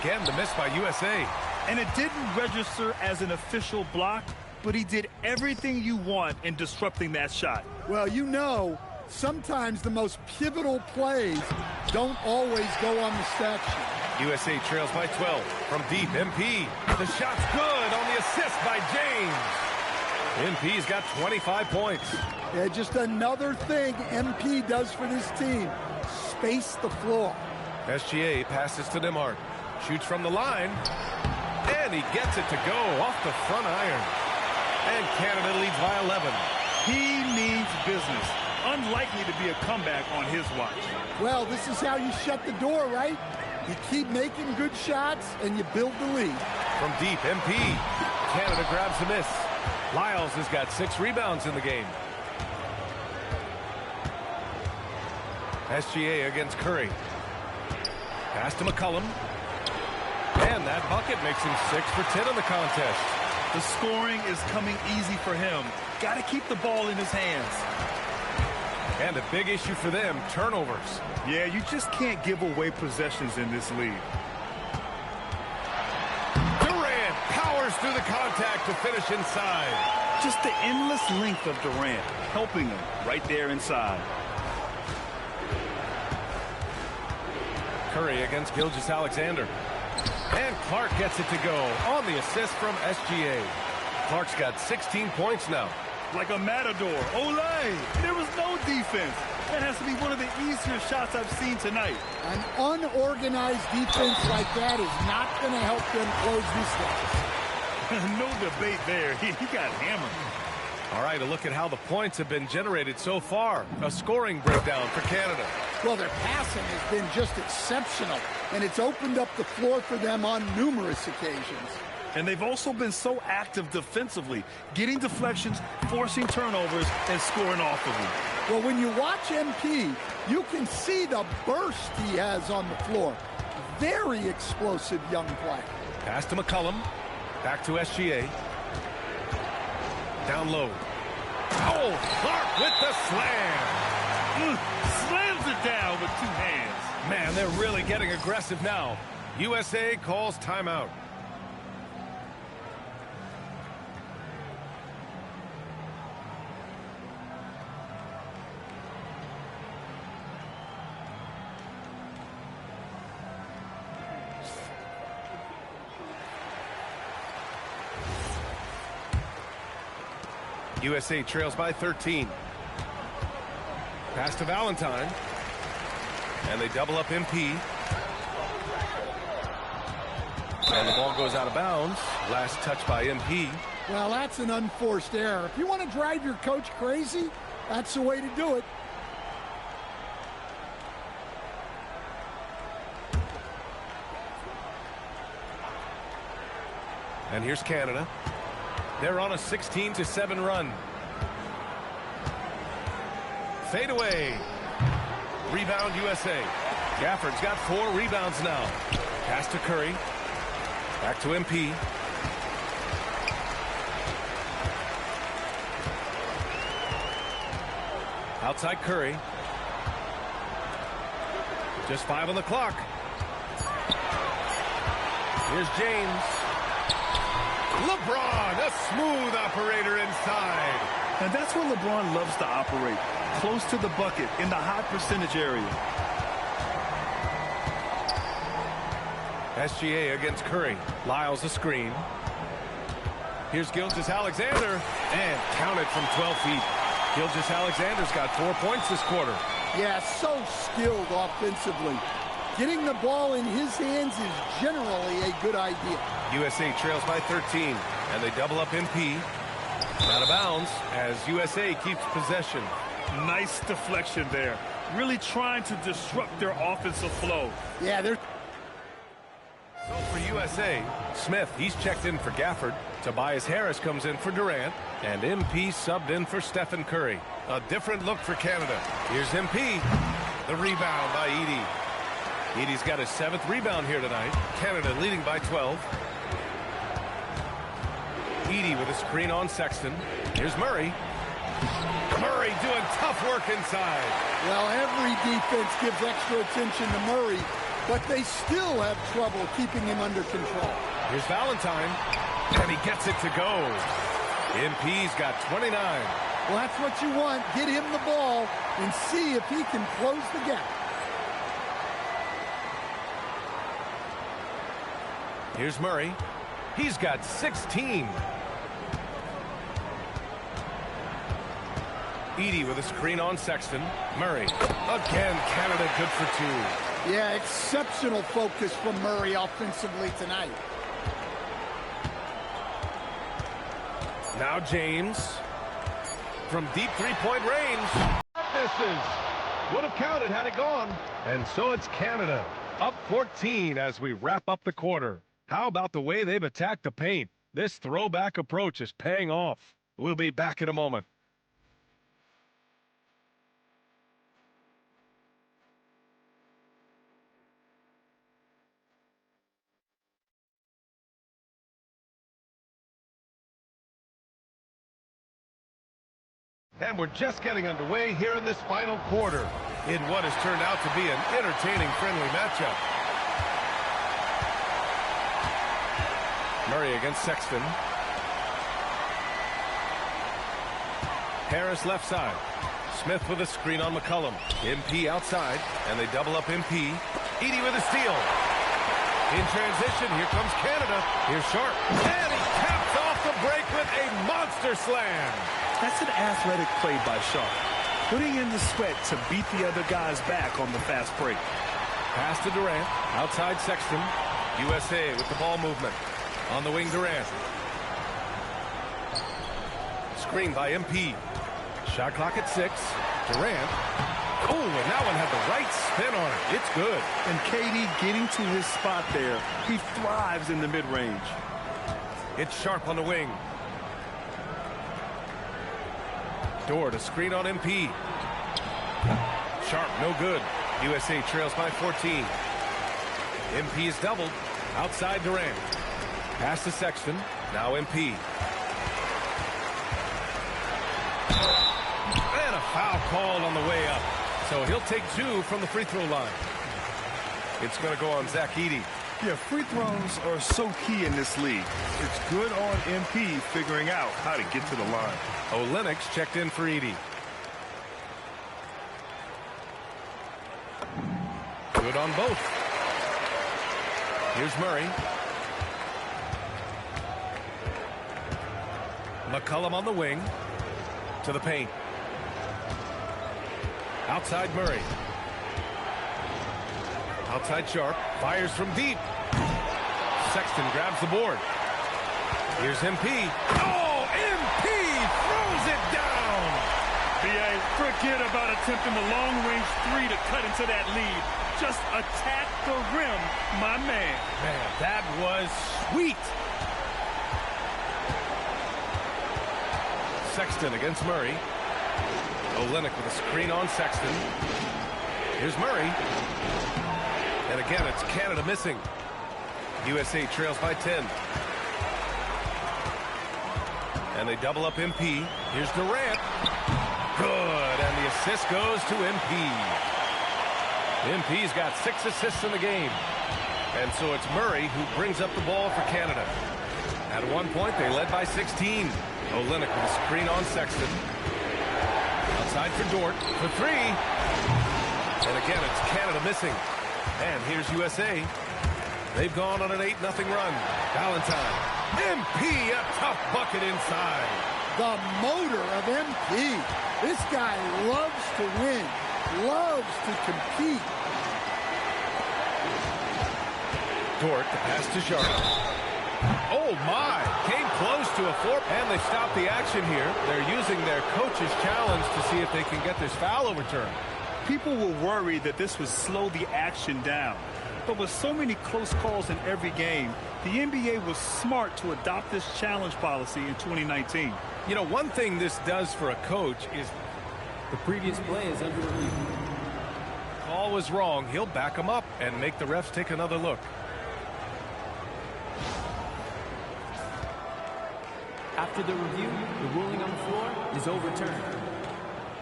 Again, the miss by USA. And it didn't register as an official block, but he did everything you want in disrupting that shot. Well, you know, sometimes the most pivotal plays don't always go on the stat sheet. USA trails by 12 from deep. MP. The shot's good on the assist by James. MP's got 25 points. Yeah, just another thing MP does for this team. Space the floor. SGA passes to Demart. Shoots from the line. And he gets it to go off the front iron. And Canada leads by 11. He means business. Unlikely to be a comeback on his watch. Well, this is how you shut the door, right? You keep making good shots, and you build the lead. From deep, MP. Canada grabs the miss. Lyles has got 6 rebounds in the game. SGA against Curry. Pass to McCollum. And that bucket makes him 6 for 10 in the contest. The scoring is coming easy for him. Got to keep the ball in his hands. And a big issue for them, turnovers. Yeah, you just can't give away possessions in this league. Durant powers through the contact to finish inside. Just the endless length of Durant, helping him right there inside. Curry against Gilgeous-Alexander. And Clark gets it to go on the assist from SGA. Clark's got 16 points now. Like a matador. Olay! There was no defense. That has to be one of the easier shots I've seen tonight. An unorganized defense like that is not going to help them close this game. No debate there. He got hammered. All right, a look at how the points have been generated so far. A scoring breakdown for Canada. Well, their passing has been just exceptional, and it's opened up the floor for them on numerous occasions. And they've also been so active defensively, getting deflections, forcing turnovers, and scoring off of them. Well, when you watch MP, you can see the burst he has on the floor. Very explosive young player. Pass to McCollum. Back to SGA. Down low. Oh, Clark with the slam. Slams it down with 2 hands. Man, they're really getting aggressive now. USA calls timeout. USA trails by 13. Pass to Valentine. And they double up MP. And the ball goes out of bounds. Last touch by MP. Well, that's an unforced error. If you want to drive your coach crazy, that's the way to do it. And here's Canada. They're on a 16-7 run. Fade away. Rebound USA. Gafford's got 4 rebounds now. Pass to Curry. Back to MP. Outside Curry. Just 5 on the clock. Here's James. LeBron, a smooth operator inside. And that's where LeBron loves to operate. Close to the bucket in the high percentage area. SGA against Curry. Lyles a screen. Here's Gilgeous-Alexander. And counted from 12 feet. Gilgeous-Alexander's got 4 points this quarter. Yeah, so skilled offensively. Getting the ball in his hands is generally a good idea. USA trails by 13, and they double up MP. Out of bounds as USA keeps possession. Nice deflection there. Really trying to disrupt their offensive flow. Yeah, they're... So for USA, Smith, he's checked in for Gafford. Tobias Harris comes in for Durant. And MP subbed in for Stephen Curry. A different look for Canada. Here's MP. The rebound by Edey. Edey's got his 7th rebound here tonight. Canada leading by 12. Edey with a screen on Sexton. Here's Murray. Murray doing tough work inside. Well, every defense gives extra attention to Murray, but they still have trouble keeping him under control. Here's Valentine, and he gets it to go. MP's got 29. Well, that's what you want. Get him the ball and see if he can close the gap. Here's Murray. He's got 16. Edey with a screen on Sexton. Murray. Again, Canada good for 2. Yeah, exceptional focus from Murray offensively tonight. Now James. From deep three-point range. Misses. Would have counted had it gone. And so it's Canada. Up 14 as we wrap up the quarter. How about the way they've attacked the paint? This throwback approach is paying off. We'll be back in a moment. And we're just getting underway here in this final quarter in what has turned out to be an entertaining, friendly matchup. Murray against Sexton. Harris left side. Smith with a screen on McCollum. MP outside, and they double up MP. Edey with a steal. In transition, here comes Canada. Here's Sharp. And he caps off the break with a monster slam. That's an athletic play by Sharp, putting in the sweat to beat the other guys back on the fast break. Pass to Durant, outside Sexton. USA with the ball movement. On the wing, Durant. Screen by MP. Shot clock at 6. Durant. Oh, and that one had the right spin on it. It's good. And KD getting to his spot there. He thrives in the mid-range. It's Sharp on the wing. Dort, a screen on MP. Sharp, no good. USA trails by 14. MP is doubled. Outside Durant. Pass to Sexton. Now MP. And a foul called on the way up. So he'll take 2 from the free throw line. It's going to go on Zach Edey. Yeah, free throws are so key in this league. It's good on MP figuring out how to get to the line. Olenix checked in for Edey. Good on both. Here's Murray. McCollum on the wing. To the paint. Outside Murray. Outside Sharp. Fires from deep. Sexton grabs the board. Here's MP. Oh, MP throws it down. BA, forget about attempting the long-range 3 to cut into that lead. Just attack the rim, my man. Man, that was sweet. Sexton against Murray. Olynyk with a screen on Sexton. Here's Murray. And again, it's Canada missing. USA trails by 10. And they double up MP. Here's Durant. Good, and the assist goes to MP. MP's got 6 assists in the game. And so it's Murray who brings up the ball for Canada. At one point, they led by 16. Olynyk with a screen on Sexton. Outside for Dort for 3. And again, it's Canada missing. And here's USA. They've gone on an 8-0 run. Valentine. MP, a tough bucket inside. The motor of MP. This guy loves to win, loves to compete. Dort, the pass to Sharp. Oh, my. Came close to a 4. And they stopped the action here. They're using their coach's challenge to see if they can get this foul overturned. People were worried that this would slow the action down. But with so many close calls in every game, the NBA was smart to adopt this challenge policy in 2019. You know, one thing this does for a coach is the previous play is under review. Call was wrong. He'll back him up and make the refs take another look. After the review, the ruling on the floor is overturned.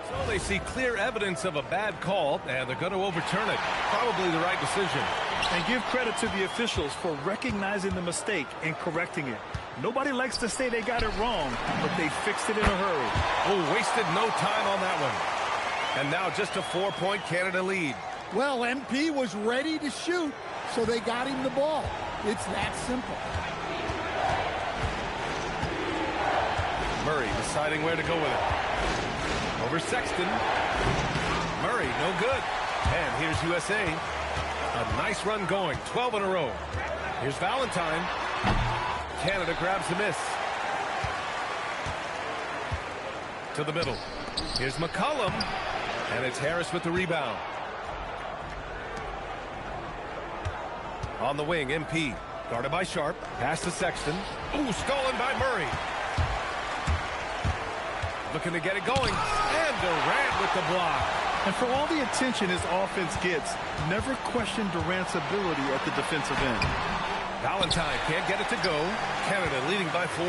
So they see clear evidence of a bad call, and they're going to overturn it. Probably the right decision. And give credit to the officials for recognizing the mistake and correcting it. Nobody likes to say they got it wrong, but they fixed it in a hurry. Oh, wasted no time on that one. And now just a 4-point Canada lead. Well, MP was ready to shoot, so they got him the ball. It's that simple. Murray deciding where to go with it. Over Sexton. Murray, no good. And here's USA. A nice run going, 12 in a row. Here's Valentine. Canada grabs the miss. To the middle. Here's McCollum. And it's Harris with the rebound. On the wing, MP. Guarded by Sharp. Pass to Sexton. Ooh, stolen by Murray. Looking to get it going. And Durant with the block. And for all the attention his offense gets, never question Durant's ability at the defensive end. Valentine can't get it to go. Canada leading by 4.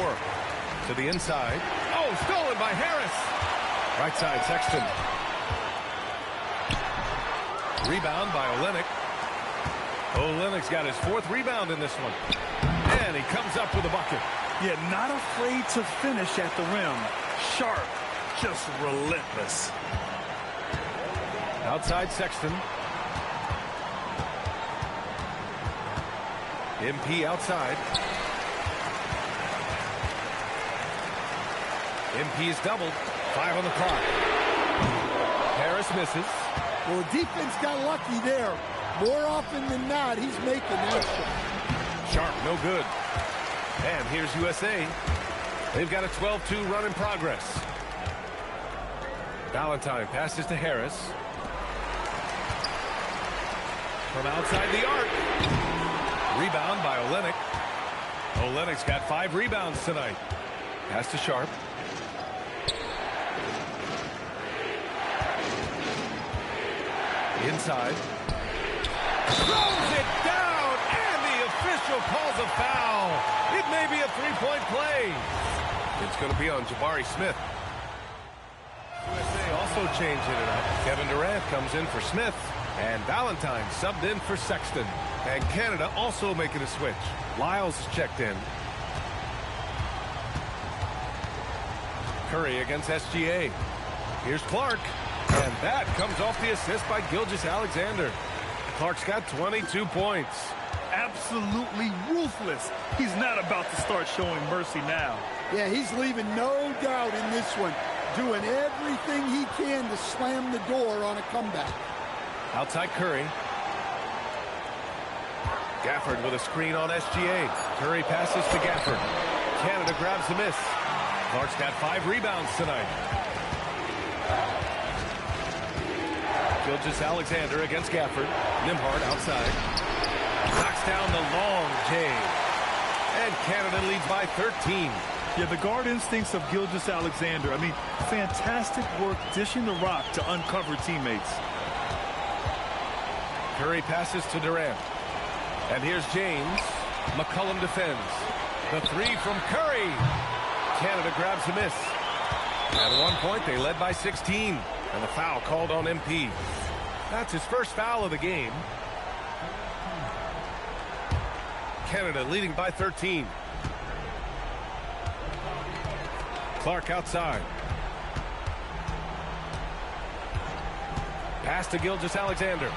To the inside. Oh, stolen by Harris. Right side, Sexton. Rebound by Olynyk. Olynyk's got his 4th rebound in this one. And he comes up with a bucket. Yeah, not afraid to finish at the rim. Sharp, just relentless. Outside Sexton. MP outside. MP is doubled. 5 on the clock. Harris misses. Well, the defense got lucky there. More often than not, he's making that shot. Sharp, no good. And here's USA. They've got a 12-2 run in progress. Valentine passes to Harris. From outside the arc. Rebound by Olynyk. Olynyk's got 5 rebounds tonight. Pass to Sharp. Inside. Throws it down, and the official calls a foul. It may be a 3-point play. It's going to be on Jabari Smith. USA also changing it up. Kevin Durant comes in for Smith, and Valentine subbed in for Sexton. And Canada also making a switch. Lyles is checked in. Curry against SGA. Here's Clark. And that comes off the assist by Gilgeous-Alexander. Clark's got 22 points. Absolutely ruthless. He's not about to start showing mercy now. Yeah, he's leaving no doubt in this one. Doing everything he can to slam the door on a comeback. Outside Curry. Gafford with a screen on SGA. Curry passes to Gafford. Canada grabs the miss. Clark's got 5 rebounds tonight. Gilgeous-Alexander against Gafford. Nembhard outside. Knocks down the long J. And Canada leads by 13. Yeah, the guard instincts of Gilgeous-Alexander. I mean, fantastic work dishing the rock to uncover teammates. Curry passes to Durant. And here's James. McCollum defends. The 3 from Curry. Canada grabs the miss. At one point, they led by 16. And the foul called on MP. That's his first foul of the game. Canada leading by 13. Clark outside. Pass to Gilgeous-Alexander.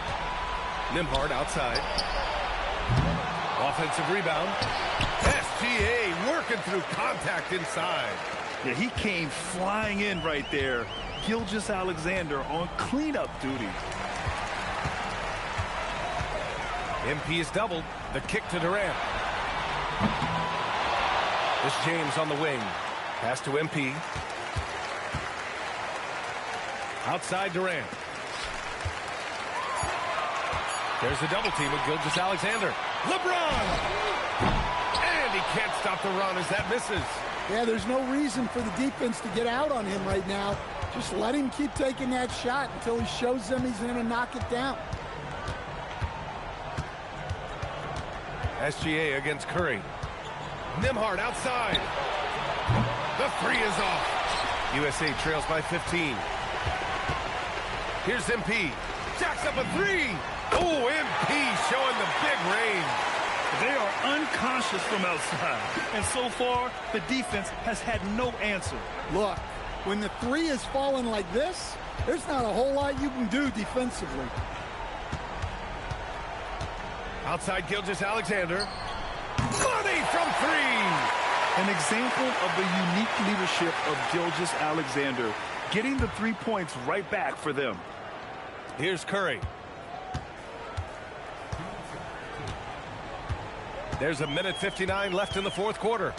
Nembhard outside. Offensive rebound. SGA working through contact inside. Yeah, he came flying in right there. Gilgeous-Alexander on cleanup duty. MP is doubled. The kick to Durant. This James on the wing. Pass to MP. Outside Durant. There's the double team with Gilgeous-Alexander. LeBron! And he can't stop the run as that misses. Yeah, there's no reason for the defense to get out on him right now. Just let him keep taking that shot until he shows them he's going to knock it down. SGA against Curry. Nembhard outside. The three is off. USA trails by 15. Here's MP. Jacks up a three. Oh, MP showing the big range. They are unconscious from outside. And so far, the defense has had no answer. Look, when the three is falling like this, there's not a whole lot you can do defensively. Outside Gilgeous-Alexander. Money from three. An example of the unique leadership of Gilgeous-Alexander, getting the 3 points right back for them. Here's Curry. There's a minute 59 left in the fourth quarter.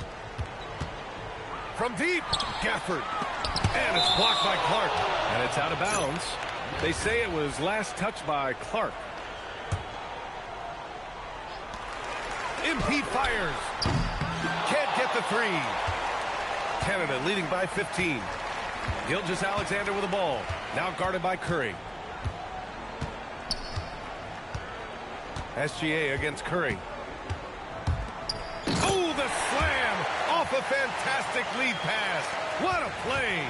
From deep, Gafford. And it's blocked by Clark. And it's out of bounds. They say it was last touched by Clark. MP fires. Can't get the three. Canada leading by 15. Gilgeous-Alexander with the ball. Now guarded by Curry. SGA against Curry. Oh, the slam off a fantastic lead pass. What a play.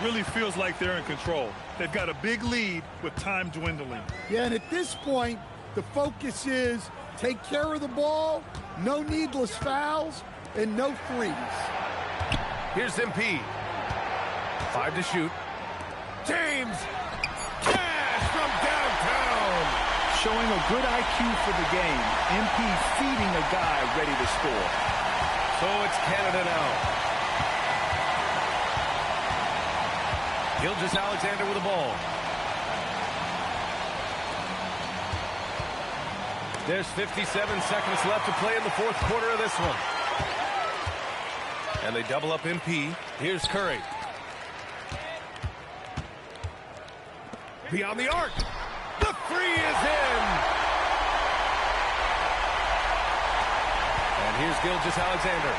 Really feels like they're in control. They've got a big lead with time dwindling. Yeah, and at this point, the focus is take care of the ball, no needless fouls, and no threes. Here's MP. 5 to shoot. James. Cash from downtown. Showing a good IQ for the game. MP feeding a guy ready to score. So it's Canada now. Gilgeous-Alexander with the ball. There's 57 seconds left to play in the fourth quarter of this one. And they double up MP. Here's Curry. Beyond the arc. The three is in. And here's Gilgeous-Alexander.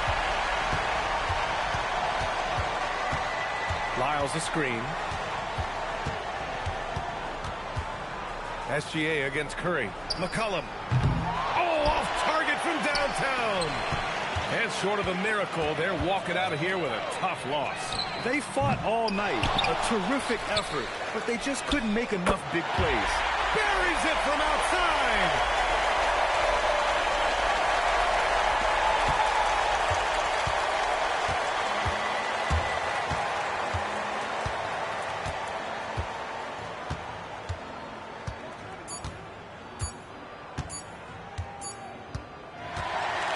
Lyles the screen. SGA against Curry. McCollum. Oh, off target from downtown. And short of a miracle, they're walking out of here with a tough loss. They fought all night. A terrific effort, but they just couldn't make enough big plays. Buries it from outside.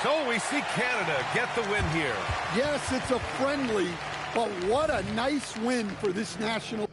So we see Canada get the win here. Yes, it's a friendly, but what a nice win for this national.